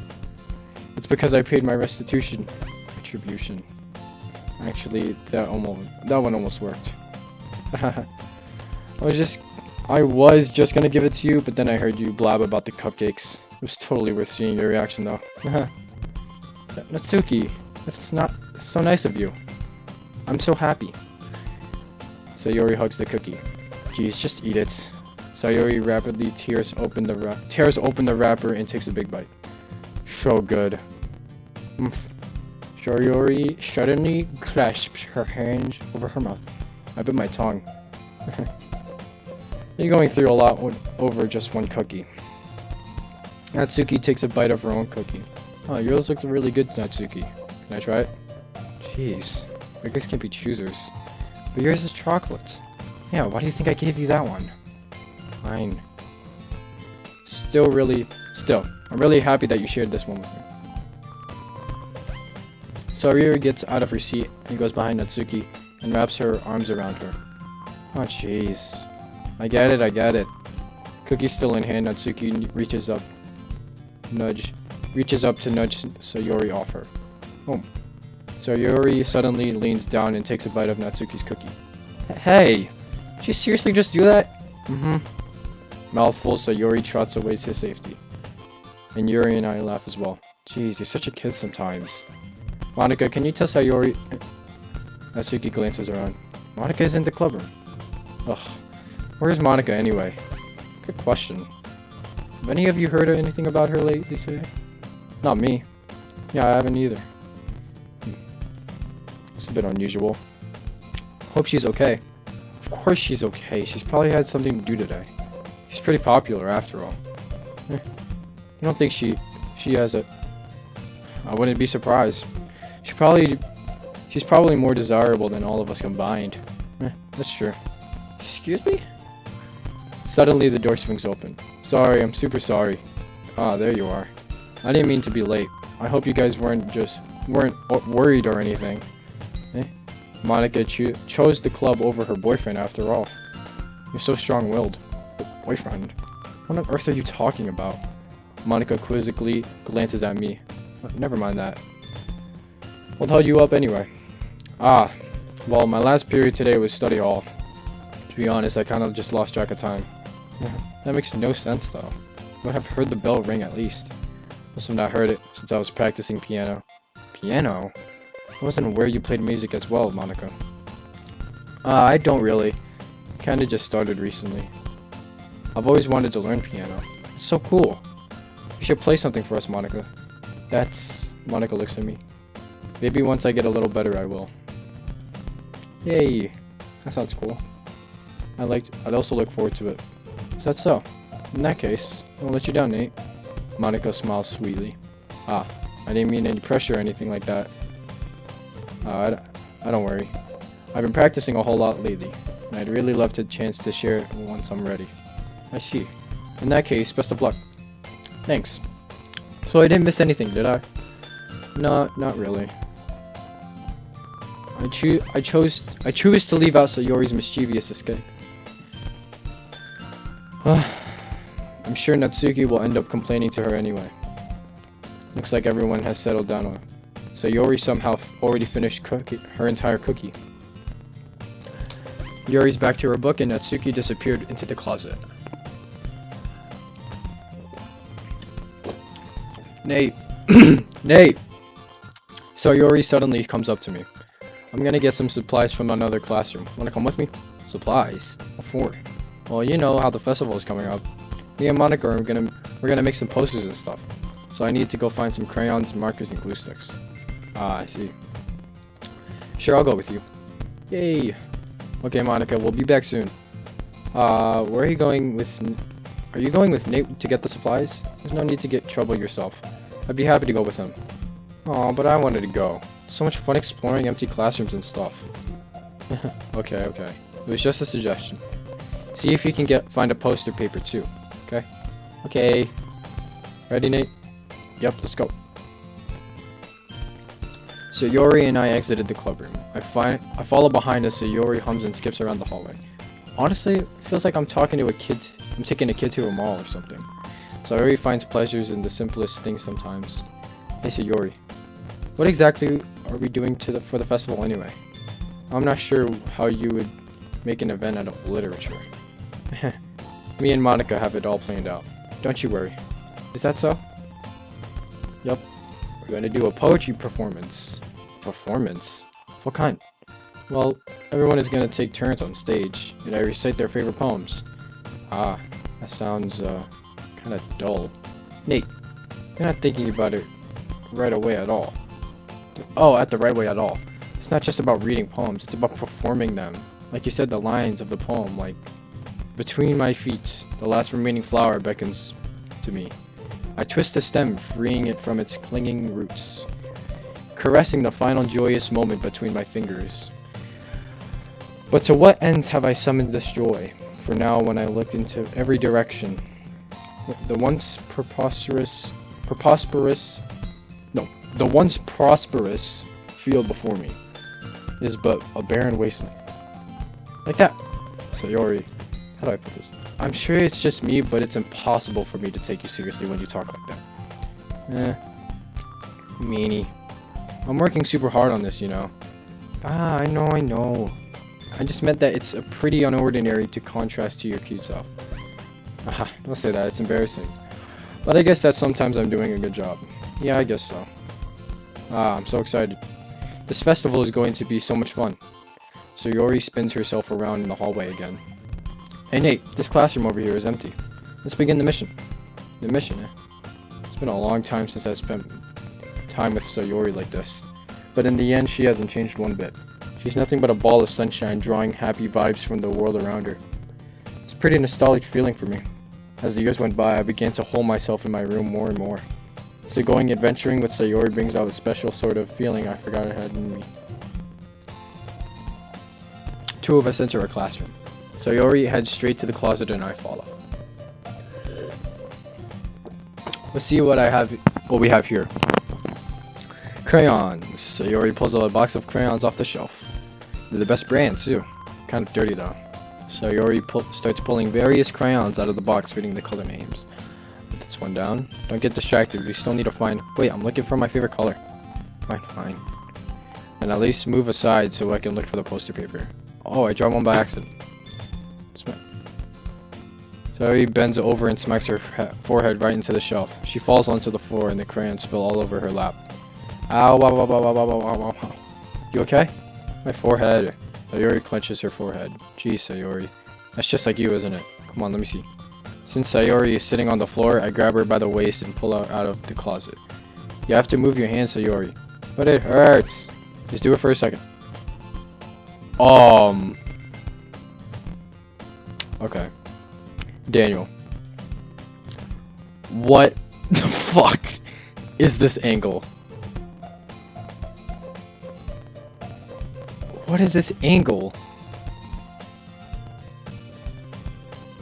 It's because I paid my restitution. Retribution. Actually, that one almost worked. I was just gonna give it to you, but then I heard you blab about the cupcakes. It was totally worth seeing your reaction though. Natsuki, it's so nice of you. I'm so happy. Sayori hugs the cookie. Geez, just eat it. Sayori rapidly tears open the wrapper and takes a big bite. So good. Sayori suddenly clasps her hands over her mouth. I bit my tongue. You're going through a lot over just one cookie. Natsuki takes a bite of her own cookie. Oh, yours looks really good, Natsuki. Can I try it? Jeez, beggars can't be choosers. But yours is chocolate. Yeah, why do you think I gave you that one? Fine. Still, I'm really happy that you shared this one with me. Sayori gets out of her seat and goes behind Natsuki and wraps her arms around her. Oh, jeez. I get it. Cookie still in hand, Natsuki reaches up to nudge Sayori off her. Oh. Sayori suddenly leans down and takes a bite of Natsuki's cookie. Hey! Did you seriously just do that? Mouthful, Sayori trots away to safety. And Yuri and I laugh as well. Jeez, you're such a kid sometimes. Monica, can you tell Sayori... Natsuki glances around. Monica is in the clubroom. Ugh. Where's Monica anyway? Good question. Have any of you heard anything about her lately today? Not me. Yeah, I haven't either. It's a bit unusual. Hope she's okay. Of course she's okay. She's probably had something to do today. She's pretty popular after all. You don't think she has a... I wouldn't be surprised. She's probably more desirable than all of us combined. That's true. Excuse me? Suddenly the door swings open. Sorry, I'm super sorry. Ah, there you are. I didn't mean to be late. I hope you guys weren't worried or anything. Monica chose the club over her boyfriend after all. You're so strong-willed. Boyfriend? What on earth are you talking about? Monica quizzically glances at me. Oh, never mind that. What held you up anyway? Ah, well, my last period today was study hall. To be honest, I kind of just lost track of time. That makes no sense though. I would have heard the bell ring at least. Must have not heard it since I was practicing piano. Piano? I wasn't aware you played music as well, Monica. I don't really. Kinda just started recently. I've always wanted to learn piano. It's so cool. You should play something for us, Monica. Monica looks at me. Maybe once I get a little better, I will. Yay. That sounds cool. I'd also look forward to it. Is that so? In that case, I won't let you down, Nate. Monica smiles sweetly. Ah, I didn't mean any pressure or anything like that. I don't worry. I've been practicing a whole lot lately, and I'd really love the chance to share it once I'm ready. I see. In that case, best of luck. Thanks. So I didn't miss anything, did I? No, not really. I choose to leave out Sayori's mischievous escape. I'm sure Natsuki will end up complaining to her anyway. Looks like everyone has settled down on her. Sayori somehow already finished her entire cookie. Yori's back to her book and Natsuki disappeared into the closet. Nate! Nate! Sayori suddenly comes up to me. I'm gonna get some supplies from another classroom. Wanna come with me? Supplies? What for? Well, you know how the festival is coming up. Me and Monica we're gonna make some posters and stuff. So I need to go find some crayons, markers, and glue sticks. Ah, I see. Sure, I'll go with you. Yay! Okay, Monica, we'll be back soon. Where are you going with... Are you going with Nate to get the supplies? There's no need to trouble yourself. I'd be happy to go with him. Aw, but I wanted to go. So much fun exploring empty classrooms and stuff. Okay. It was just a suggestion. See if you can find a poster paper too. Okay? Okay. Ready, Nate? Yep, let's go. Sayori and I exited the clubroom. I follow behind as Sayori hums and skips around the hallway. Honestly, it feels like I'm taking a kid to a mall or something. Sayori finds pleasures in the simplest things sometimes. Hey Sayori, what exactly are we doing for the festival anyway? I'm not sure how you would make an event out of literature. Me and Monica have it all planned out. Don't you worry. Is that so? Yep. We're going to do a poetry performance. Performance? What kind? Well, everyone is going to take turns on stage, and I recite their favorite poems. Ah, that sounds, kind of dull. Nate, you're not thinking about it right away at all. Oh, at the right way at all. It's not just about reading poems, it's about performing them. Like you said, the lines of the poem, like, between my feet, the last remaining flower beckons to me. I twist the stem, freeing it from its clinging roots, caressing the final joyous moment between my fingers. But to what ends have I summoned this joy? For now, when I looked into every direction, the once prosperous field before me is but a barren wasteland. Like that. Sayori, how do I put this? I'm sure it's just me, but it's impossible for me to take you seriously when you talk like that. Meanie. I'm working super hard on this, you know. Ah, I know. I just meant that it's a pretty unordinary to contrast to your cute self. Aha, don't say that, it's embarrassing. But I guess that sometimes I'm doing a good job. Yeah, I guess so. Ah, I'm so excited. This festival is going to be so much fun. Sayori spins herself around in the hallway again. Hey Nate, this classroom over here is empty. Let's begin the mission. The mission, eh? It's been a long time since I spent time with Sayori like this. But in the end, she hasn't changed one bit. She's nothing but a ball of sunshine, drawing happy vibes from the world around her. It's a pretty nostalgic feeling for me. As the years went by, I began to hold myself in my room more and more. So going adventuring with Sayori brings out a special sort of feeling I forgot I had in me. Two of us enter a classroom. Sayori heads straight to the closet and I follow. Let's see what we have here. Crayons. Sayori pulls out a box of crayons off the shelf. They're the best brand too. Kind of dirty though. Sayori starts pulling various crayons out of the box, reading the color names. Put this one down. Don't get distracted. We still need to find... Wait, I'm looking for my favorite color. Fine. And at least move aside so I can look for the poster paper. Oh, I dropped one by accident. Sayori bends over and smacks her forehead right into the shelf. She falls onto the floor and the crayons spill all over her lap. Ow, ow. You okay? My forehead. Sayori clenches her forehead. Geez, Sayori. That's just like you, isn't it? Come on, let me see. Since Sayori is sitting on the floor, I grab her by the waist and pull her out of the closet. You have to move your hands, Sayori. But it hurts. Just do it for a second. Okay. Daniel. What the fuck is this angle? What is this angle?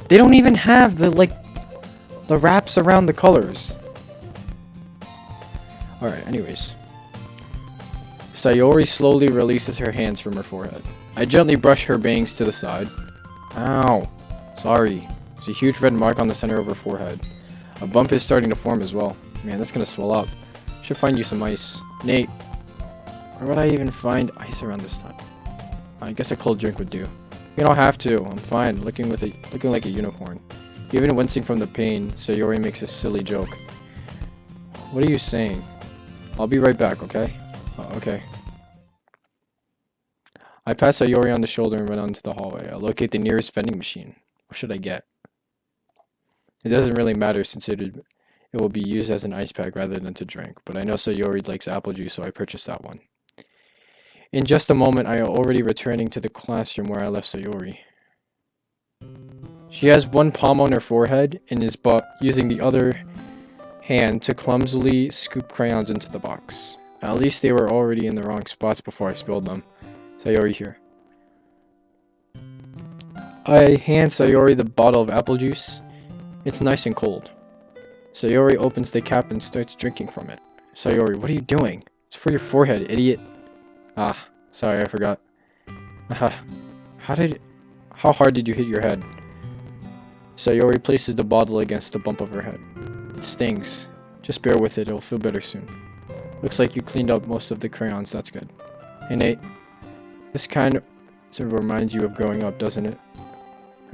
They don't even have the, like, the wraps around the colors. Alright, anyways. Sayori slowly releases her hands from her forehead. I gently brush her bangs to the side. Ow. Sorry. There's a huge red mark on the center of her forehead. A bump is starting to form as well. Man, that's gonna swell up. Should find you some ice. Nate. Where would I even find ice around this time? I guess a cold drink would do. You don't have to. I'm fine. Looking like a unicorn. Even wincing from the pain, Sayori makes a silly joke. What are you saying? I'll be right back, okay? Okay. I pass Sayori on the shoulder and run out into the hallway. I locate the nearest vending machine. What should I get? It doesn't really matter since it will be used as an ice pack rather than to drink, but I know Sayori likes apple juice, so I purchased that one. In just a moment, I am already returning to the classroom where I left Sayori. She has one palm on her forehead and is using the other hand to clumsily scoop crayons into the box. At least they were already in the wrong spots before I spilled them. Sayori here. I hand Sayori the bottle of apple juice. It's nice and cold. Sayori opens the cap and starts drinking from it. Sayori, what are you doing? It's for your forehead, idiot. Ah, sorry, I forgot. How hard did you hit your head? Sayori places the bottle against the bump of her head. It stings. Just bear with it, it'll feel better soon. Looks like you cleaned up most of the crayons, that's good. Hey Nate, this kind of sort of reminds you of growing up, doesn't it?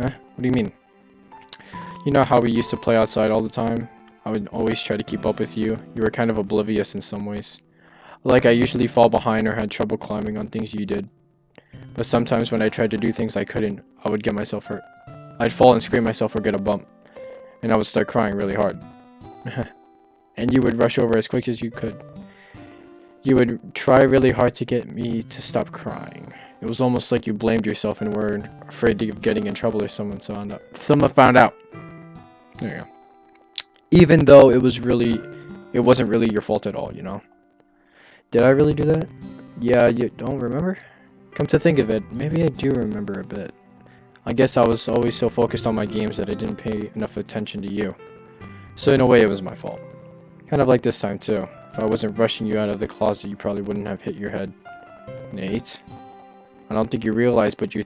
Huh? What do you mean? You know how we used to play outside all the time? I would always try to keep up with you. You were kind of oblivious in some ways. Like I usually fall behind or had trouble climbing on things you did. But sometimes when I tried to do things I couldn't, I would get myself hurt. I'd fall and scrape myself or get a bump. And I would start crying really hard. And you would rush over as quick as you could. You would try really hard to get me to stop crying. It was almost like you blamed yourself and were afraid of getting in trouble or someone found out. There you go. Even though it wasn't really your fault at all, you know? Did I really do that? Yeah, you don't remember? Come to think of it, maybe I do remember a bit. I guess I was always so focused on my games that I didn't pay enough attention to you. So in a way, it was my fault. Kind of like this time too. If I wasn't rushing you out of the closet, you probably wouldn't have hit your head. Nate? I don't think you realize, but you're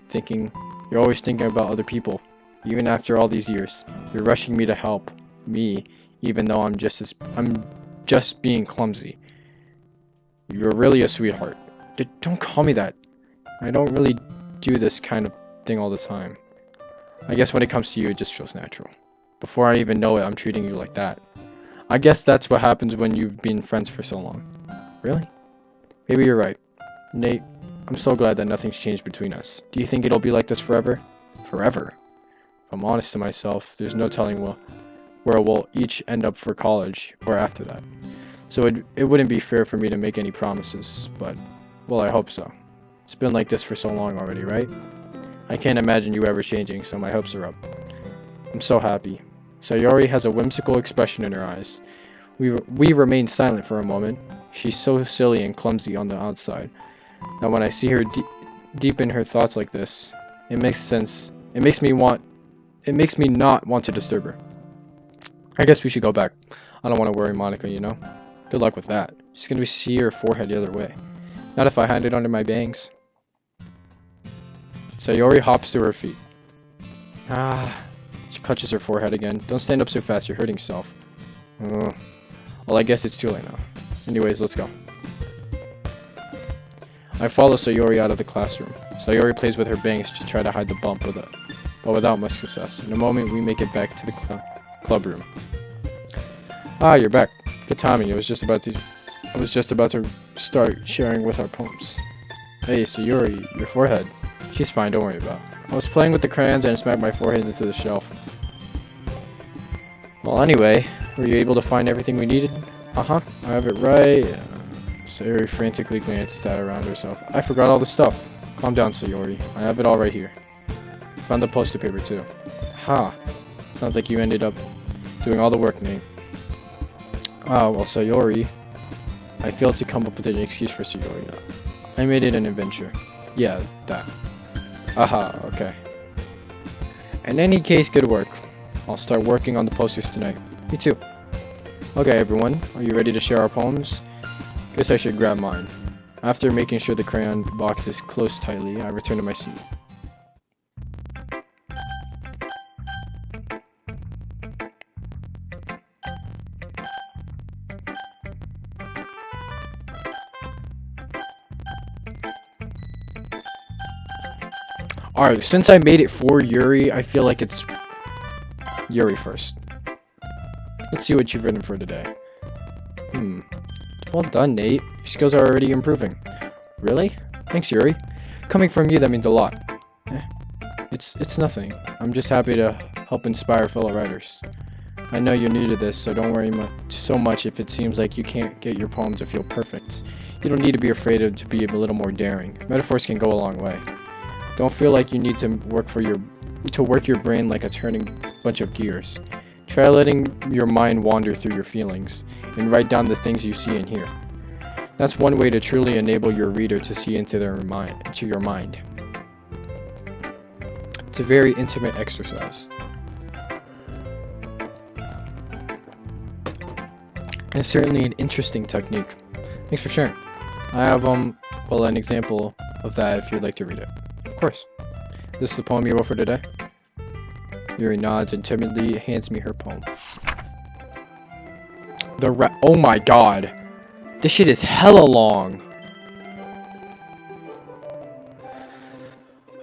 always thinking about other people. Even after all these years. You're rushing me to help me, even though I'm just being clumsy. You're really a sweetheart. Don't call me that. I don't really do this kind of thing all the time. I guess when it comes to you, it just feels natural. Before I even know it, I'm treating you like that. I guess that's what happens when you've been friends for so long. Really? Maybe you're right. Nate, I'm so glad that nothing's changed between us. Do you think it'll be like this forever? Forever? If I'm honest to myself, there's no telling where we'll each end up for college or after that. So it wouldn't be fair for me to make any promises, but, well, I hope so. It's been like this for so long already, right? I can't imagine you ever changing, so my hopes are up. I'm so happy. Sayori has a whimsical expression in her eyes. We remain silent for a moment. She's so silly and clumsy on the outside. Now when I see her deep in her thoughts like this, it makes sense. It makes me not want to disturb her. I guess we should go back. I don't want to worry Monica, you know? Good luck with that. She's gonna see her forehead the other way. Not if I hide it under my bangs. Sayori hops to her feet. She clutches her forehead again. Don't stand up so fast, you're hurting yourself. Well, I guess it's too late now. Anyways, let's go. I follow Sayori out of the classroom. Sayori plays with her bangs to try to hide the bump, but without much success. In a moment, we make it back to the club room. Ah, you're back. Good timing. I was just about to start sharing with our poems. Hey, Sayori, your forehead. She's fine, don't worry about it. I was playing with the crayons and I smacked my forehead into the shelf. Well, anyway, were you able to find everything we needed? I have it right. Sayori frantically glances at around herself. I forgot all the stuff. Calm down, Sayori. I have it all right here. Found the poster paper too. Sounds like you ended up doing all the work, Nate. Well, Sayori. I failed to come up with an excuse for Sayori now. I made it an adventure. Yeah, that. Aha, okay. In any case, good work. I'll start working on the posters tonight. Me too. Okay, everyone, are you ready to share our poems? Guess I should grab mine. After making sure the crayon box is closed tightly, I return to my seat. Alright, since I made it for Yuri, I feel like it's Yuri first. Let's see what you've written for today. Well done, Nate. Your skills are already improving. Really? Thanks, Yuri. Coming from you, that means a lot. It's nothing. I'm just happy to help inspire fellow writers. I know you're new to this, so don't worry so much if it seems like you can't get your poem to feel perfect. You don't need to be afraid to be a little more daring. Metaphors can go a long way. Don't feel like you need to work your brain like a turning bunch of gears. Try letting your mind wander through your feelings and write down the things you see and hear. That's one way to truly enable your reader to see into your mind. It's a very intimate exercise. And it's certainly an interesting technique. Thanks for sharing. I have well, an example of that if you'd like to read it. Of course. This is the poem you wrote for today? Yuri nods and timidly hands me her poem. Oh my god! This shit is hella long!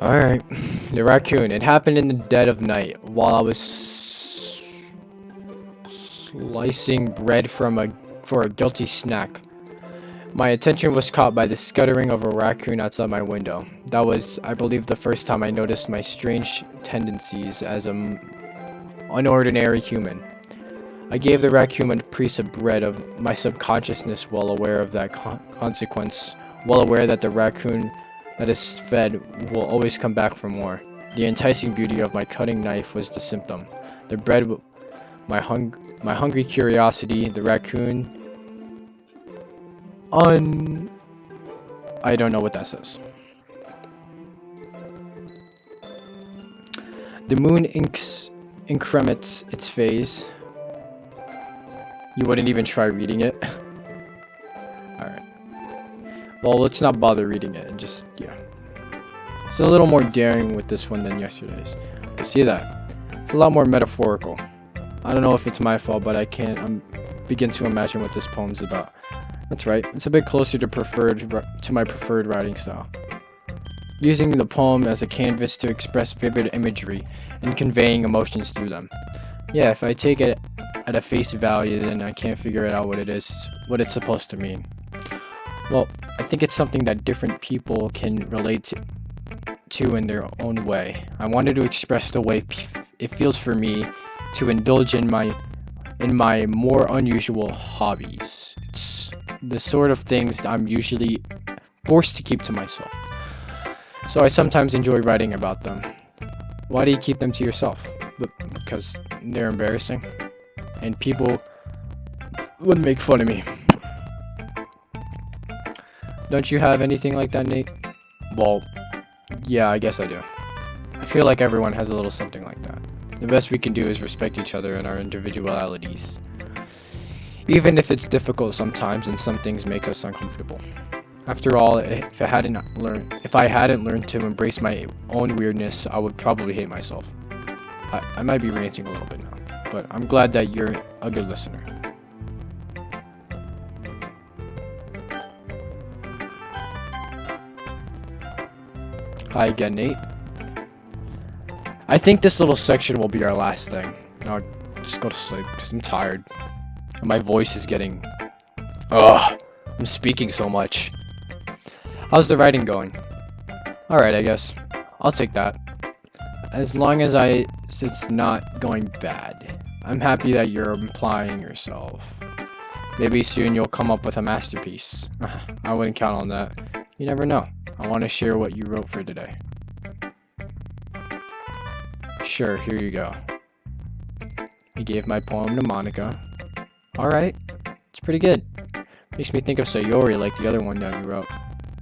Alright. The raccoon. It happened in the dead of night while I was slicing bread for a guilty snack. My attention was caught by the scuttering of a raccoon outside my window. That was, I believe, the first time I noticed my strange tendencies as an unordinary human. I gave the raccoon a piece of bread of my subconsciousness, well aware of that consequence, well aware that the raccoon that is fed will always come back for more. The enticing beauty of my cutting knife was the symptom. The bread, my hungry curiosity, the raccoon. I don't know what that says. The moon increments its phase. You wouldn't even try reading it? Alright. Well, let's not bother reading it and just, yeah. It's a little more daring with this one than yesterday's. I can see that. It's a lot more metaphorical. I don't know if it's my fault, but I begin to imagine what this poem's about. That's right, it's a bit closer to my preferred writing style. Using the poem as a canvas to express vivid imagery and conveying emotions through them. Yeah, if I take it at a face value, then I can't figure out what it's supposed to mean. Well, I think it's something that different people can relate to in their own way. I wanted to express the way it feels for me to indulge in my more unusual hobbies. It's the sort of things I'm usually forced to keep to myself. So I sometimes enjoy writing about them. Why do you keep them to yourself? Because they're embarrassing. And people would make fun of me. Don't you have anything like that, Nate? Well, yeah, I guess I do. I feel like everyone has a little something like that. The best we can do is respect each other and our individualities. Even if it's difficult sometimes and some things make us uncomfortable. After all, if I hadn't learned to embrace my own weirdness, I would probably hate myself. I might be ranting a little bit now, but I'm glad that you're a good listener. Hi again, Nate. I think this little section will be our last thing. I'll just go to sleep because I'm tired. And my voice is getting... Ugh! I'm speaking so much. How's the writing going? Alright, I guess. I'll take that. As long as it's not going bad. I'm happy that you're applying yourself. Maybe soon you'll come up with a masterpiece. I wouldn't count on that. You never know. I want to share what you wrote for today. Sure, here you go. I gave my poem to Monica. Alright, it's pretty good. Makes me think of Sayori like the other one that you wrote.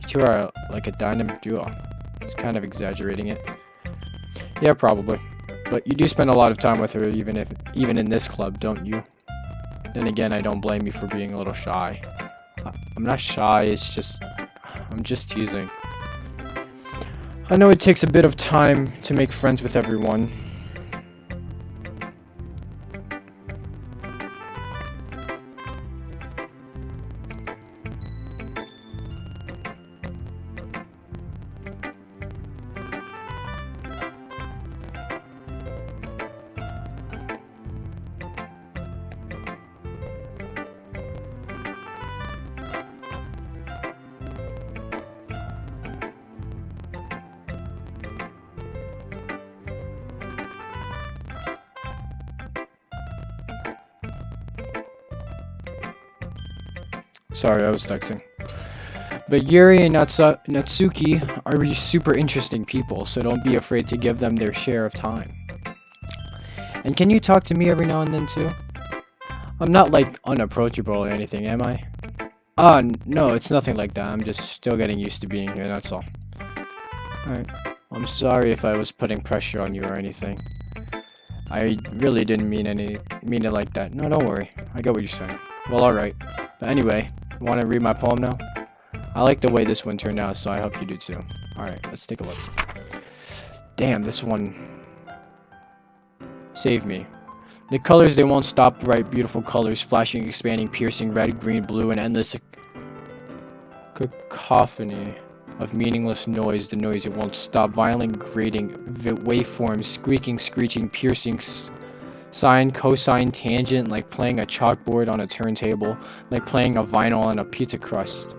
two are like a dynamic duo. It's kind of exaggerating it. Yeah, probably. But you do spend a lot of time with her, even in this club, don't you? Then again, I don't blame you for being a little shy. I'm not shy, it's just... I'm just teasing. I know it takes a bit of time to make friends with everyone. Sorry, I was texting. But Yuri and Natsuki are super interesting people, so don't be afraid to give them their share of time. And can you talk to me every now and then too? I'm not like unapproachable or anything, am I? No, it's nothing like that. I'm just still getting used to being here, that's all. Alright. I'm sorry if I was putting pressure on you or anything. I really didn't mean it like that. No, don't worry. I get what you're saying. Well, alright. But anyway, want to read my poem now? I like the way this one turned out, so I hope you do too. Alright, let's take a look. Damn, this one... Save me. The colors, they won't stop, bright, beautiful colors, flashing, expanding, piercing, red, green, blue, and endless cacophony of meaningless noise. The noise, it won't stop, violent, grating, waveforms, squeaking, screeching, piercing, sine, cosine, tangent, like playing a chalkboard on a turntable, like playing a vinyl on a pizza crust.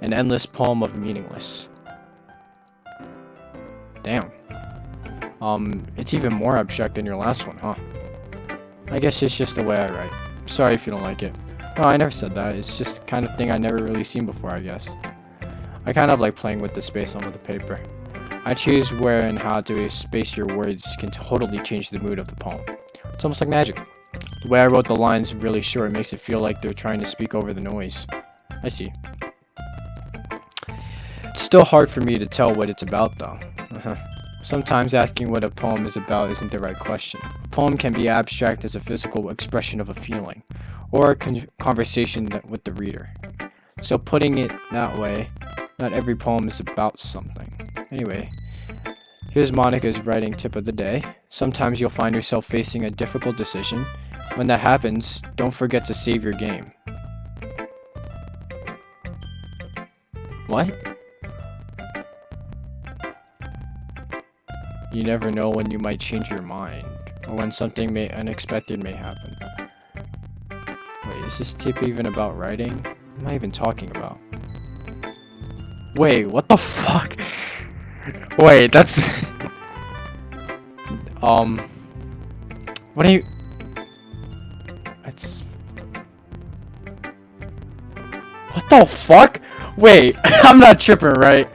An endless poem of meaningless. Damn. It's even more abstract than your last one, huh? I guess it's just the way I write. Sorry if you don't like it. No, I never said that. It's just the kind of thing I never really seen before, I guess. I kind of like playing with the space on the paper. I choose where and how to space your words can totally change the mood of the poem. It's almost like magic. The way I wrote the lines really short makes it feel like they're trying to speak over the noise. I see. It's still hard for me to tell what it's about, though. Sometimes asking what a poem is about isn't the right question. A poem can be abstract as a physical expression of a feeling, or a conversation with the reader. So putting it that way, not every poem is about something. Anyway, here's Monica's writing tip of the day. Sometimes you'll find yourself facing a difficult decision. When that happens, don't forget to save your game. What? You never know when you might change your mind, or when something unexpected may happen. Wait, is this tip even about writing? What am I even talking about? Wait, what the fuck? Wait, that's... What are you... It's... What the fuck? Wait, I'm not tripping, right?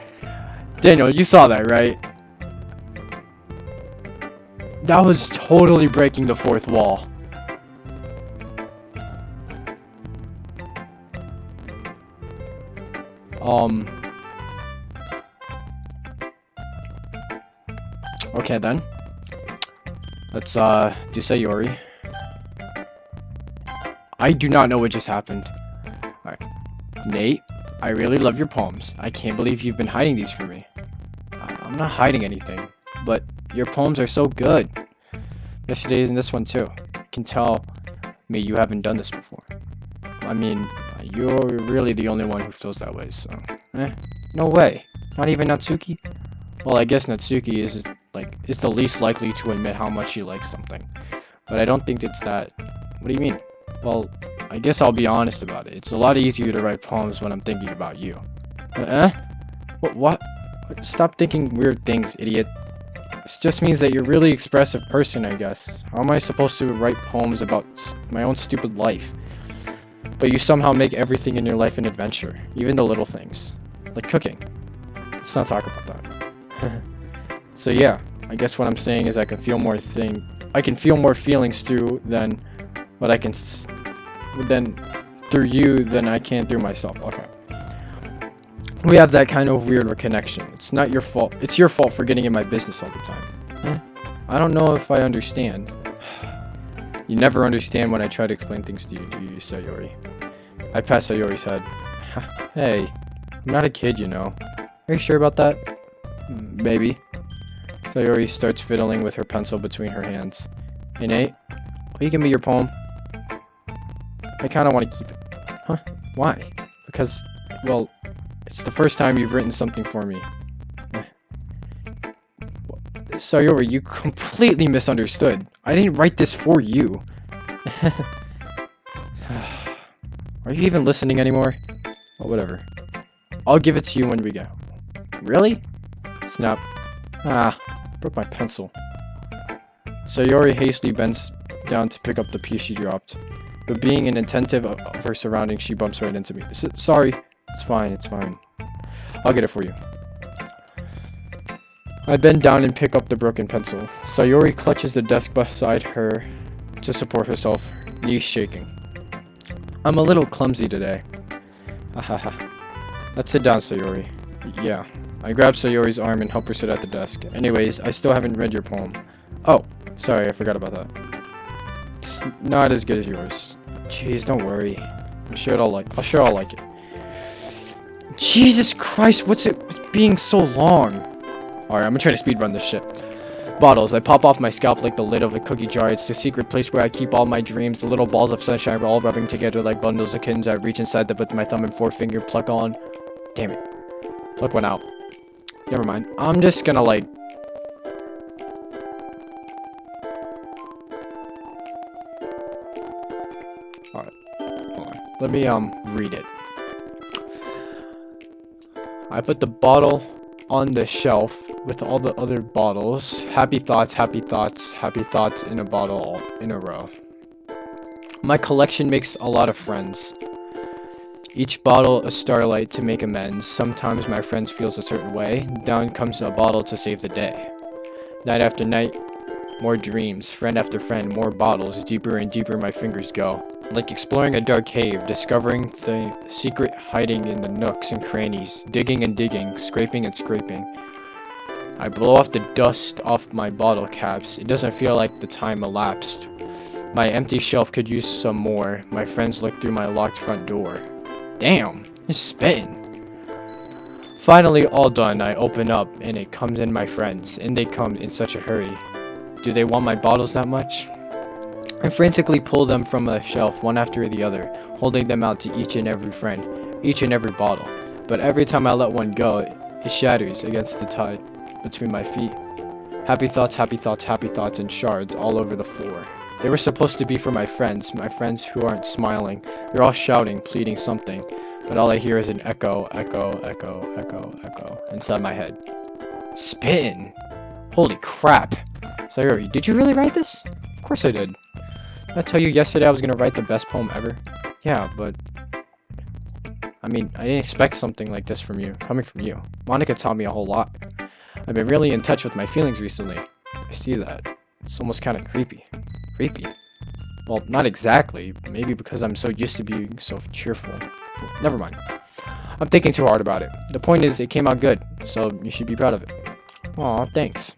Daniel, you saw that, right? That was totally breaking the fourth wall. Okay then. Let's do Sayori. I do not know what just happened. Alright. Nate, I really love your poems. I can't believe you've been hiding these from me. I'm not hiding anything, but your poems are so good. Yesterday's and this one too. You can tell me you haven't done this before. I mean, you're really the only one who feels that way, so... no way. Not even Natsuki? Well, I guess Natsuki is the least likely to admit how much she likes something. But I don't think it's that... What do you mean? Well, I guess I'll be honest about it. It's a lot easier to write poems when I'm thinking about you. What? Stop thinking weird things, idiot. This just means that you're a really expressive person, I guess. How am I supposed to write poems about my own stupid life? But you somehow make everything in your life an adventure, even the little things. Like cooking. Let's not talk about that. So yeah, I guess what I'm saying is I can feel more feelings through than what I can through you than I can through myself. Okay. We have that kind of weird connection. It's not your fault. It's your fault for getting in my business all the time. Huh? I don't know if I understand. You never understand when I try to explain things to you, do you, Sayori? I pat Sayori's head. Hey, I'm not a kid, you know. Are you sure about that? Maybe. Sayori starts fiddling with her pencil between her hands. Hey, Nate, will you give me your poem? I kind of want to keep it. Huh? Why? Because, well, it's the first time you've written something for me. Sayori, you completely misunderstood. I didn't write this for you. Are you even listening anymore? Well, whatever. I'll give it to you when we go. Really? Snap. Ah, broke my pencil. Sayori hastily bends down to pick up the piece she dropped. But being inattentive of her surroundings, she bumps right into me. Sorry. It's fine, it's fine. I'll get it for you. I bend down and pick up the broken pencil. Sayori clutches the desk beside her to support herself, knees shaking. I'm a little clumsy today. Hahaha. Let's sit down, Sayori. Yeah. I grab Sayori's arm and help her sit at the desk. Anyways, I still haven't read your poem. Oh, sorry, I forgot about that. It's not as good as yours. Jeez, don't worry. I'm sure I'll like it. Jesus Christ, what's it being so long? Alright, I'm gonna try to speedrun this shit. Bottles. I pop off my scalp like the lid of a cookie jar. It's the secret place where I keep all my dreams. The little balls of sunshine are all rubbing together like bundles of kittens. I reach inside them with my thumb and forefinger. Pluck on. Damn it. Pluck one out. Never mind. I'm just gonna like... Alright. Hold on. Let me read it. I put the bottle on the shelf with all the other bottles. Happy thoughts, happy thoughts, happy thoughts in a bottle all in a row. My collection makes a lot of friends. Each bottle a starlight to make amends. Sometimes my friends feels a certain way. Down comes a bottle to save the day. Night after night, more dreams. Friend after friend, more bottles. Deeper and deeper my fingers go. Like exploring a dark cave, discovering the secret hiding in the nooks and crannies, digging and digging, scraping and scraping. I blow off the dust off my bottle caps. It doesn't feel like the time elapsed. My empty shelf could use some more. My friends look through my locked front door. Damn, it's spitting. Finally, all done. I open up and it comes in my friends, and they come in such a hurry. Do they want my bottles that much? I frantically pull them from the shelf, one after the other, holding them out to each and every friend, each and every bottle. But every time I let one go, it shatters against the tide between my feet. Happy thoughts, and shards all over the floor. They were supposed to be for my friends who aren't smiling. They're all shouting, pleading something, but all I hear is an echo, echo, echo, echo, echo inside my head. Spin! Holy crap! Sayori, did you really write this? Of course I did. Did I tell you yesterday I was gonna write the best poem ever? Yeah, but... I mean, I didn't expect something like this from you, coming from you. Monica taught me a whole lot. I've been really in touch with my feelings recently. I see that. It's almost kind of creepy. Creepy? Well, not exactly. Maybe because I'm so used to being so cheerful. Well, never mind. I'm thinking too hard about it. The point is, it came out good, so you should be proud of it. Aw, thanks.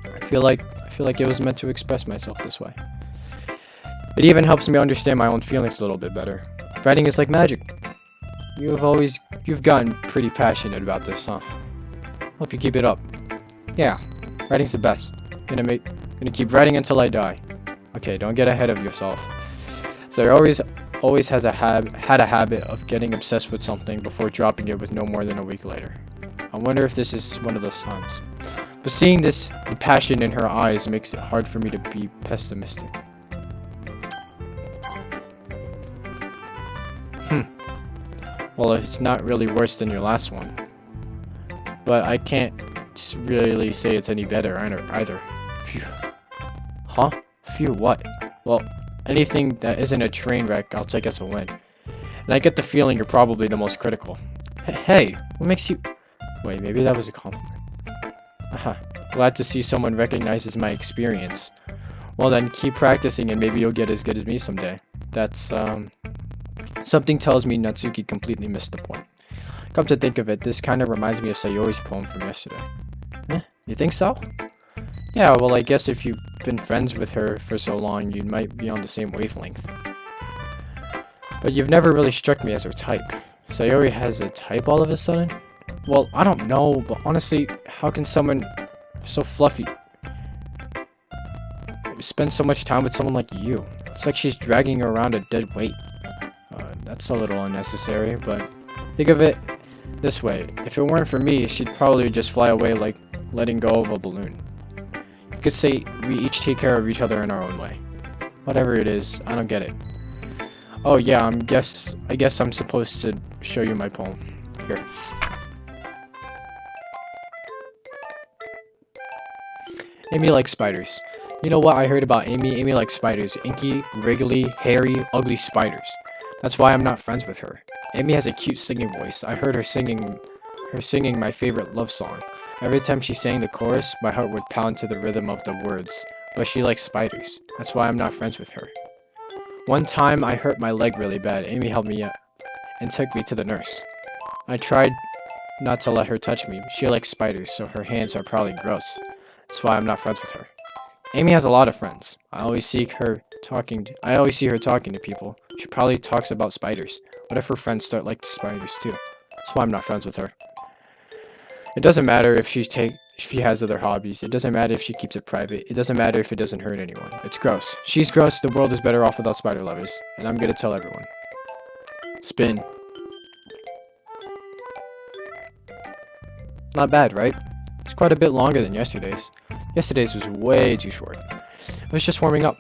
I feel like it was meant to express myself this way. It even helps me understand my own feelings a little bit better. Writing is like magic. You've gotten pretty passionate about this, huh? Hope you keep it up. Yeah, writing's the best. Gonna keep writing until I die. Okay, don't get ahead of yourself. So I always had a habit of getting obsessed with something before dropping it with no more than a week later. I wonder if this is one of those times. But seeing the passion in her eyes makes it hard for me to be pessimistic. Well, it's not really worse than your last one. But I can't really say it's any better either. Phew. Huh? Phew, what? Well, anything that isn't a train wreck, I'll take as a win. And I get the feeling you're probably the most critical. Hey, what makes you... Wait, maybe that was a compliment. Aha. Glad to see someone recognizes my experience. Well then, keep practicing and maybe you'll get as good as me someday. That's, Something tells me Natsuki completely missed the point. Come to think of it, this kind of reminds me of Sayori's poem from yesterday. You think so? Yeah, well, I guess if you've been friends with her for so long, you might be on the same wavelength. But you've never really struck me as her type. Sayori has a type all of a sudden? Well, I don't know, but honestly, how can someone so fluffy spend so much time with someone like you? It's like she's dragging around a dead weight. That's a little unnecessary, but think of it this way. If it weren't for me, she'd probably just fly away like letting go of a balloon. You could say we each take care of each other in our own way. Whatever it is, I don't get it. Oh yeah, I guess I'm supposed to show you my poem. Here. Amy likes spiders. You know what I heard about Amy? Amy likes spiders. Inky, wriggly, hairy, ugly spiders. That's why I'm not friends with her. Amy has a cute singing voice. I heard her singing my favorite love song. Every time she sang the chorus, my heart would pound to the rhythm of the words. But she likes spiders. That's why I'm not friends with her. One time I hurt my leg really bad. Amy helped me out and took me to the nurse. I tried not to let her touch me. She likes spiders, so her hands are probably gross. That's why I'm not friends with her. Amy has a lot of friends. I always see her talking to people. She probably talks about spiders. What if her friends start liking spiders too? That's why I'm not friends with her. It doesn't matter if she has other hobbies. It doesn't matter if she keeps it private. It doesn't matter if it doesn't hurt anyone. It's gross. She's gross. The world is better off without spider lovers. And I'm gonna tell everyone. Spin. Not bad, right? It's quite a bit longer than yesterday's. Yesterday's was way too short. It was just warming up.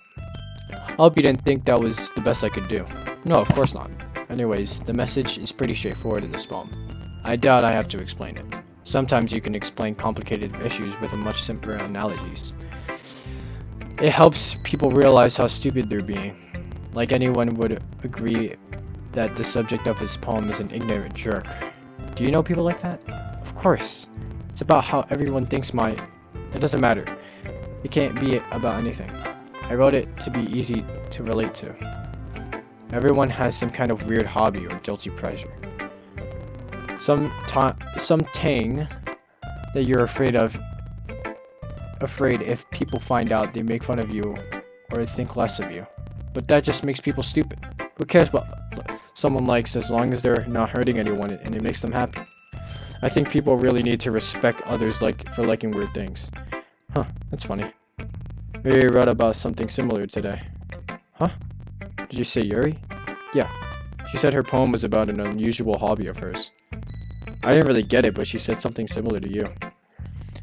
I hope you didn't think that was the best I could do. No, of course not. Anyways, the message is pretty straightforward in this poem. I doubt I have to explain it. Sometimes you can explain complicated issues with a much simpler analogies. It helps people realize how stupid they're being. Like anyone would agree that the subject of his poem is an ignorant jerk. Do you know people like that? Of course. It's about how everyone thinks It doesn't matter. It can't be about anything. I wrote it to be easy to relate to. Everyone has some kind of weird hobby or guilty pleasure. Something that you're afraid if people find out they make fun of you or think less of you. But that just makes people stupid. Who cares what someone likes as long as they're not hurting anyone and it makes them happy? I think people really need to respect others for liking weird things. Huh, that's funny. Yuri wrote about something similar today. Huh? Did you say Yuri? Yeah. She said her poem was about an unusual hobby of hers. I didn't really get it, but she said something similar to you.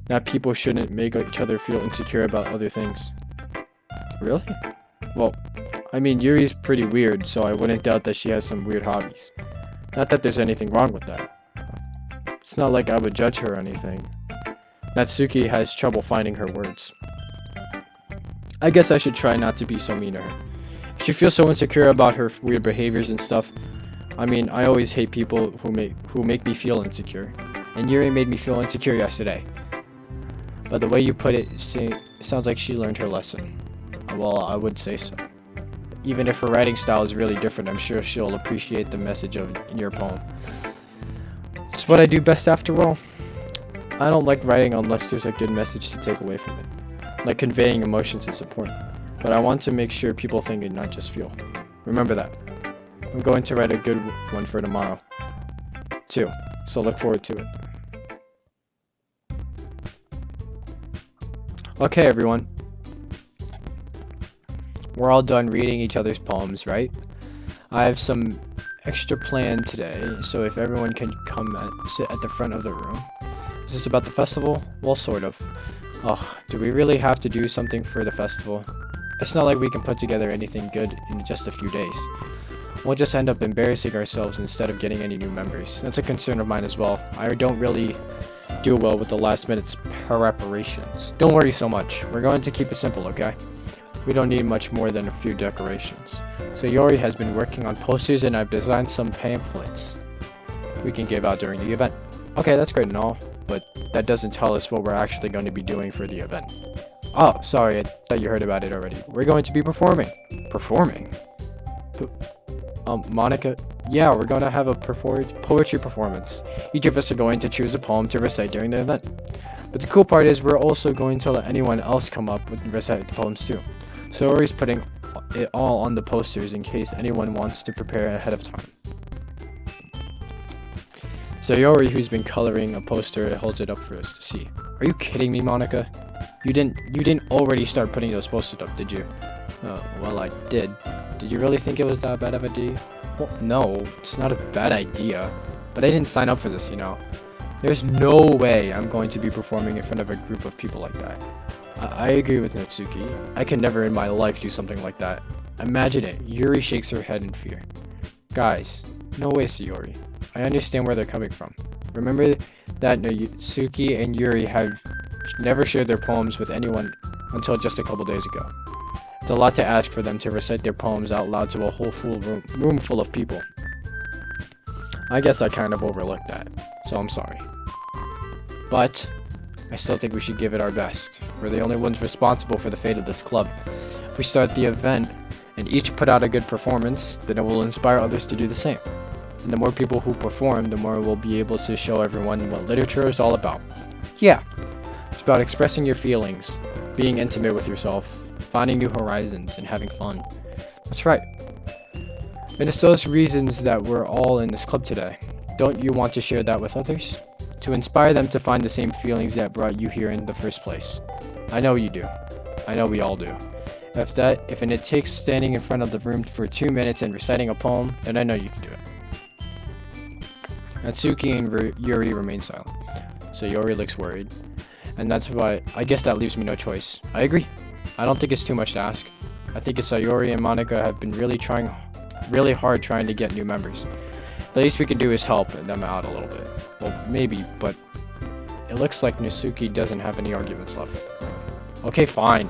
That people shouldn't make each other feel insecure about other things. Really? Well, I mean, Yuri's pretty weird, so I wouldn't doubt that she has some weird hobbies. Not that there's anything wrong with that. It's not like I would judge her or anything. Natsuki has trouble finding her words. I guess I should try not to be so mean to her. If she feels so insecure about her weird behaviors and stuff, I mean, I always hate people who make me feel insecure. And Yuri made me feel insecure yesterday. But the way you put it, it sounds like she learned her lesson. Well, I would say so. Even if her writing style is really different, I'm sure she'll appreciate the message of your poem. It's what I do best after all. I don't like writing unless there's a good message to take away from it. Like conveying emotions is important. But I want to make sure people think and not just feel. Remember that. I'm going to write a good one for tomorrow, too. So look forward to it. Okay, everyone. We're all done reading each other's poems, right? I have some extra planned today, so if everyone can come sit at the front of the room. Is this about the festival? Well, sort of. Ugh, do we really have to do something for the festival? It's not like we can put together anything good in just a few days. We'll just end up embarrassing ourselves instead of getting any new members. That's a concern of mine as well. I don't really do well with the last minute preparations. Don't worry so much. We're going to keep it simple, okay? We don't need much more than a few decorations. So Yori has been working on posters and I've designed some pamphlets we can give out during the event. Okay, that's great and all, but that doesn't tell us what we're actually going to be doing for the event. Oh, sorry, I thought you heard about it already. We're going to be performing. Performing? Monica, Yeah, we're going to have a poetry performance. Each of us are going to choose a poem to recite during the event. But the cool part is we're also going to let anyone else come up with and recite the poems too. So Ori's putting it all on the posters in case anyone wants to prepare ahead of time. So Yori, who's been coloring a poster, holds it up for us to see. Are you kidding me, Monica? You didn't already start putting those posters up, did you? Well, I did. Did you really think it was that bad of an idea? Well, no, it's not a bad idea. But I didn't sign up for this, you know. There's no way I'm going to be performing in front of a group of people like that. I agree with Natsuki. I could never in my life do something like that. Imagine it. Yuri shakes her head in fear. Guys, no way, Sayori. I understand where they're coming from. Remember that Natsuki and Yuri have never shared their poems with anyone until just a couple days ago. It's a lot to ask for them to recite their poems out loud to a whole room full of people. I guess I kind of overlooked that, so I'm sorry. But I still think we should give it our best. We're the only ones responsible for the fate of this club. If we start the event and each put out a good performance, then it will inspire others to do the same. And the more people who perform, the more we'll be able to show everyone what literature is all about. Yeah, it's about expressing your feelings, being intimate with yourself, finding new horizons, and having fun. That's right. And it's those reasons that we're all in this club today. Don't you want to share that with others? To inspire them to find the same feelings that brought you here in the first place. I know you do. I know we all do. If it takes standing in front of the room for 2 minutes and reciting a poem, then I know you can do it. Natsuki and Yuri remain silent, so Yuri looks worried. And that's why, I guess that leaves me no choice. I agree. I don't think it's too much to ask. I think Sayori and Monica have been really hard trying to get new members. The least we can do is help them out a little bit. Well, maybe, but it looks like Natsuki doesn't have any arguments left. Okay, fine.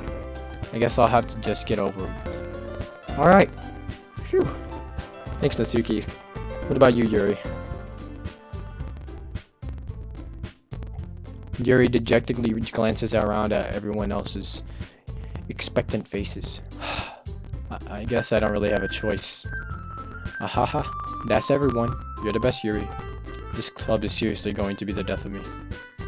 I guess I'll have to just get over it. Alright. Phew. Thanks, Natsuki. What about you, Yuri? Yuri dejectedly glances around at everyone else's expectant faces. I guess I don't really have a choice. Ahaha, that's everyone. You're the best, Yuri. This club is seriously going to be the death of me.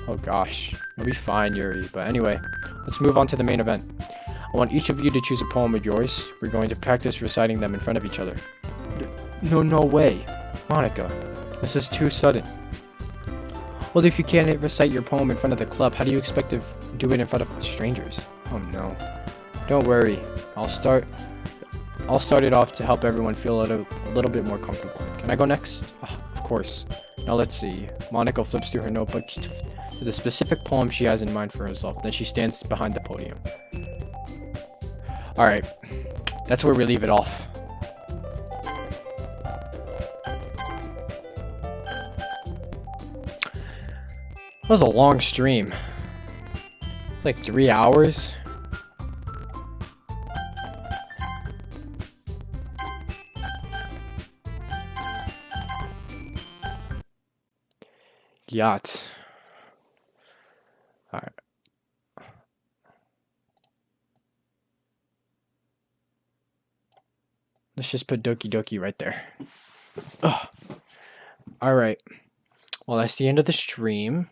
Oh gosh, it'll be fine, Yuri. But anyway, let's move on to the main event. I want each of you to choose a poem of yours. We're going to practice reciting them in front of each other. No way. Monica, this is too sudden. Well, if you can't recite your poem in front of the club, how do you expect to do it in front of strangers? Oh no. Don't worry. I'll start it off to help everyone feel a little bit more comfortable. Can I go next? Of course. Now let's see. Monica flips through her notebook to the specific poem she has in mind for herself. Then she stands behind the podium. Alright. That's where we leave it off. That was a long stream. Like 3 hours. Yacht. Alright. Let's just put Doki Doki right there. Alright. Well, that's the end of the stream.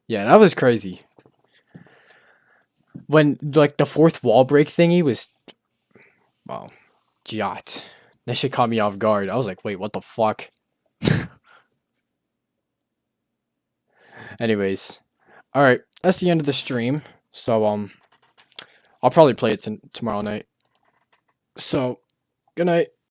Yeah, that was crazy. When, like, the fourth wall break thingy was... Wow. Yacht. That shit caught me off guard. I was like, wait, what the fuck? Anyways, all right, that's the end of the stream. So I'll probably play it tomorrow night. So, good night.